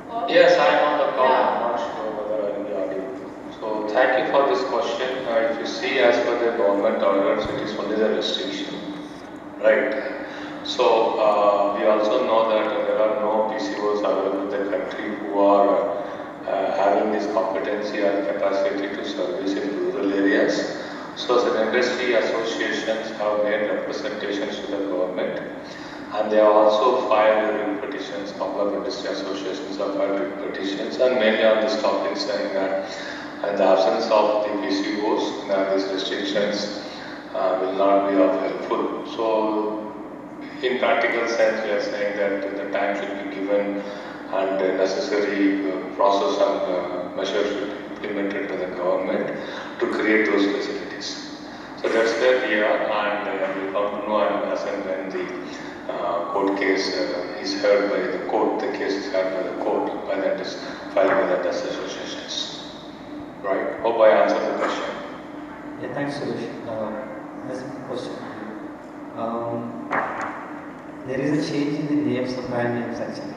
call? Yes, I am on the call. I'm not sure whether I will be audible. So thank you for this question. If you see as per the government orders, it is only the restriction, right? So we also know that there are no PCOs available in the country who are having this competency and capacity to service in rural areas. So the industry associations have made representations to the government, and they have also filed written petitions. Couple of industry associations have filed written petitions, and mainly on this topic, saying that in the absence of the PCOs, these restrictions will not be of helpful. So in practical sense, we are saying that the time should be given and the necessary process and measures should be implemented by the government to create those facilities. So that's where we are, and we come to know as and when the court case is heard by the court, the case is heard by the court, by that is filed by the associations. Right. Hope I answered the question. Yeah, thanks, Suresh. Next question. There is a change in the names of brand names actually.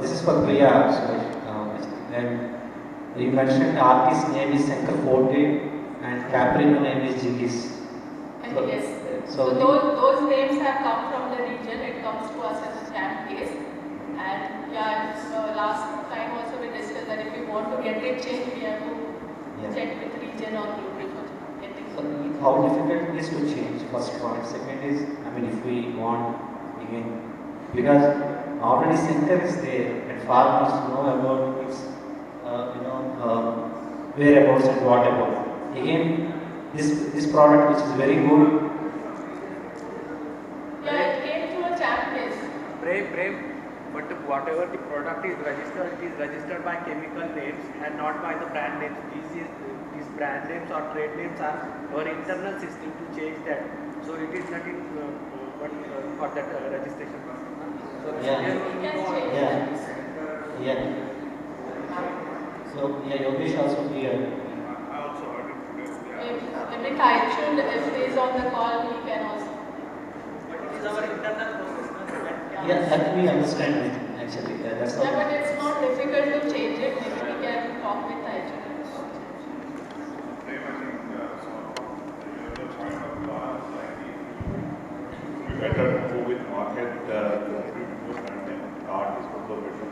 This is for Priya, and you mentioned the artist's name is Sencor Forte and Caprino name is Jigis. So, yes. So those names have come from the region. It comes to us as a stamp case. And yeah, last time also we discussed that if we want to get it changed, we have to check with region or global for getting it. How difficult it is to change? First point. Second is, if we want again, because already Sencor is there and farmers know about its, whereabouts and what about. Again, this product which is very good. Yeah, it came through a champ case. Brave. But whatever the product is registered, it is registered by chemical names and not by the brand names. These brand names or trade names are our internal system to change that. So it is not in for that registration process. So Yeah. So Yogesh also here. I also heard it today. Maybe Taichun, if he is on the call, he can also. But it is our internal process. Yeah, that we understand it actually. That's all. Yeah, but it's not difficult to change it. Maybe we can talk with Taichun. Better to go with market and then card is also better.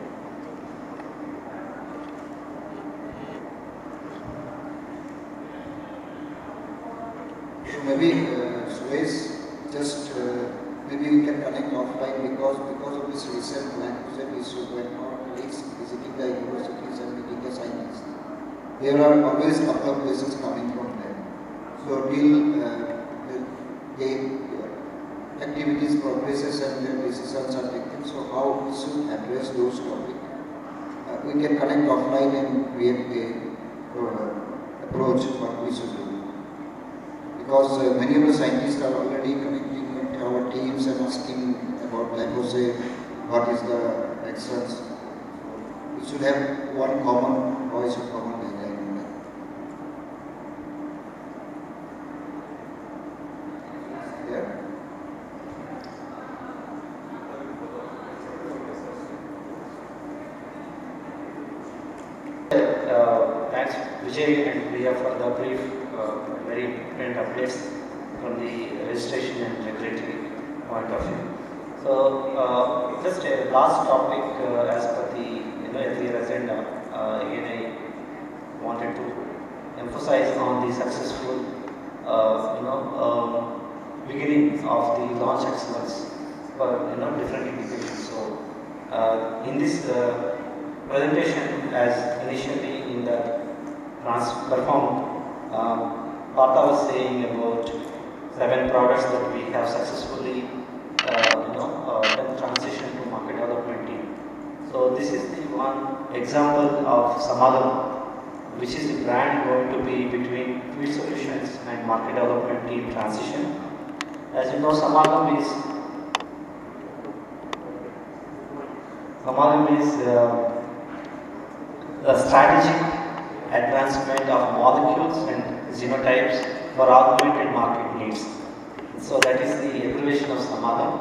So maybe Suresh, just maybe we can connect offline because of this recent land issue when our colleagues visiting the universities and meeting the scientists, there are always a couple of places coming from them. So till the activities progresses and their decisions are taken, so how we should address those topics. We can connect offline and create a approach what we should do. Because many of the scientists are already connecting with our teams and asking about glyphosate, what is the actions. We should have one common voice or common guideline on that. Yeah. Thanks Vijay and Priya for the brief, very important updates from the registration and regulatory point of view. So just a last topic as per the earlier agenda. Again, I wanted to emphasize on the successful beginning of the launch excellence for different indications. So in this presentation, as initially in the performed, Partha was saying about 7 products that we have successfully done transition to market development team. So this is the one example of Samadhan, which is the brand going to be between Field Solutions and market development team transition. As you know, Samadhan is a strategic advancement of molecules and genotypes for augmented market needs. So that is the abbreviation of Samadhan.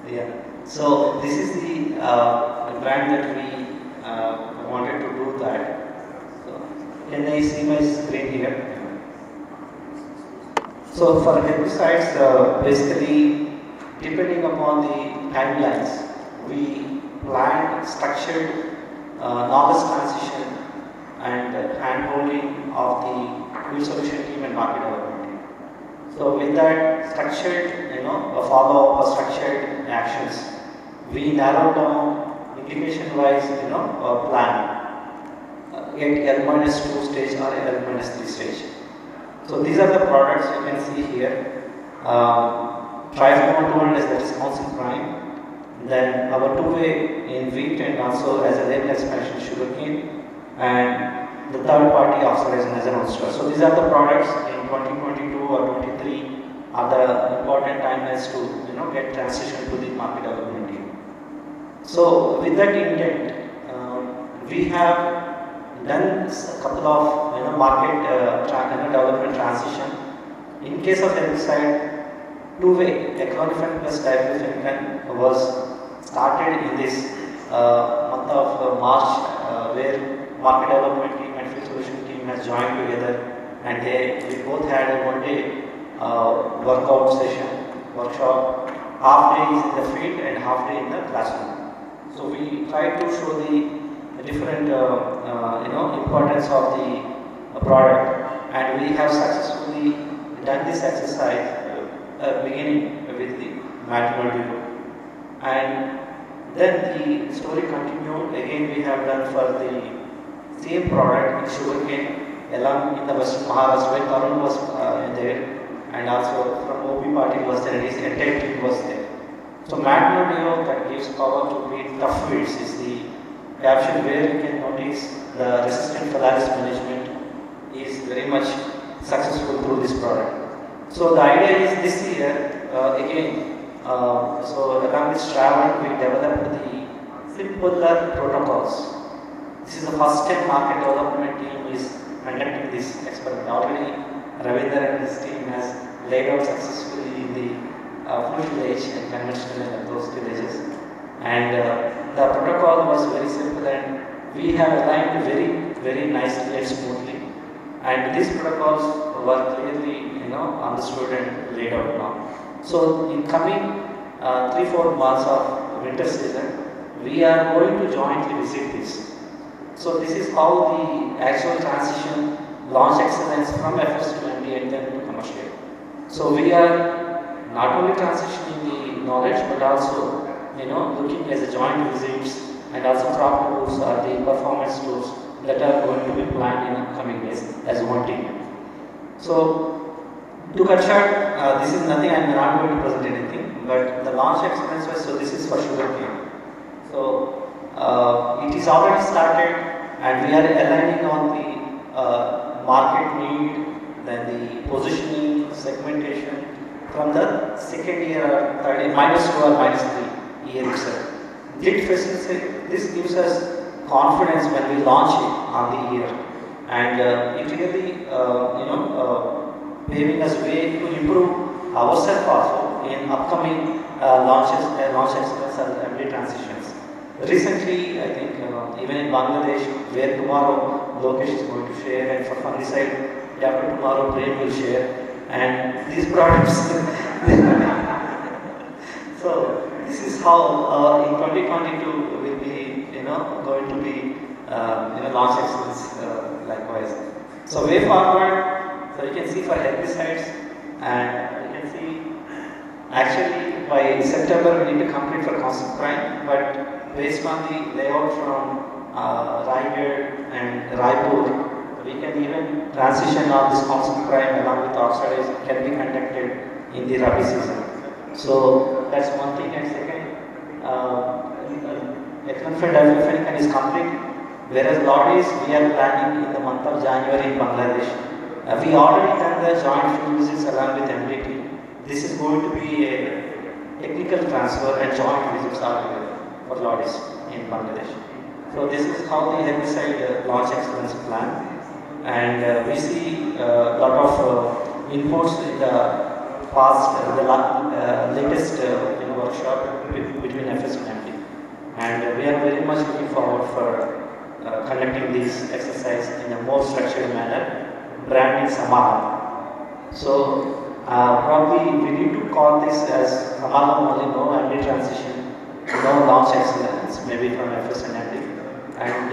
Yeah. So this is the brand that we wanted to do that. So can I see my screen here? So for herbicides, basically depending upon the timelines, we planned structured knowledge transition and hand-holding of the Field Solution team and market development team. So with that structured, a follow-up or structured actions, we narrowed down indication-wise, a plan at L-2 stage or L-3 stage. So these are the products you can see here. Trifluon 200, that is Council Prime. Then our 2-way in wheat and also as a label expansion sugarcane, and the third party oxidizing as an ulcer. So these are the products in 2022 or 23 are the important timelines to get transition to the market development team. So with that intent, we have done a couple of market development transition. In case of herbicide, 2-way aclonifen plus diflufenican was started in this month of March, where market development team and Field Solution team has joined together, and we both had a 1-day workout session, workshop. Half day is in the field and half day in the classroom. So we tried to show the different importance of the product, and we have successfully done this exercise beginning with the Matrimonial. And then the story continued. Again, we have done for the same product in sugarcane along in the Western Maharashtra, where Tarun was there, and also from OP party was there, and his entire team was there. So Matrimonial that gives power to beat tough weeds is the caption where you can notice the resistant phalaris management is very much successful through this product. So the idea is this year, so around this travel, we developed the simpler protocols. This is the first time market development team is conducting this experiment. Already Ravinder and his team has laid out successfully in the fluid village and conventional and approach villages. And the protocol was very simple and we have aligned very nicely and smoothly. And these protocols were clearly understood and laid out now. So in coming 3-4 months of winter season, we are going to jointly visit this. So this is how the actual transition launch excellence from FS to MD and then to commercial. So we are not only transitioning the knowledge but also looking as a joint visits and also crop tours or the performance tours that are going to be planned in upcoming days as one team. So to cut short, this is nothing, I am not going to present anything, but the launch excellence was, so this is for sugarcane. So it is already started and we are aligning on the market need, then the positioning, segmentation from the second year or third year, -2 or -3 year itself. This gives us confidence when we launch it on the year, and it really paving us way to improve ourselves also in upcoming launch excellence and MD transitions. Recently, I think even in Bangladesh, where tomorrow Lokesh is going to share, and for fungicide, after tomorrow Prem will share, and these products. So this is how in 2022 will be going to be launch excellence likewise. So way forward, so you can see for herbicides, and you can see actually by September we need to complete for constant prime, but based on the layout from Raigad and Raipur, we can even transition on this constant prime along with oxidized can be conducted in the Rabi season. So that's one thing. And second, Ecliphen is complete, whereas Lodis we are planning in the month of January in Bangladesh. We already done the joint field visits along with MDT. This is going to be a technical transfer and joint visits are for Lodis in Bangladesh. So this is how the herbicide launch excellence plan, and we see a lot of inputs in the past, the latest workshop between FS and MD, and we are very much looking forward for conducting this exercise in a more structured manner, branding Samaha. So probably we need to call this as Samaha only, no MD transition, no launch excellence, maybe from FS and MD. And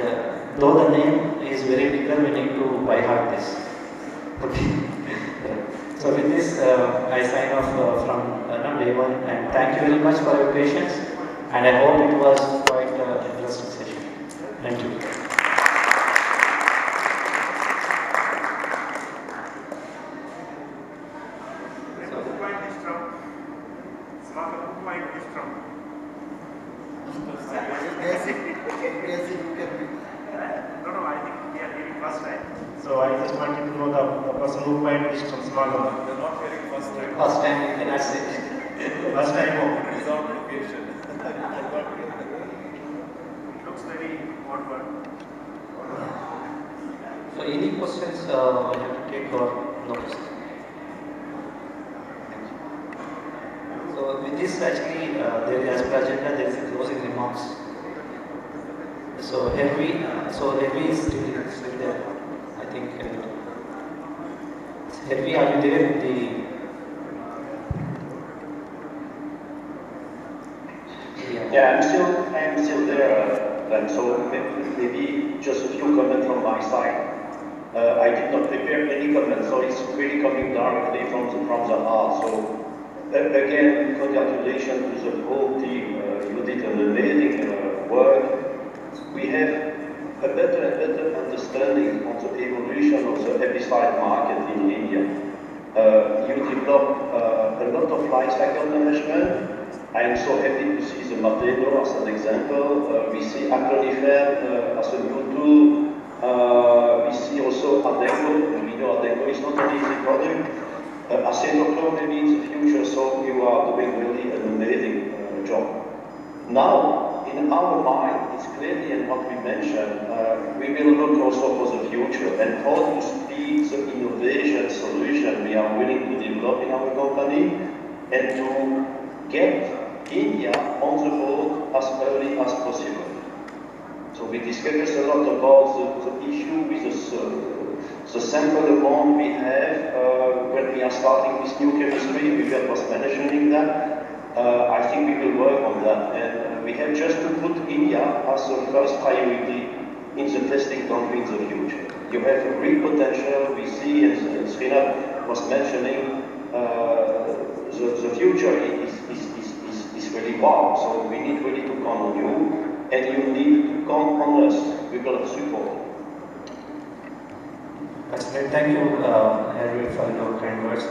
though the name is very bigger, we need to by heart this. Okay. So with this, I sign off from day one, and thank you very much for your patience, and I hope it was quite an interesting session. Thank you. So I just wanted to know the person who might be from Smagalama. You're not hearing first time. First time you cannot say. First time. Without location. It looks very odd one. So any questions I have to take or no questions? So with this actually, there is as per agenda, there is a closing remarks. So Heavy is still there. I think Heavy, are you there in the? Yeah, I'm still there. And so maybe just a few comments from my side. I did not prepare any comments, so it's really coming directly from the heart. So again, congratulations to the whole team. You did an amazing work. We have a better understanding of the evolution of the herbicide market in India. You developed a lot of life cycle management. I am so happy to see the Matador as an example. We see Aclonifer as a new tool. We see also Adengo. We know Adengo is not an easy product. Acetoclone maybe in the future, so you are doing really an amazing job. Now, in our mind, it's clearly, and what we mentioned, we will look also for the future and how to speed the innovation solution we are willing to develop in our company and to get India on the board as early as possible. So we discussed a lot about the issue with the sample amount we have when we are starting this new chemistry. Vivian was mentioning that. I think we will work on that, and we have just to put India as the first priority in the testing country in the future. You have a real potential. We see, as Srinath was mentioning, the future is really wow. So we need really to count on you, and you need to count on us. We will support. That's great. Thank you, Harry, for your kind words.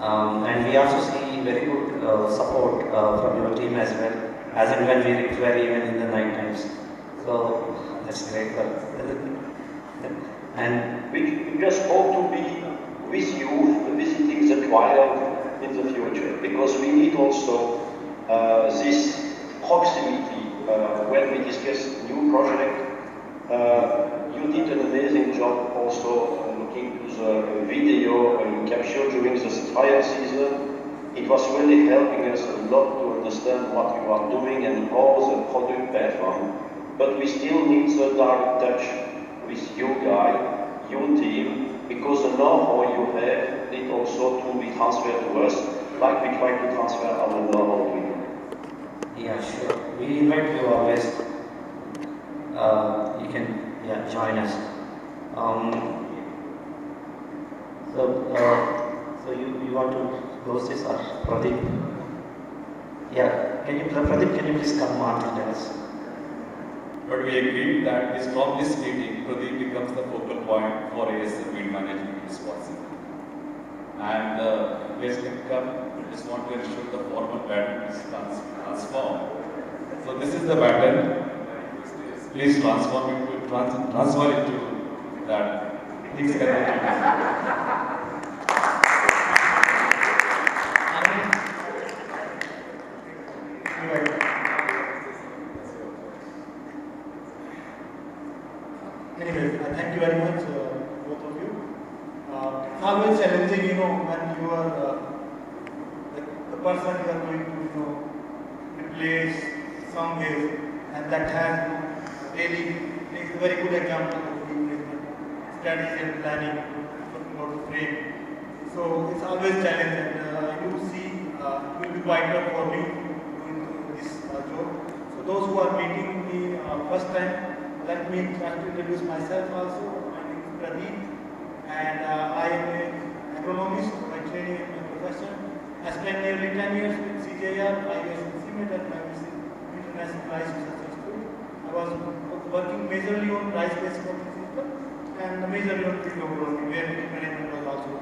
And we also see very good support from your team as well, as and when we require, even in the night times. So that's great. And we just hope to be with you, visiting the trial in the future, because we need also this proximity when we discuss new project. You did an amazing job also looking to the video you captured during the trial season. It was really helping us a lot to understand what you are doing and how the product performs. But we still need the direct touch with you guys, your team, because the know-how you have need also to be transferred to us, like we try to transfer our know-how to you. Yeah, sure. We invite you always. You can join us. So you want to close this, or Pradeep? Yeah. Pradeep, can you please come on to us? But we agreed that from this meeting, Pradeep becomes the focal point for ASM Weed Management responsibility. And waste income, we just want to ensure the formal pattern is transformed. So this is the pattern. Please transfer it to that. Please continue. Anyway, thank you very much, both of you. It's always challenging, when you are the person you are going to, replace somewhere, and that has really is a very good example of replacement strategy and planning about the frame. So it's always challenging. You see, it will be quite tough for me doing this job. So those who are meeting me first time, let me try to introduce myself also. My name is Pradeep, and I am an agronomist by training and my profession. I spent nearly 10 years with CJR, I was in CMET at my International Rice Research Institute. I was working majorly on rice-based crop system and majorly on field agronomy, where weed management was also.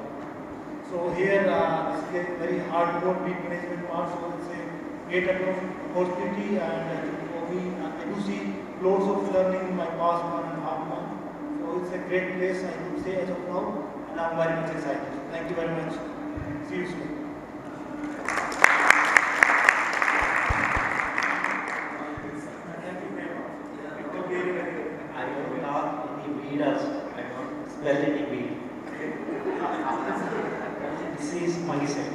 So here, this is a very hardcore weed management part, so it's a great opportunity, and for me, I do see loads of learning in my past 1.5 months. So it's a great place, I could say, as of now, and I'm very much excited. Thank you very much. See you soon. I don't have any weeders, I don't smell any weed. This is fungicide.